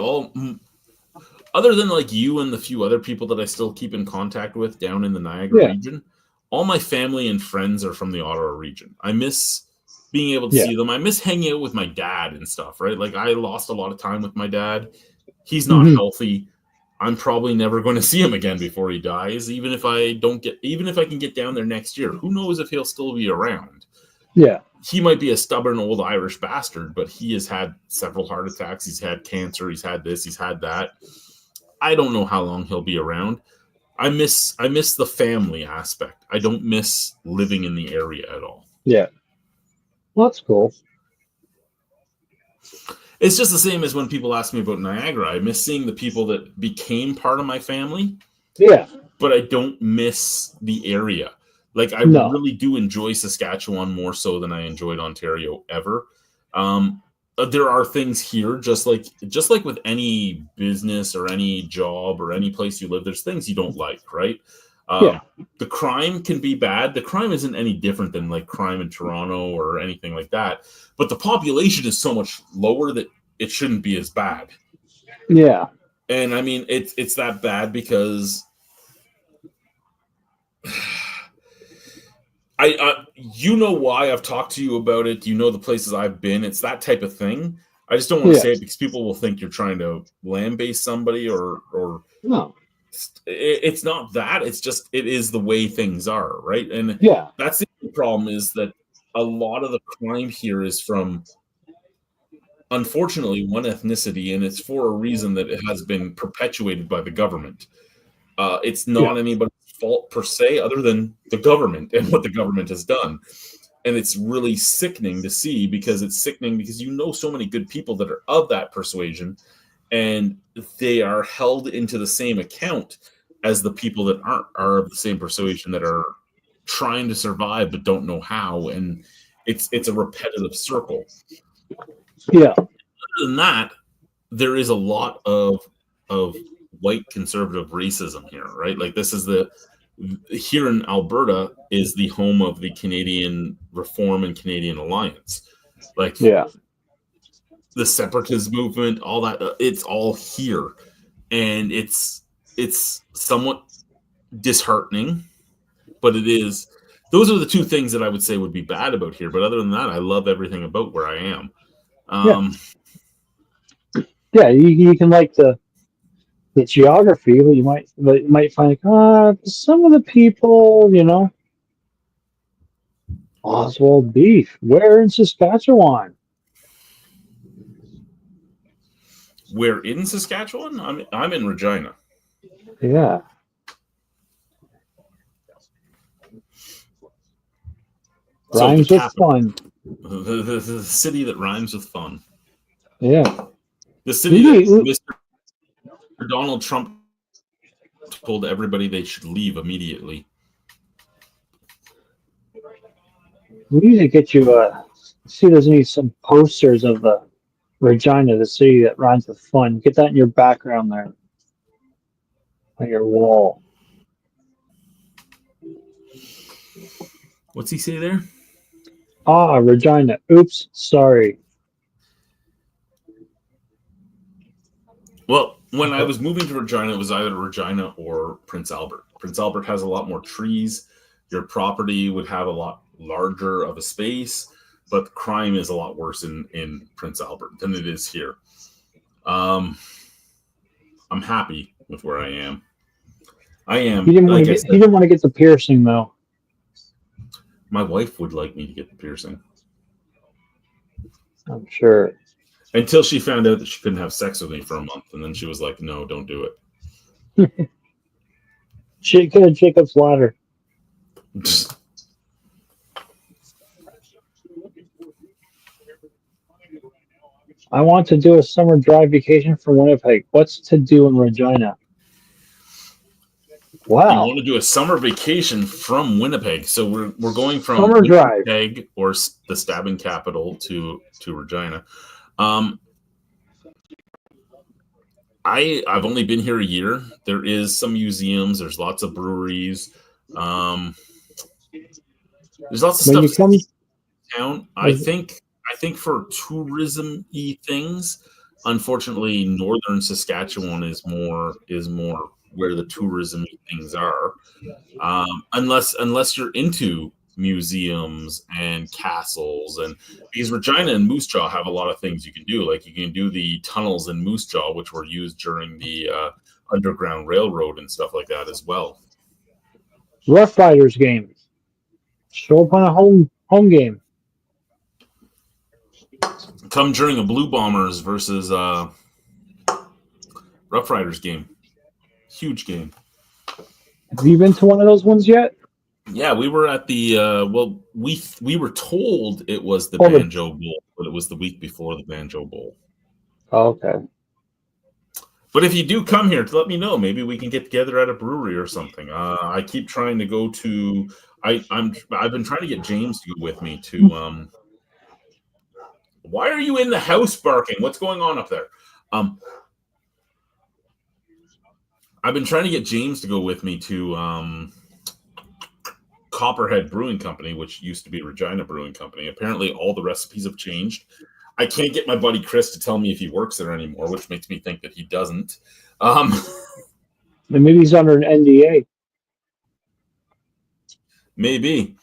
other than like you and the few other people that I still keep in contact with down in the Niagara region, all my family and friends are from the Ottawa region. I miss being able to see them. I miss hanging out with my dad and stuff, right? Like, I lost a lot of time with my dad. He's not healthy. I'm probably never going to see him again before he dies, even if I can get down there next year. Who knows if he'll still be around? Yeah. He might be a stubborn old Irish bastard, but he has had several heart attacks. He's had cancer. He's had this. He's had that. I don't know how long he'll be around. I miss the family aspect. I don't miss living in the area at all. Yeah. Well, that's cool. It's just the same as when people ask me about Niagara. I miss seeing the people that became part of my family. Yeah. But I don't miss the area. Like, I really do enjoy Saskatchewan more so than I enjoyed Ontario ever. There are things here, just like with any business or any job or any place you live, there's things you don't like, right? The crime can be bad. The crime isn't any different than like crime in Toronto or anything like that. But the population is so much lower that it shouldn't be as bad. Yeah. And I mean, it's that bad because you know why I've talked to you about it. You know the places I've been. It's that type of thing. I just don't want to say it because people will think you're trying to lambaste somebody or no. It's not that. It's just it is the way things are, right? And that's the problem is that a lot of the crime here is from, unfortunately, one ethnicity, and it's for a reason that it has been perpetuated by the government. It's not anybody's fault per se, other than the government and what the government has done. And it's really sickening to see because you know so many good people that are of that persuasion, and they are held into the same account as the people that are of the same persuasion that are trying to survive but don't know how. And it's a repetitive circle. Yeah. Other than that, there is a lot of white conservative racism here, right? Like, this is here in Alberta is the home of the Canadian Reform and Canadian Alliance. Like, the separatist movement, all that, it's all here. And it's somewhat disheartening, but those are the two things that I would say would be bad about here. But other than that, I love everything about where I am. Yeah, you can like the geography, but you might find some of the people, Oswald Beef, where in Saskatchewan? We're in Saskatchewan. I'm in Regina. Yeah. So Rhymes the with capital, fun. the city that rhymes with fun. Yeah. The city that Mr. Donald Trump told everybody they should leave immediately. We need to get you see there's any some posters of the Regina, the city that rhymes with fun. Get that in your background there. On your wall. What's he say there? Regina. Oops, sorry. Well, when I was moving to Regina, it was either Regina or Prince Albert. Prince Albert has a lot more trees. Your property would have a lot larger of a space, but crime is a lot worse in Prince Albert than it is here. I'm happy with where I am. I am. He didn't want to get the piercing though. My wife would like me to get the piercing. I'm sure. Until she found out that she couldn't have sex with me for a month, and then she was like, "No, don't do it." Jacob's ladder. I want to do a summer drive vacation for Winnipeg. What's to do in Regina? Wow. You want to do a summer vacation from Winnipeg. So we're going from summer Winnipeg drive. or the stabbing capital to Regina. I've only been here a year. There is some museums. There's lots of breweries. There's lots of stuff in town. I think for tourism-y things, unfortunately, northern Saskatchewan is more where the tourism things are. Unless you're into museums and castles, and because Regina and Moose Jaw have a lot of things you can do. Like you can do the tunnels in Moose Jaw, which were used during the Underground Railroad and stuff like that as well. Rough Riders game. Show up on a home game. Come during a Blue Bombers versus Rough Riders game. Huge game. Have you been to one of those ones yet? Yeah, we were at the we were told it was the Banjo Bowl, but it was the week before the Banjo Bowl. Oh, okay. But if you do come here, let me know. Maybe we can get together at a brewery or something. I keep trying to go to. I've been trying to get James to go with me to. Why are you in the house barking? What's going on up there? I've been trying to get James to go with me to Copperhead Brewing Company, which used to be Regina Brewing Company. Apparently, all the recipes have changed. I can't get my buddy Chris to tell me if he works there anymore, which makes me think that he doesn't. Maybe he's under an NDA. Maybe.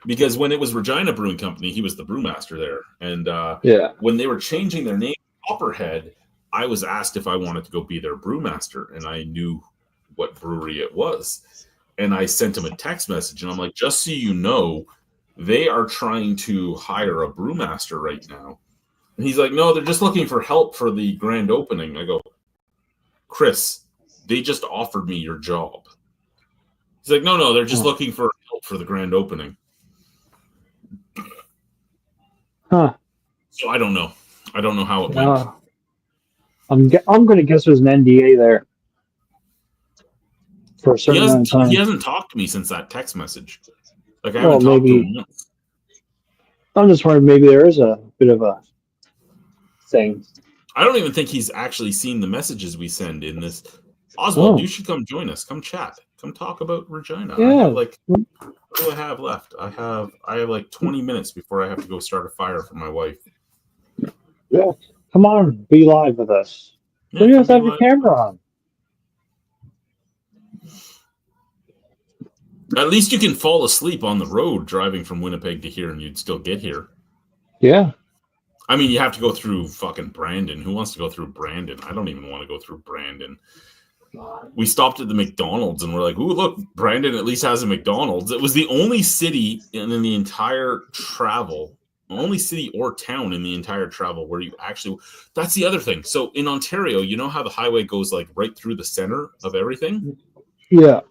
Because when it was Regina Brewing Company, he was the brewmaster there. And when they were changing their name to Copperhead, I was asked if I wanted to go be their brewmaster, and I knew what brewery it was. And I sent him a text message, and I'm like, just so you know, they are trying to hire a brewmaster right now. And he's like, no, they're just looking for help for the grand opening. I go, Chris, they just offered me your job. He's like, no, they're just looking for help for the grand opening. Huh. So I don't know. I don't know how it went. I'm going to guess there's an NDA there. For a certain amount of time. He hasn't talked to me since that text message. Like I haven't talked to him once. I'm just wondering, maybe there is a bit of a thing. I don't even think he's actually seen the messages we send in this. Oswald, you should come join us. Come chat. Come talk about Regina. Yeah. What do I have left? I have like 20 minutes before I have to go start a fire for my wife. Yeah. Come on, be live with us. Yeah, you have to have your camera on. At least you can fall asleep on the road driving from Winnipeg to here, and you'd still get here. Yeah. I mean, you have to go through fucking Brandon. Who wants to go through Brandon? I don't even want to go through Brandon. We stopped at the McDonald's and we're like, ooh, look, Brandon at least has a McDonald's. It was the only city in the entire travel, only city or town in the entire travel where you actually, that's the other thing. So in Ontario, you know how the highway goes like right through the center of everything? Yeah.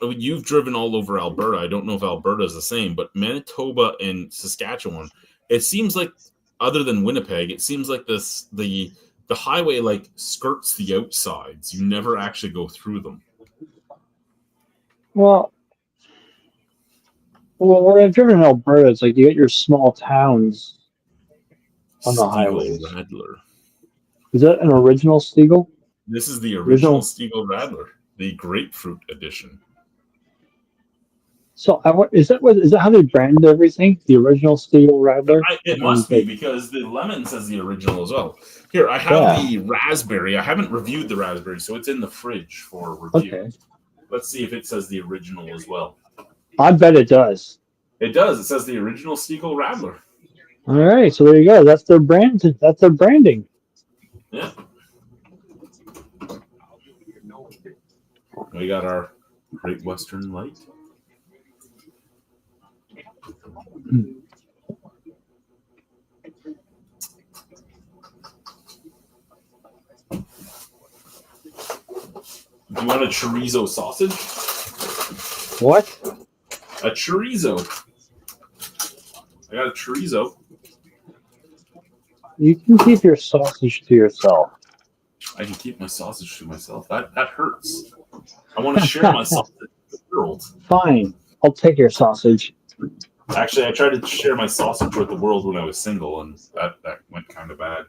You've driven all over Alberta. I don't know if Alberta is the same, but Manitoba and Saskatchewan, it seems like, other than Winnipeg, it seems like the highway like skirts the outsides. You never actually go through them. Well, where I've driven in Alberta, it's like you get your small towns on the highways. Radler. Is that an original Stiegel? This is the original Stiegel Radler, the grapefruit edition. So is that how they brand everything? The original Stiegel Radler? It must be, because the lemon says the original as well. Here, I have the raspberry. I haven't reviewed the raspberry, so it's in the fridge for review. Okay. Let's see if it says the original as well. I bet it does. It does. It says the original Stiegel Radler. All right, so there you go. That's their brand. That's their branding. Yeah. We got our Great Western Light. Do you want a chorizo sausage? What? A chorizo. I got a chorizo. You can keep your sausage to yourself. I can keep my sausage to myself. That hurts. I want to share my sausage with the world. Fine. I'll take your sausage. Actually, I tried to share my sausage with the world when I was single, and that went kind of bad.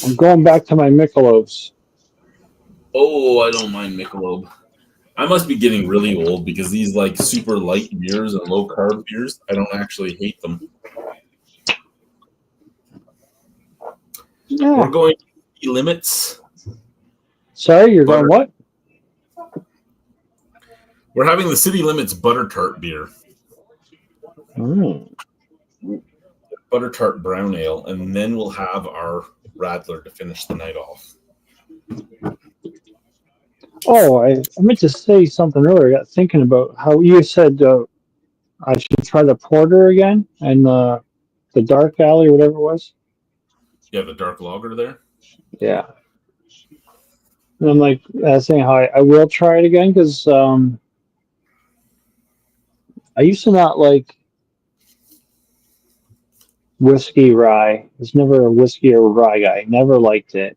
I'm going back to my Michelobs. Oh, I don't mind Michelob. I must be getting really old, because these like super light beers and low carb beers, I don't actually hate them. Yeah. We're going to limits. Sorry, you're going what? We're having the City Limits Butter Tart beer. Butter Tart Brown Ale, and then we'll have our Radler to finish the night off. Oh, I meant to say something earlier. I got thinking about how you said I should try the porter again and the dark alley, whatever it was. Yeah, the dark lager there. Yeah. And I'm like saying how I will try it again, because I used to not like whiskey rye. I was never a whiskey or rye guy. Never liked it.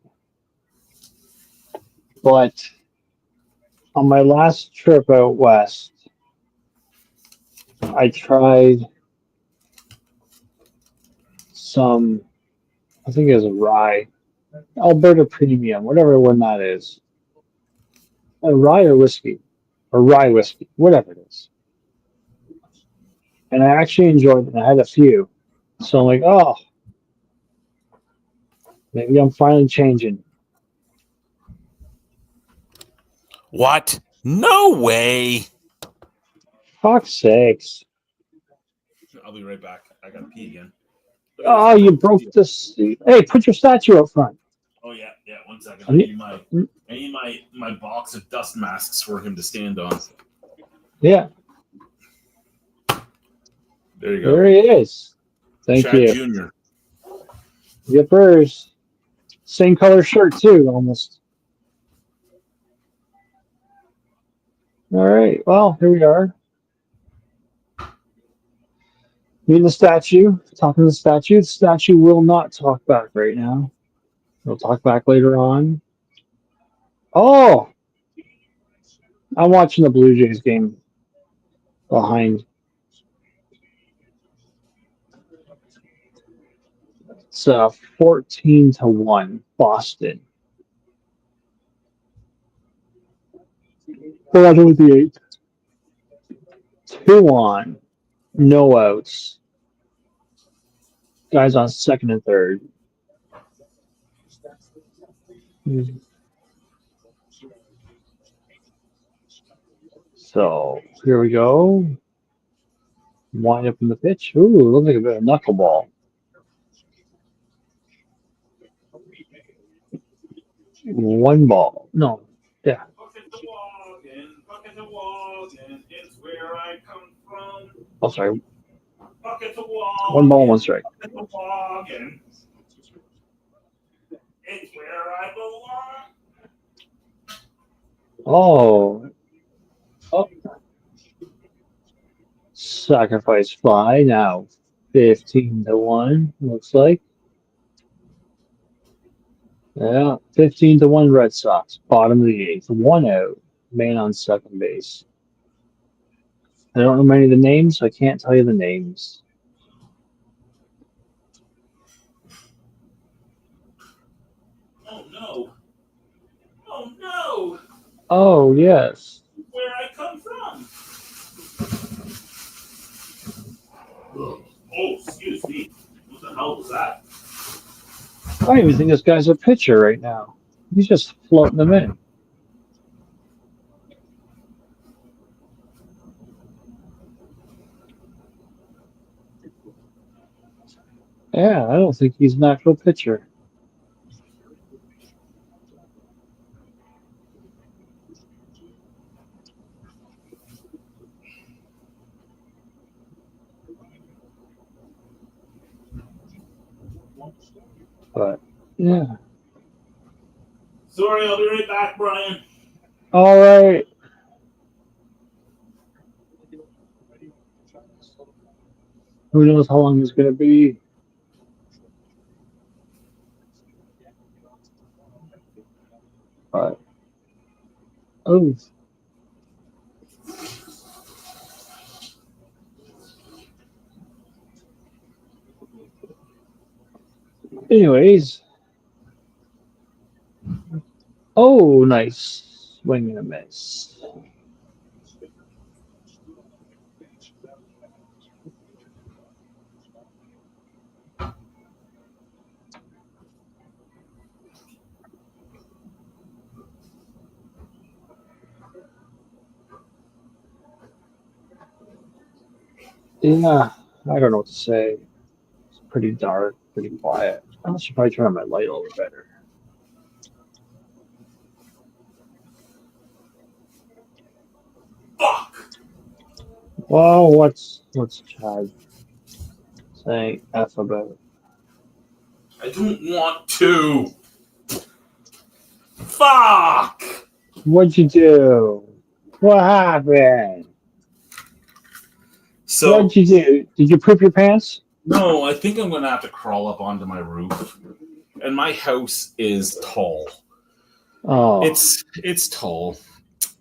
But on my last trip out west, I tried some, I think it was a rye, Alberta Premium, whatever one that is. A rye or whiskey, or rye whiskey, whatever it is. And I actually enjoyed it. I had a few. So I'm like, oh, maybe I'm finally changing. What? No way. Fuck's sakes. I'll be right back. I gotta pee again. Oh, you broke this. Hey, put your statue up front. Oh yeah. 1 second. I need my box of dust masks for him to stand on. Yeah. There you go. There he is. Thank Chad you. Jr. Yippers. Same color shirt too, almost. All right. Well, here we are. Meeting the statue. Talking to the statue. The statue will not talk back right now. We'll talk back later on. Oh! I'm watching the Blue Jays game behind. It's 14-1, Boston. Bottom of the 8th. 2 on. No outs. Guys on second and third. So here we go. Wind up in the pitch. Ooh, looks like a bit of knuckleball. 1 ball. No. Yeah. It's where I come from. Oh, sorry. 1 ball, 1 strike. It's where I belong. Oh. Sacrifice fly now. 15-1, looks like. Yeah, 15-1 Red Sox. Bottom of the 8th. 1 out. Man on second base. I don't know many of the names, so I can't tell you the names. Oh no. Oh no. Oh, yes. Where I come from. Oh, excuse me. What the hell was that? I don't even think this guy's a pitcher right now. He's just floating them in. Yeah, I don't think he's an actual pitcher. But, yeah. Sorry, I'll be right back, Brian. All right. Who knows how long it's going to be? But, oh. Anyways. Oh, nice. Swing and a miss. Yeah, I don't know what to say. It's pretty dark, pretty quiet. I should probably turn on my light a little better. Fuck! Whoa, what's Chad saying F about? I don't want to. Fuck! What'd you do? What happened? So, What'd you do? Did you poop your pants? no, I think I'm going to have to crawl up onto my roof. And my house is tall. Oh. It's tall.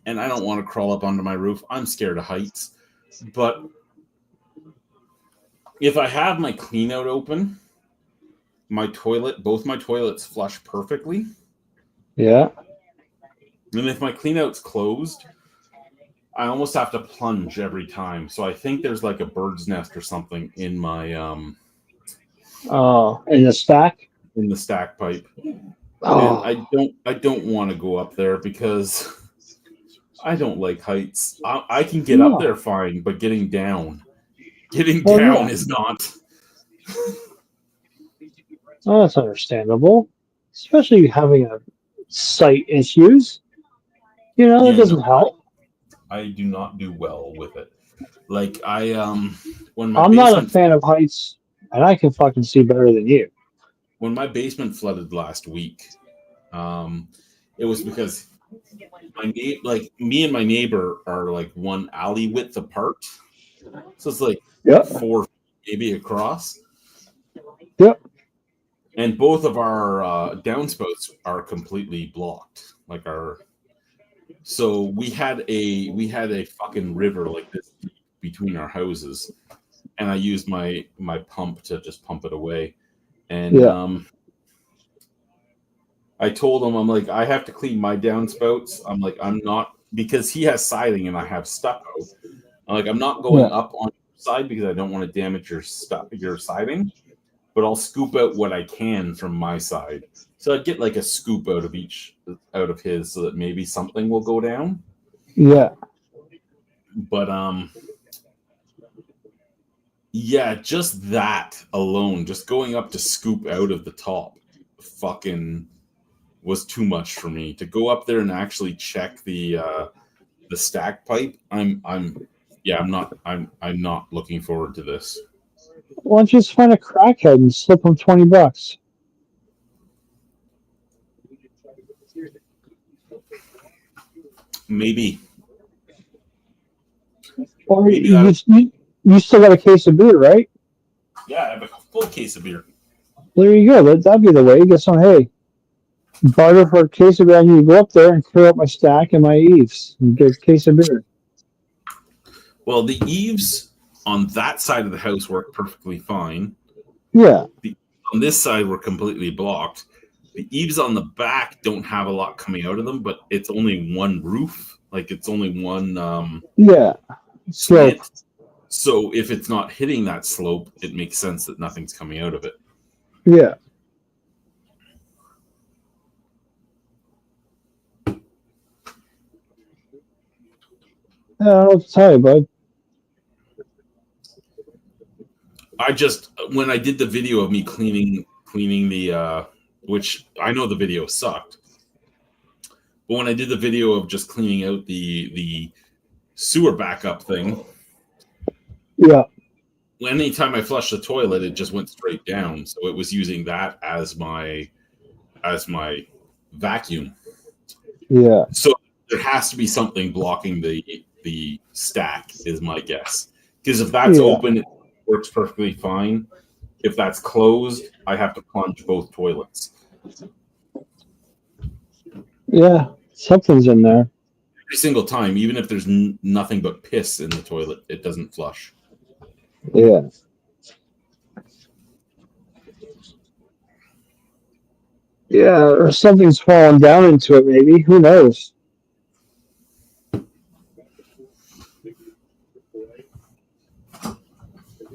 And I don't want to crawl up onto my roof. I'm scared of heights. But if I have my clean out open, both my toilets flush perfectly. Yeah. And if my clean out's closed, I almost have to plunge every time. So I think there's like a bird's nest or something in my in the stack? in the stack pipe. Oh. And I don't want to go up there because I don't like heights. I can get up there fine, but getting down is not. Oh, that's understandable. Especially having a sight issues. You know, that doesn't help. I do not do well with it. Like when I'm not a fan of heights, and I can fucking see better than you. When my basement flooded last week, it was because me and my neighbor are like one alley width apart, so it's like 4 maybe across. Yep. And both of our downspouts are completely blocked. So we had a fucking river like this between our houses, and I used my pump to just pump it away. And I told him, I'm like, I have to clean my downspouts. I'm like, I'm not because he has siding and I have stucco. Like I'm not going up on your side because I don't want to damage your siding, but I'll scoop out what I can from my side. So I'd get like a scoop out of his, so that maybe something will go down. Yeah. But yeah, just that alone, just going up to scoop out of the top, fucking was too much for me. To go up there and actually check the stack pipe, I'm not looking forward to this. Why don't you just find a crackhead and slip him $20? Maybe. Or Maybe you still got a case of beer, right? Yeah, I have a full case of beer. There you go. That'd be the way. Get some, hey, barter for a case of beer. I need to go up there and clear up my stack and my eaves and get a case of beer. Well, the eaves on that side of the house work perfectly fine. Yeah. On this side, we're completely blocked. The eaves on the back don't have a lot coming out of them, but it's only one roof. Like it's only one slope. So if it's not hitting that slope, it makes sense that nothing's coming out of it. Yeah. I don't know what to tell you, bud. When I did the video of me cleaning the which I know the video sucked, but when I did the video of just cleaning out the sewer backup thing, yeah, anytime I flushed the toilet, it just went straight down. So it was using that as my vacuum. Yeah. So there has to be something blocking the stack, is my guess. Because if that's open, it works perfectly fine. If that's closed, I have to plunge both toilets. Yeah, something's in there. Every single time, even if there's nothing but piss in the toilet, it doesn't flush. Yeah. Yeah, or something's fallen down into it, maybe. Who knows?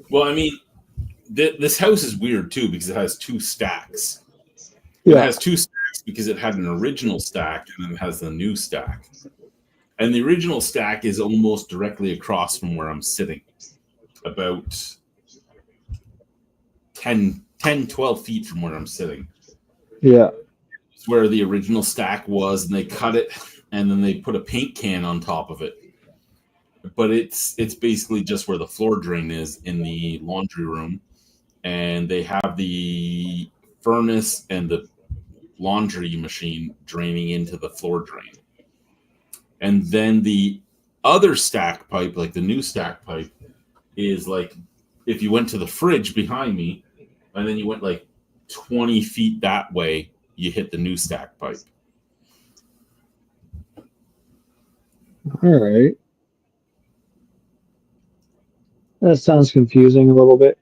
Well, I mean, this house is weird, too, because it has two stacks. Yeah. It has two stacks because it had an original stack, and then it has the new stack. And the original stack is almost directly across from where I'm sitting. About 10, 12 feet from where I'm sitting. Yeah. It's where the original stack was, and they cut it, and then they put a paint can on top of it. But it's basically just where the floor drain is in the laundry room. And they have the furnace and the laundry machine draining into the floor drain. And then the other stack pipe, like the new stack pipe, is like if you went to the fridge behind me and then you went like 20 feet that way, you hit the new stack pipe. All right. That sounds confusing a little bit.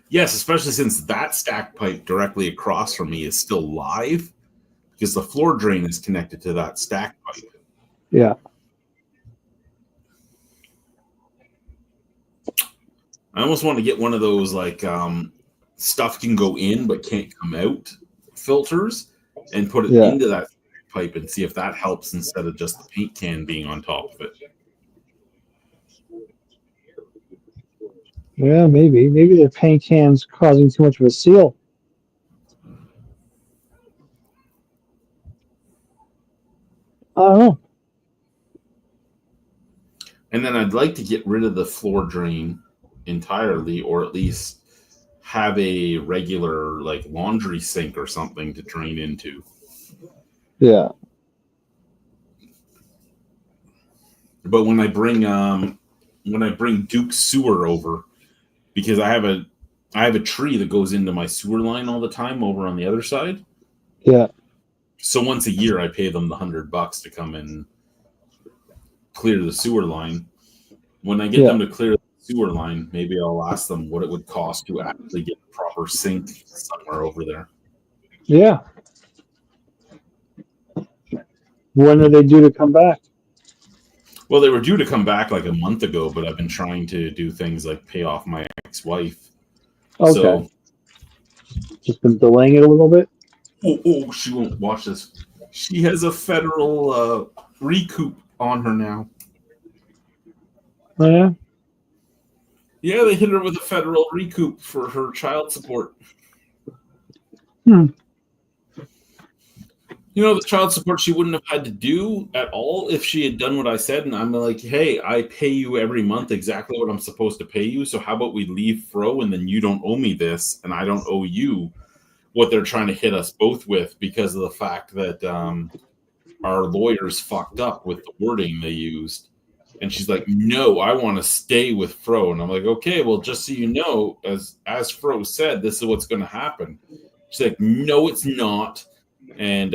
Yes, especially since that stack pipe directly across from me is still live because the floor drain is connected to that stack pipe. Yeah. I almost want to get one of those like stuff can go in but can't come out filters and put it into that pipe and see if that helps instead of just the paint can being on top of it. Yeah, maybe. Maybe the paint can's causing too much of a seal. I don't know. And then I'd like to get rid of the floor drain entirely, or at least have a regular like laundry sink or something to drain into. Yeah. But when I bring Duke's sewer over, because I have a tree that goes into my sewer line all the time over on the other side. Yeah. So once a year I pay them the $100 to come and clear the sewer line. When I get them to clear the sewer line, maybe I'll ask them what it would cost to actually get a proper sink somewhere over there. Yeah. When are they due to come back? Well, they were due to come back like a month ago, but I've been trying to do things like pay off my ex-wife. Okay. So, Just been delaying it a little bit. she won't watch this. She has a federal recoup on her now. Oh, yeah. Yeah, they hit her with a federal recoup for her child support. Hmm. You know, the child support she wouldn't have had to do at all if she had done what I said. And I'm like, hey, I pay you every month exactly what I'm supposed to pay you. So how about we leave Fro and then you don't owe me this and I don't owe you what they're trying to hit us both with because of the fact that our lawyers fucked up with the wording they used. And she's like, no, I want to stay with Fro. And I'm like, okay, well, just so you know, as Fro said, this is what's going to happen. She's like, no, it's not. And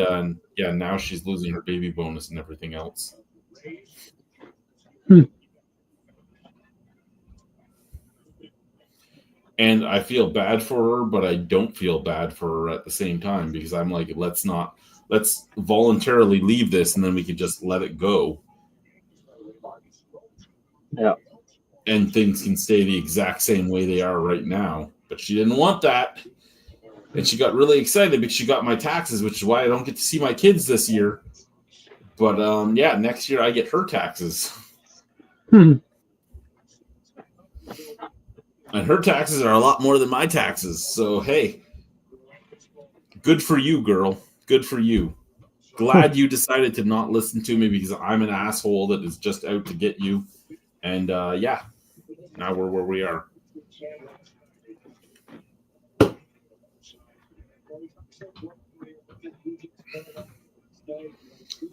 yeah, now she's losing her baby bonus and everything else. And I feel bad for her, but I don't feel bad for her at the same time because I'm like, let's voluntarily leave this and then we can just let it go. Yeah. And things can stay the exact same way they are right now. But she didn't want that. And she got really excited because she got my taxes, which is why I don't get to see my kids this year. But yeah, next year I get her taxes. And her taxes are a lot more than my taxes. So, hey, good for you, girl. Good for you. Glad you decided to not listen to me because I'm an asshole that is just out to get you. And yeah, now we're where we are.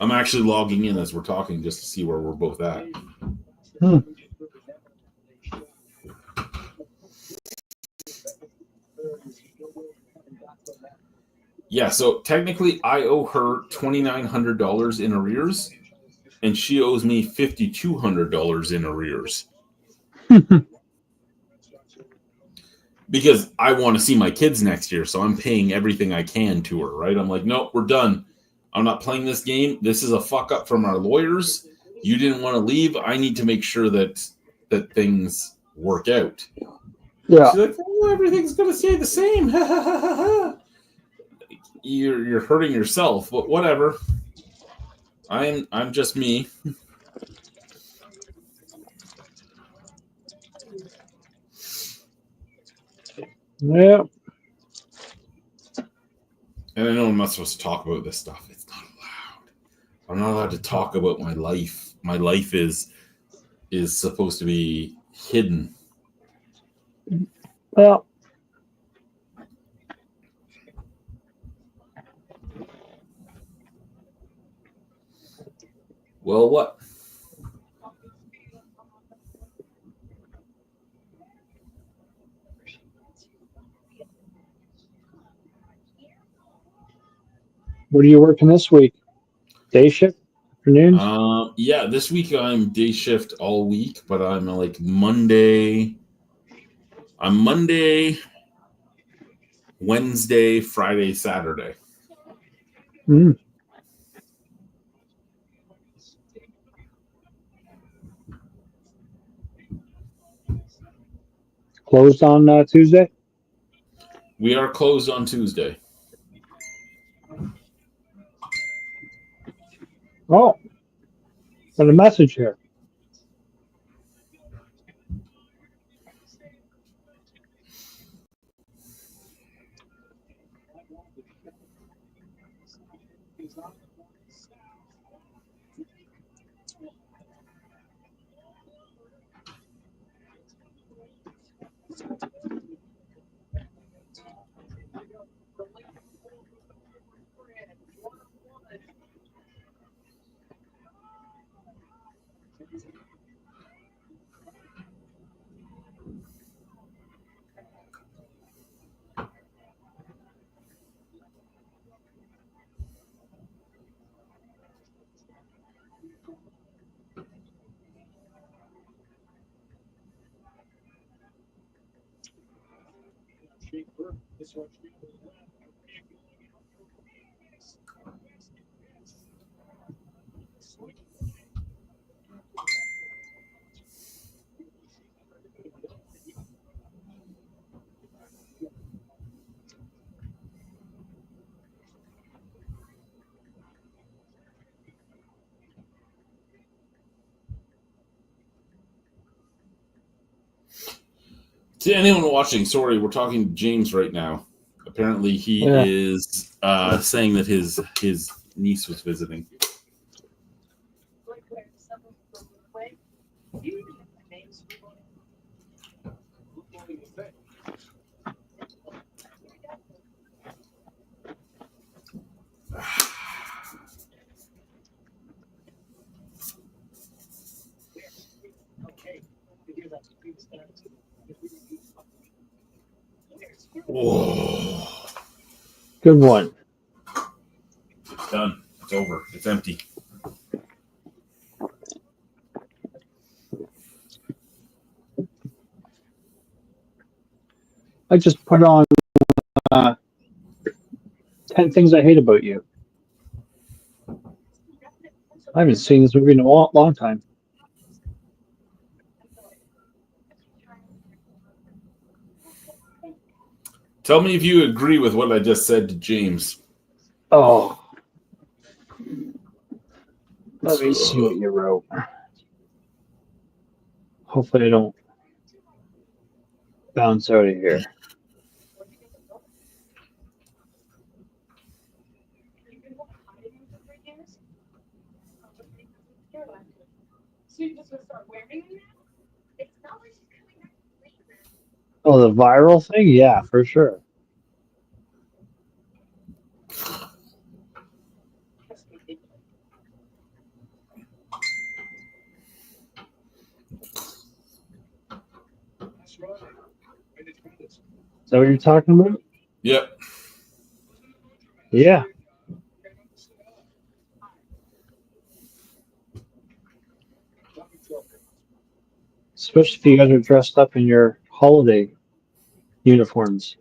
I'm actually logging in as we're talking just to see where we're both at. Yeah, so technically I owe her $2,900 in arrears, and she owes me $5,200 in arrears. Because I want to see my kids next year, so I'm paying everything I can to her, right? I'm like, nope, we're done. I'm not playing this game. This is a fuck up from our lawyers. You didn't want to leave. I need to make sure that things work out. Yeah. She's like, oh, everything's going to stay the same. You're hurting yourself, but whatever. I'm just me. Yeah. And I know I'm not supposed to talk about this stuff. It's not allowed. I'm not allowed to talk about my life. My life is supposed to be hidden. Well. Well, what? What are you working this week? Day shift? Afternoons? Yeah, this week I'm day shift all week, but I'm like Monday. I'm Monday, Wednesday, Friday, Saturday. Closed on Tuesday? We are closed on Tuesday. Oh. Got a message here. To anyone watching, sorry, we're talking to James right now. Apparently, he Yeah. is saying that his niece was visiting. Whoa. Good one. Done. It's over. It's empty. I just put on 10 Things I Hate About You. I haven't seen this movie in a long time. Tell me if you agree with what I just said to James. Oh. Let me see what you wrote. Hopefully I don't bounce out of here. Oh, the viral thing? Yeah, for sure. Is that what you're talking about? Yep. Yeah. Especially if you guys are dressed up in your holiday uniforms.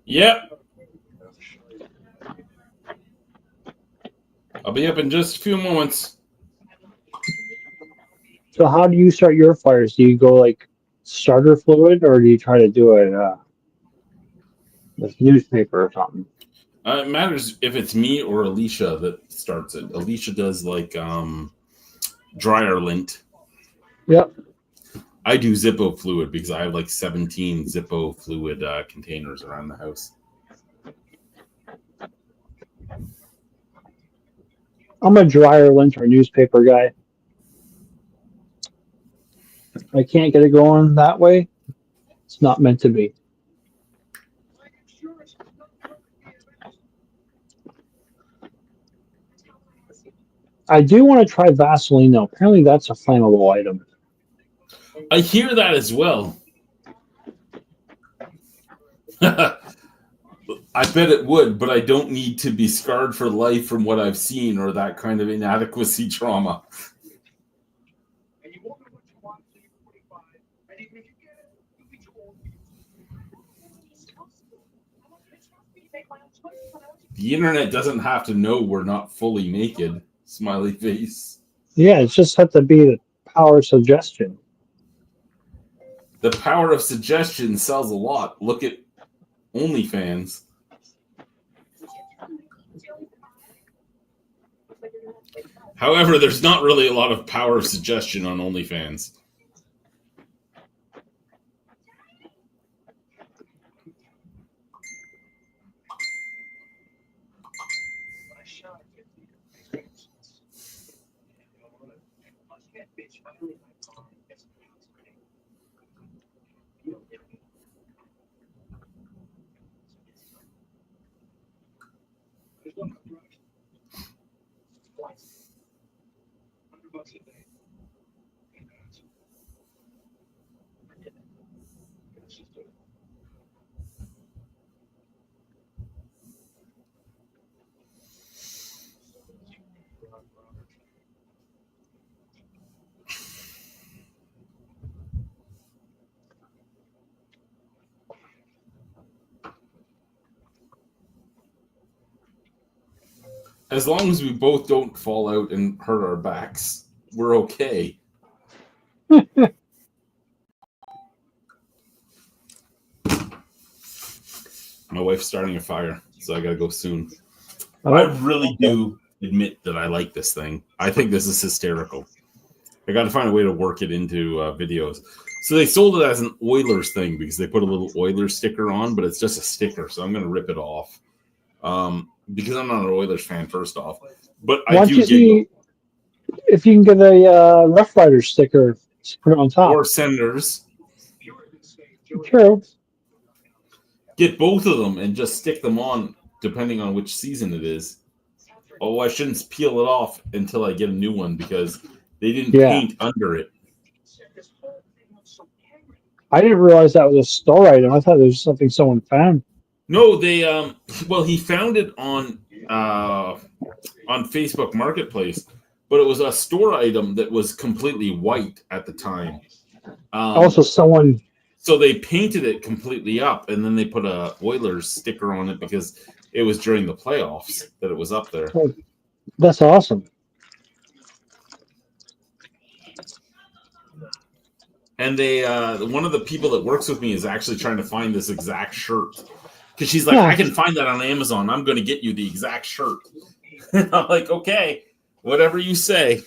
Yep. I'll be up in just a few moments. So how do you start your fires? Do you go like starter fluid or do you try to do it with newspaper or something? It matters if it's me or Alicia that starts it. Alicia does like dryer lint. Yep. I do Zippo fluid because I have like 17 Zippo fluid containers around the house. I'm a dryer lint or newspaper guy. I can't get it going that way. It's not meant to be. I do want to try Vaseline though. Apparently that's a flammable item. I hear that as well. I bet it would, but I don't need to be scarred for life from what I've seen or that kind of inadequacy trauma. The internet doesn't have to know we're not fully naked. Smiley face. Yeah, it's just have to be the power of suggestion. The power of suggestion sells a lot. Look at OnlyFans. However, there's not really a lot of power of suggestion on OnlyFans. As long as we both don't fall out and hurt our backs, we're okay. My wife's starting a fire, so I gotta go soon. I really do admit that I like this thing. I think this is hysterical. I got to find a way to work it into videos. So they sold it as an Oilers thing because they put a little Oilers sticker on, but it's just a sticker. So I'm going to rip it off because I'm not an Oilers fan, first off. But Why I don't you do see if you can get a Rough Rider sticker to put it on top? or Senators. True. Get both of them and just stick them on depending on which season it is. Oh, I shouldn't peel it off until I get a new one because they didn't paint under it. I didn't realize that was a store item. I thought it was something someone found. No, they well, he found it on Facebook Marketplace, but it was a store item that was completely white at the time. Also, someone. So they painted it completely up, and then they put a Oilers sticker on it because it was during the playoffs that it was up there. Oh, that's awesome. And they, one of the people that works with me is actually trying to find this exact shirt because she's like, Yeah. I can find that on Amazon. I'm going to get you the exact shirt. And I'm like, okay, whatever you say.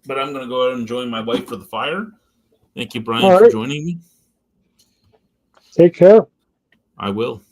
But I'm going to go ahead and join my wife for the fire. Thank you, Brian, All for right. joining me. Take care. I will.